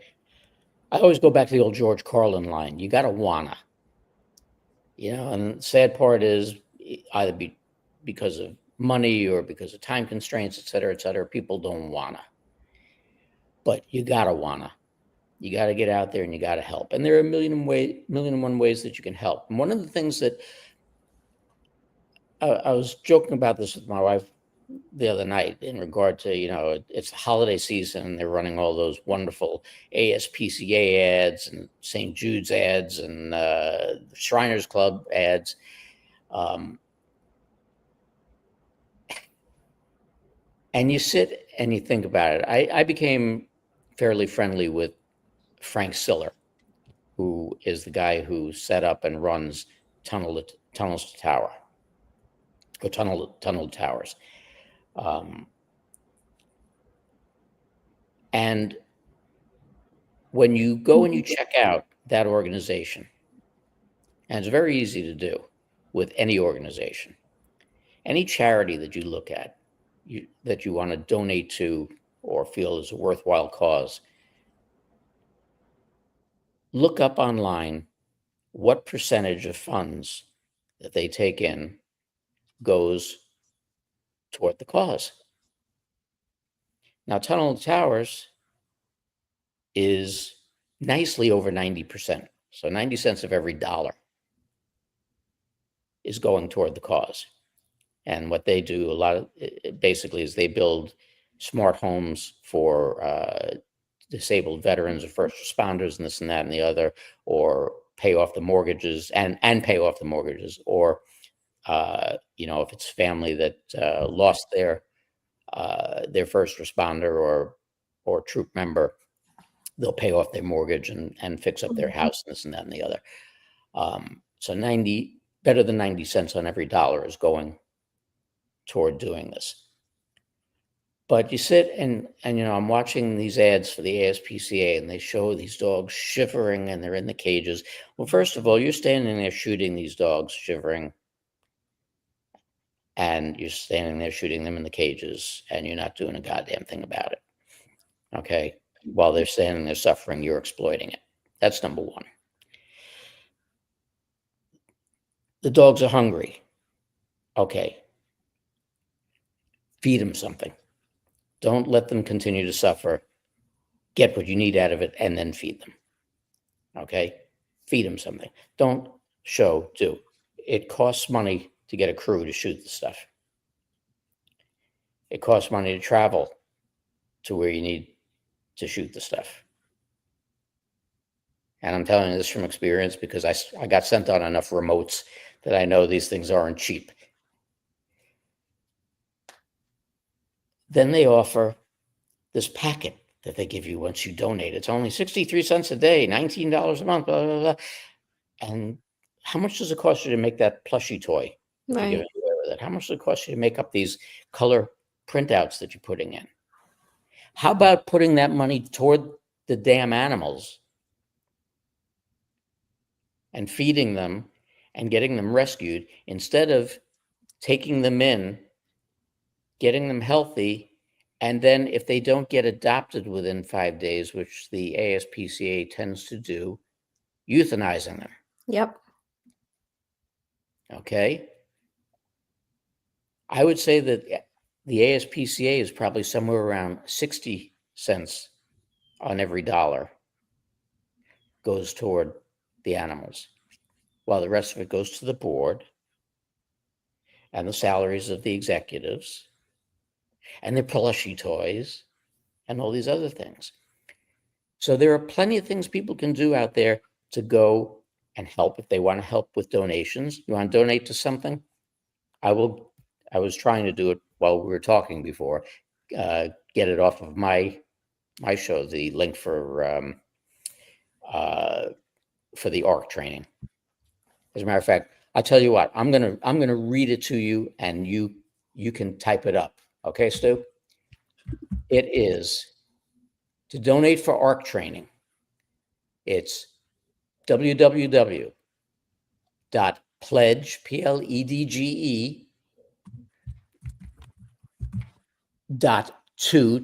I always go back to the old George Carlin line. You got to wanna. You know, and the sad part is, either because of money or because of time constraints, et cetera, people don't wanna. But you got to wanna. You got to get out there and you got to help. And there are a million and one ways that you can help. And one of the things that I was joking about this with my wife the other night in regard to, you know, it's the holiday season and they're running all those wonderful ASPCA ads and St. Jude's ads and Shriners Club ads. And you sit and you think about it. I became fairly friendly with Frank Siller, who is the guy who set up and runs Tunnels to Tower, or Tunnel to Towers. And when you go and you check out that organization, and it's very easy to do with any organization, any charity that you look at, that you want to donate to or feel is a worthwhile cause, look up online what percentage of funds that they take in goes toward the cause. Now, Tunnel to Towers is nicely over 90%. So 90 cents of every dollar is going toward the cause. And what they do basically is they build smart homes for disabled veterans or first responders and this and that and the other, or pay off the mortgages and pay off the mortgages, or you know, if it's family that lost their first responder or troop member, they'll pay off their mortgage and fix up their house and this and that and the other. So better than 90 cents on every dollar is going toward doing this. But you sit and you know, I'm watching these ads for the ASPCA and they show these dogs shivering and they're in the cages. Well, first of all, you're standing there shooting these dogs shivering, and you're standing there shooting them in the cages, and you're not doing a goddamn thing about it. Okay? While they're standing there suffering, you're exploiting it. That's number one. The dogs are hungry. Okay. Feed them something. Don't let them continue to suffer. Get what you need out of it and then feed them. Okay? Feed them something. Don't do. It costs money to get a crew to shoot the stuff. It costs money to travel to where you need to shoot the stuff. And I'm telling you this from experience because I got sent on enough remotes that I know these things aren't cheap. Then they offer this packet that they give you once you donate. It's only 63 cents a day, $19 a month, blah, blah, blah. And how much does it cost you to make that plushie toy? If you're giving away with it? How much does it cost you to make up these color printouts that you're putting in? How about putting that money toward the damn animals and feeding them and getting them rescued instead of taking them in, getting them healthy, and then if they don't get adopted within 5 days, which the ASPCA tends to do, euthanizing them. Yep. Okay. I would say that the ASPCA is probably somewhere around 60 cents on every dollar goes toward the animals, while the rest of it goes to the board and the salaries of the executives and their plushie toys and all these other things. So there are plenty of things people can do out there to go and help if they want to help with donations. You want to donate to something? I was trying to do it while we were talking before, get it off of my show, the link for the ARC training. As a matter of fact, I'll tell you what, I'm gonna read it to you and you can type it up. Okay, Stu? It is to donate for ARC training. It's www.pledge, PLEDGE, .to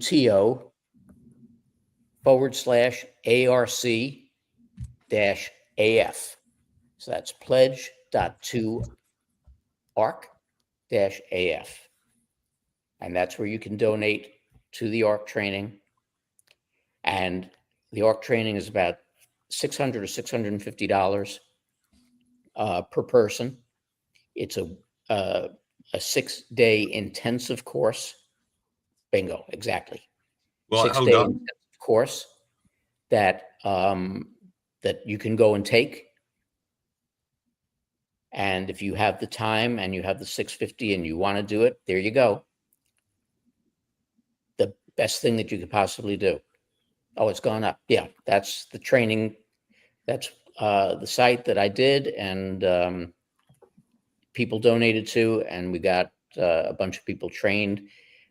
/ARC-AF. So that's pledge.to-ARC-AF. And that's where you can donate to the ARC training. And the ARC training is about $600 or $650 per person. It's a 6-day intensive course. Bingo, exactly. Right, 6-day intensive course that that you can go and take. And if you have the time and you have the $650 and you want to do it, there you go. The best thing that you could possibly do. Oh, it's gone up. Yeah, that's the training. That's the site that I did and people donated to, and we got a bunch of people trained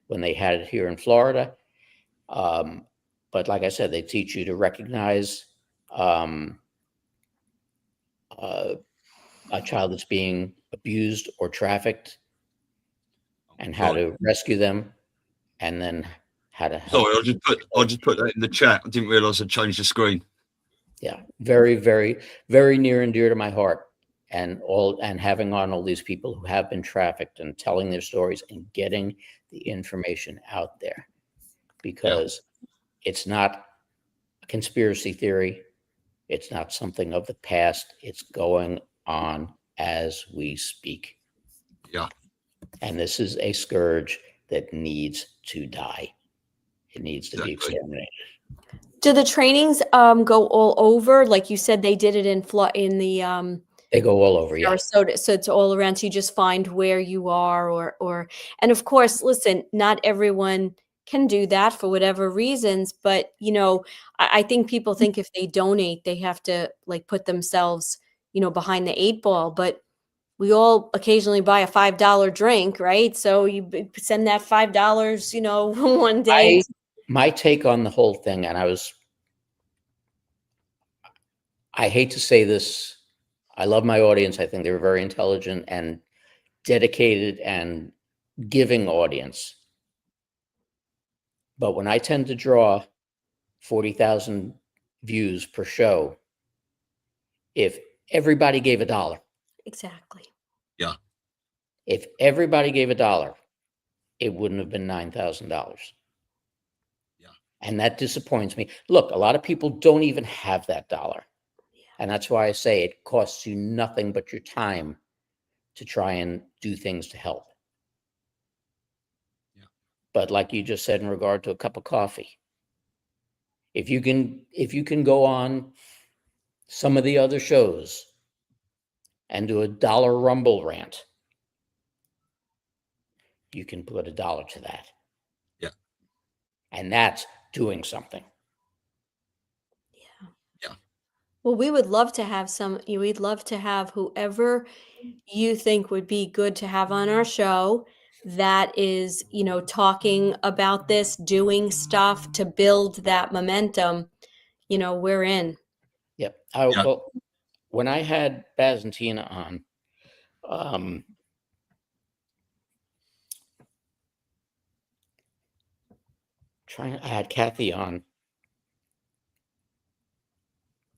when they had it here in Florida. But like I said, they teach you to recognize a child that's being abused or trafficked and how to rescue them, and then how to help. Sorry, I just put that in the chat. I didn't realize I'd changed the screen. Yeah, very, very, very near and dear to my heart, and having on all these people who have been trafficked and telling their stories and getting the information out there, because it's not a conspiracy theory. It's not something of the past. It's going on as we speak. Yeah. And this is a scourge that needs to die. It needs to be exterminated. Do the trainings go all over? Like you said, they did it in the they go all over, yeah. Sarasota, so it's all around. So you just find where you are, and of course, listen, not everyone can do that for whatever reasons, but you know, I think people think if they donate, they have to like put themselves, you know, behind the 8 ball. But we all occasionally buy a $5 drink, right? So you send that $5, you know, one day. My take on the whole thing, and I hate to say this, I love my audience. I think they're very intelligent and dedicated and giving audience. But when I tend to draw 40,000 views per show, if everybody gave $1. Exactly. Yeah. If everybody gave $1, it wouldn't have been $9,000. Yeah. And that disappoints me. Look, a lot of people don't even have that dollar. And that's why I say it costs you nothing but your time to try and do things to help. Yeah. But like you just said in regard to a cup of coffee, if you can go on some of the other shows and do a dollar rumble rant, you can put $1 to that. Yeah. And that's doing something. Yeah. Well, we would love to have we'd love to have whoever you think would be good to have on our show that is, talking about this, doing stuff to build that momentum. We're in. Yep. Yeah. Well, when I had Baz and Tina on, I had Kathy on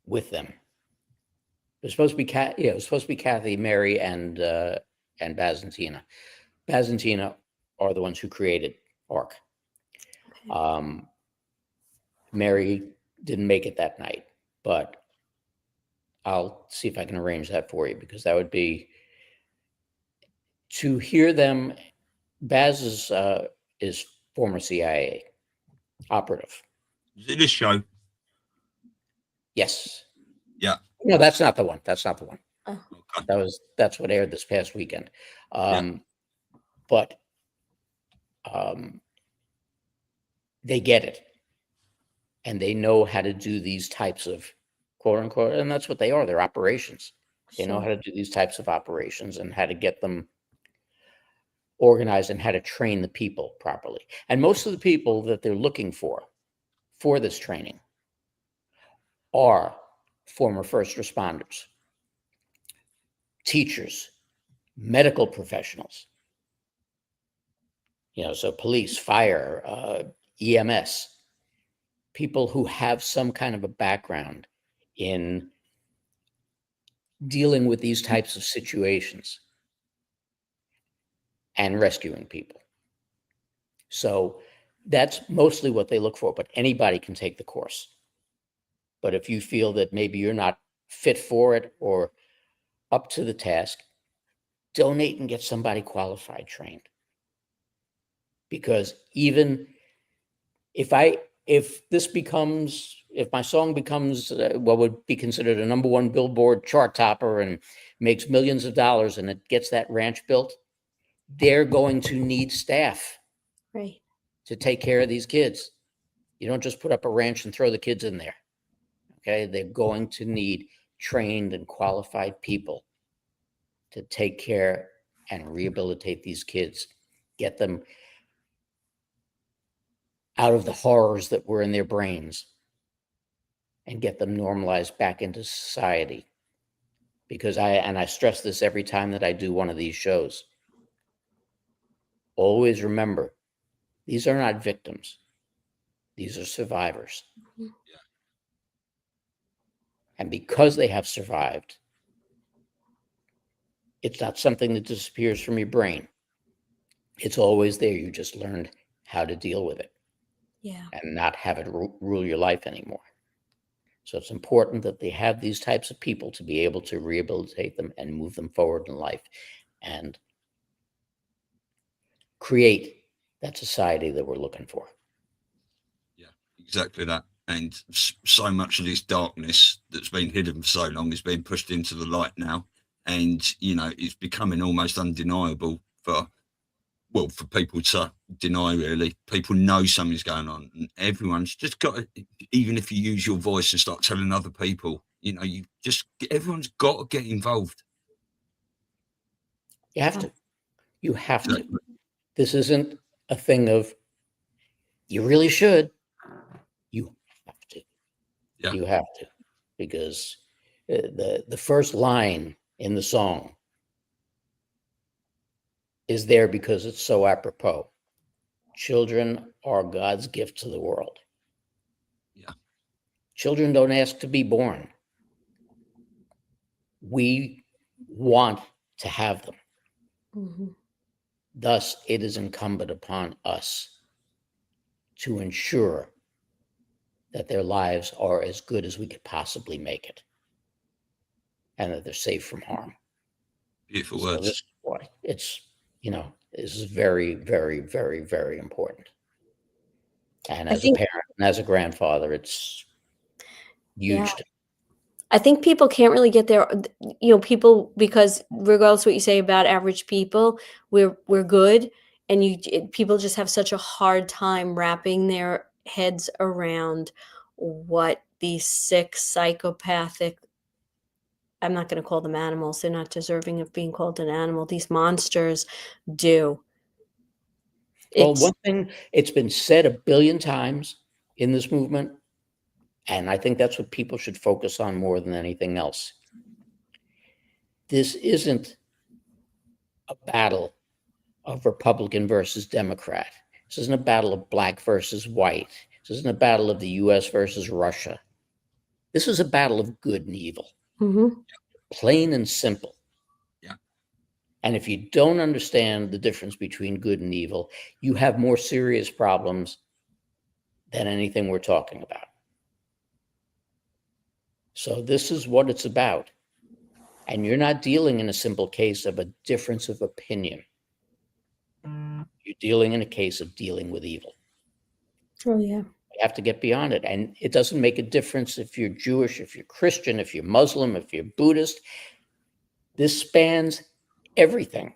with them. It was supposed to be it was supposed to be Kathy, Mary, and Baz and Tina. Baz and Tina are the ones who created ARC. Okay. Mary didn't make it that night, but I'll see if I can arrange that for you, because that would be to hear them. Baz is former CIA operative. Is it this show? Yes. Yeah. No, that's not the one. That's not the one. Oh. Okay. That's what aired this past weekend. But they get it, and they know how to do these types of quote unquote, and that's what they are. They're operations. They know how to do these types of operations and how to get them organized and how to train the people properly. And most of the people that they're looking for this training are former first responders, teachers, medical professionals, so police, fire, EMS, people who have some kind of a background in dealing with these types of situations and rescuing people. So that's mostly what they look for, but anybody can take the course. But if you feel that maybe you're not fit for it or up to the task, donate and get somebody qualified, trained. Because even if my song becomes what would be considered a #1 Billboard chart topper and makes millions of dollars, and it gets that ranch built, they're going to need staff, Right, to take care of these kids. You don't just put up a ranch and throw the kids in there. Okay, they're going to need trained and qualified people to take care and rehabilitate these kids, get them out of the horrors that were in their brains, and get them normalized back into society. Because I stress this every time that I do one of these shows. Always remember, these are not victims. These are survivors. Mhm. Yeah. And because they have survived, it's not something that disappears from your brain. It's always there. You just learned how to deal with it. Yeah. And not have it rule your life anymore. So it's important that they have these types of people to be able to rehabilitate them and move them forward in life and create that society that we're looking for. Yeah, exactly that. And so much of this darkness that's been hidden for so long is being pushed into the light now. And, it's becoming almost undeniable for people to deny, really. People know something's going on, and everyone's just got to, even if you use your voice and start telling other people, everyone's got to get involved. You have to. You have to. This isn't a thing of, you really should. You have to. Yeah. You have to. Because the first line in the song is there because it's so apropos. Children are God's gift to the world. Yeah. Children don't ask to be born. We want to have them. Mm-hmm. Thus, it is incumbent upon us to ensure that their lives are as good as we could possibly make it, and that they're safe from harm. Beautiful So words. this is why it's, this is very, very, very, very important. And as a parent and as a grandfather, it's huge. Yeah. I think people can't really get there, people, because regardless what you say about average people, we're good, and people just have such a hard time wrapping their heads around what these sick, psychopathic, I'm not going to call them animals, they're not deserving of being called an animal, these monsters do. Well, one thing, it's been said a billion times in this movement, and I think that's what people should focus on more than anything else. This isn't a battle of Republican versus Democrat. This isn't a battle of black versus white. This isn't a battle of the US versus Russia. This is a battle of good and evil. Mm-hmm. Plain and simple. Yeah. And if you don't understand the difference between good and evil, you have more serious problems than anything we're talking about. So this is what it's about. And you're not dealing in a simple case of a difference of opinion. You're dealing in a case of dealing with evil. Oh, yeah. You have to get beyond it. And it doesn't make a difference if you're Jewish, if you're Christian, if you're Muslim, if you're Buddhist. This spans everything.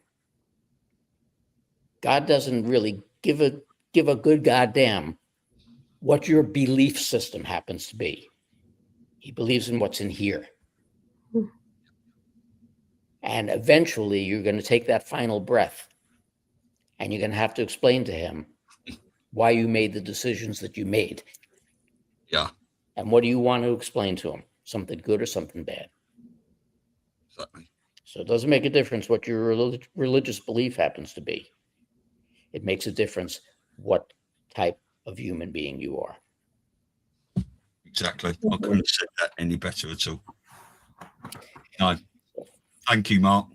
God doesn't really give a good goddamn what your belief system happens to be. He believes in what's in here. And eventually you're going to take that final breath and you're going to have to explain to him why you made the decisions that you made. Yeah. And what do you want to explain to him? Something good or something bad? Exactly. So it doesn't make a difference what your religious belief happens to be. It makes a difference what type of human being you are. Exactly. I couldn't have said that any better at all. No. Thank you, Mark.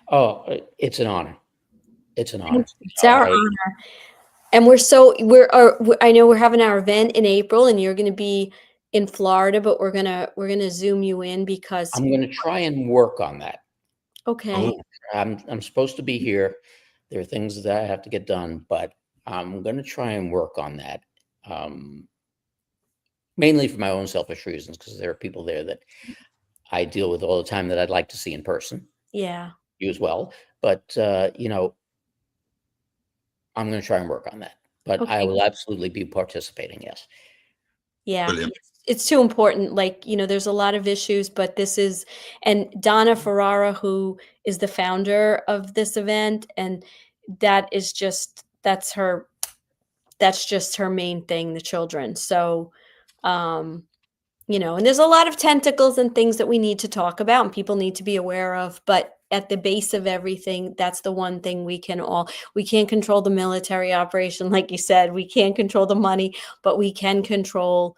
Oh, it's an honor. It's an honor. It's our honor. And I know we're having our event in April, and you're going to be in Florida, but we're gonna Zoom you in because I'm going to try and work on that. Okay. I'm supposed to be here. There are things that I have to get done, but I'm going to try and work on that. Mainly for my own selfish reasons, because there are people there that I deal with all the time that I'd like to see in person. Yeah. You as well. But, I'm going to try and work on that. But Okay. I will absolutely be participating, yes. Yeah. Brilliant. It's too important. There's a lot of issues, but and Donna Ferrara, who is the founder of this event, and that's just her main thing, the children. So, and there's a lot of tentacles and things that we need to talk about and people need to be aware of, but at the base of everything, that's the one thing we can't control the military operation. Like you said, we can't control the money, but we can control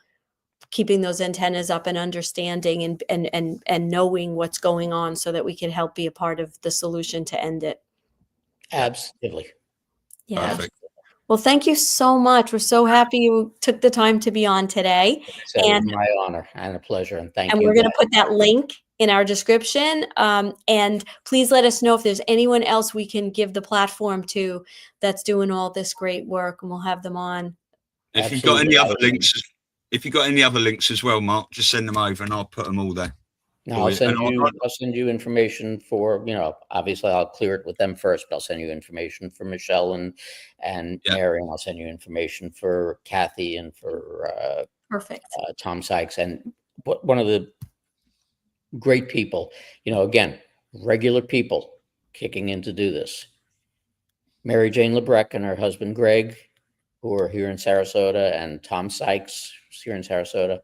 keeping those antennas up and understanding and knowing what's going on so that we can help be a part of the solution to end it. Absolutely. Yeah. Perfect. Well, thank you so much. We're so happy you took the time to be on today. It's my honor and a pleasure. And thank you. And we're going to put that link in our description. And please let us know if there's anyone else we can give the platform to that's doing all this great work, and we'll have them on. If you've got any other links as well, Mark, just send them over and I'll put them all there. No, I'll send you information for, obviously I'll clear it with them first, but I'll send you information for Michelle and Mary, and I'll send you information for Kathy and for Perfect. Tom Sykes. And one of the great people, again, regular people kicking in to do this. Mary Jane Lebrecht and her husband, Greg, who are here in Sarasota, and Tom Sykes, who's here in Sarasota,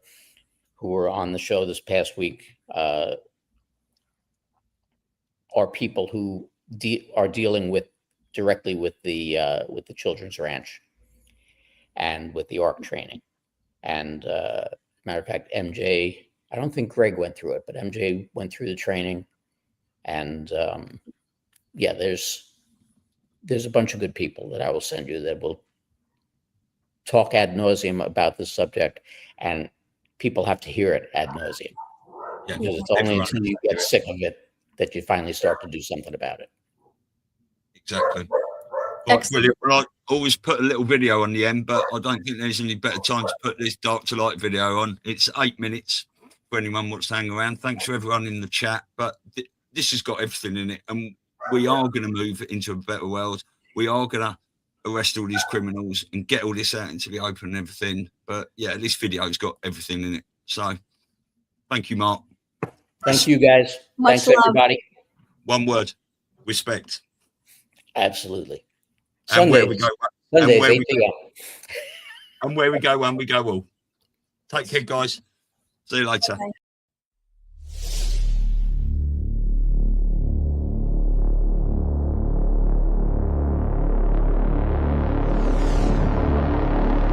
who were on the show this past week, are people who are dealing directly with the Children's Ranch and with the ARC training. And matter of fact, MJ, I don't think Greg went through it, but MJ went through the training. And there's a bunch of good people that I will send you that will talk ad nauseum about this subject, and people have to hear it ad nauseum. Yeah. Because it's only until you get sick of it that you finally start to do something about it. Exactly. Brilliant. Well, I always put a little video on the end, but I don't think there's any better time to put this dark to light video on. It's 8 minutes. for anyone who wants to hang around. Thanks for everyone in the chat. But this has got everything in it, and we are going to move into a better world. We are going to arrest all these criminals and get all this out into the open and everything. But yeah, this video's got everything in it. So thank you, Mark. Thank you, guys. Much Thanks, love. everybody. One word: respect. Absolutely. And where we go, Sundays, where 8 we go, p.m. and where we go, we go all. Take care, guys. See you later. Bye.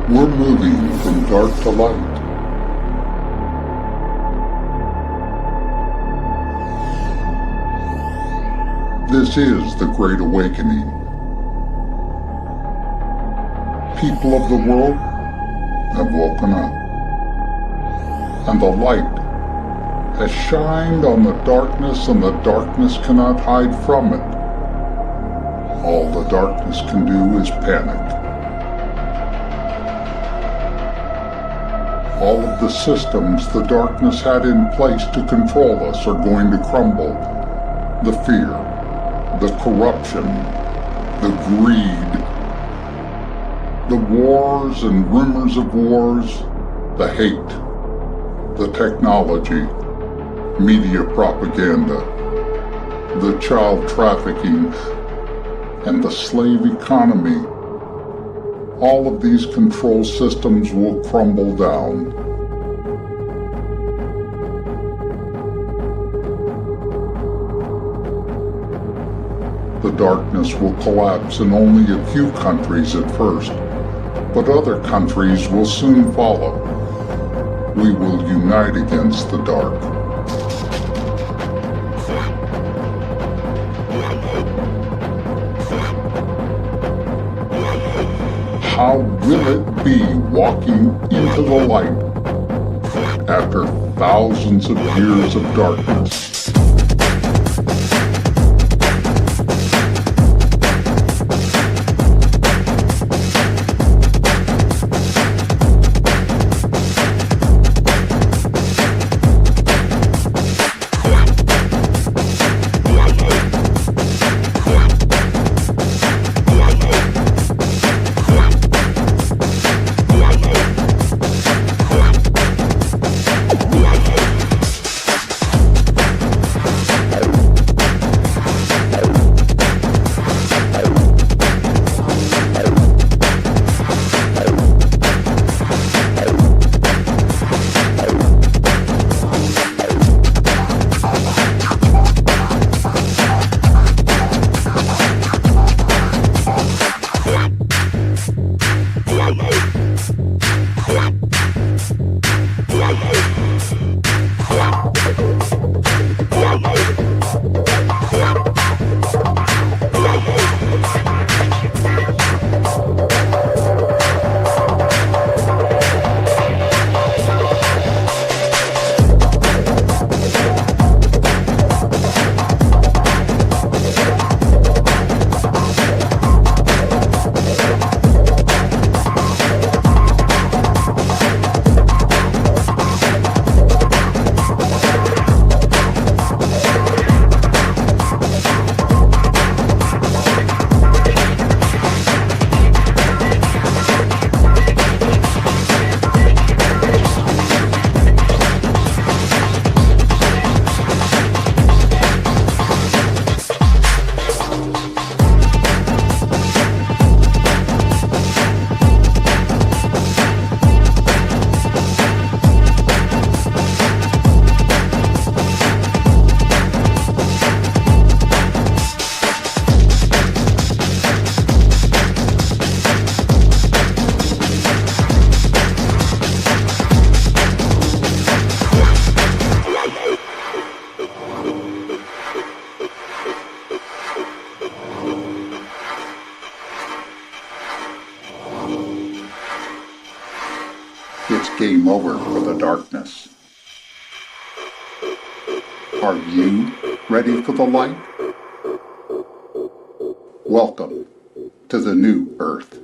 We're moving from dark to light. This is the Great Awakening. People of the world have woken up, and the light has shined on the darkness, and the darkness cannot hide from it. All the darkness can do is panic. All of the systems the darkness had in place to control us are going to crumble. The fear, the corruption, the greed, the wars and rumors of wars, the hate, the technology, media propaganda, the child trafficking, and the slave economy. All of these control systems will crumble down. The darkness will collapse in only a few countries at first, but other countries will soon follow. We will unite against the dark. How will it be walking into the light after thousands of years of darkness? It's game over for the darkness. Are you ready for the light? Welcome to the new Earth.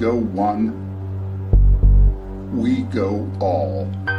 go one, we go all.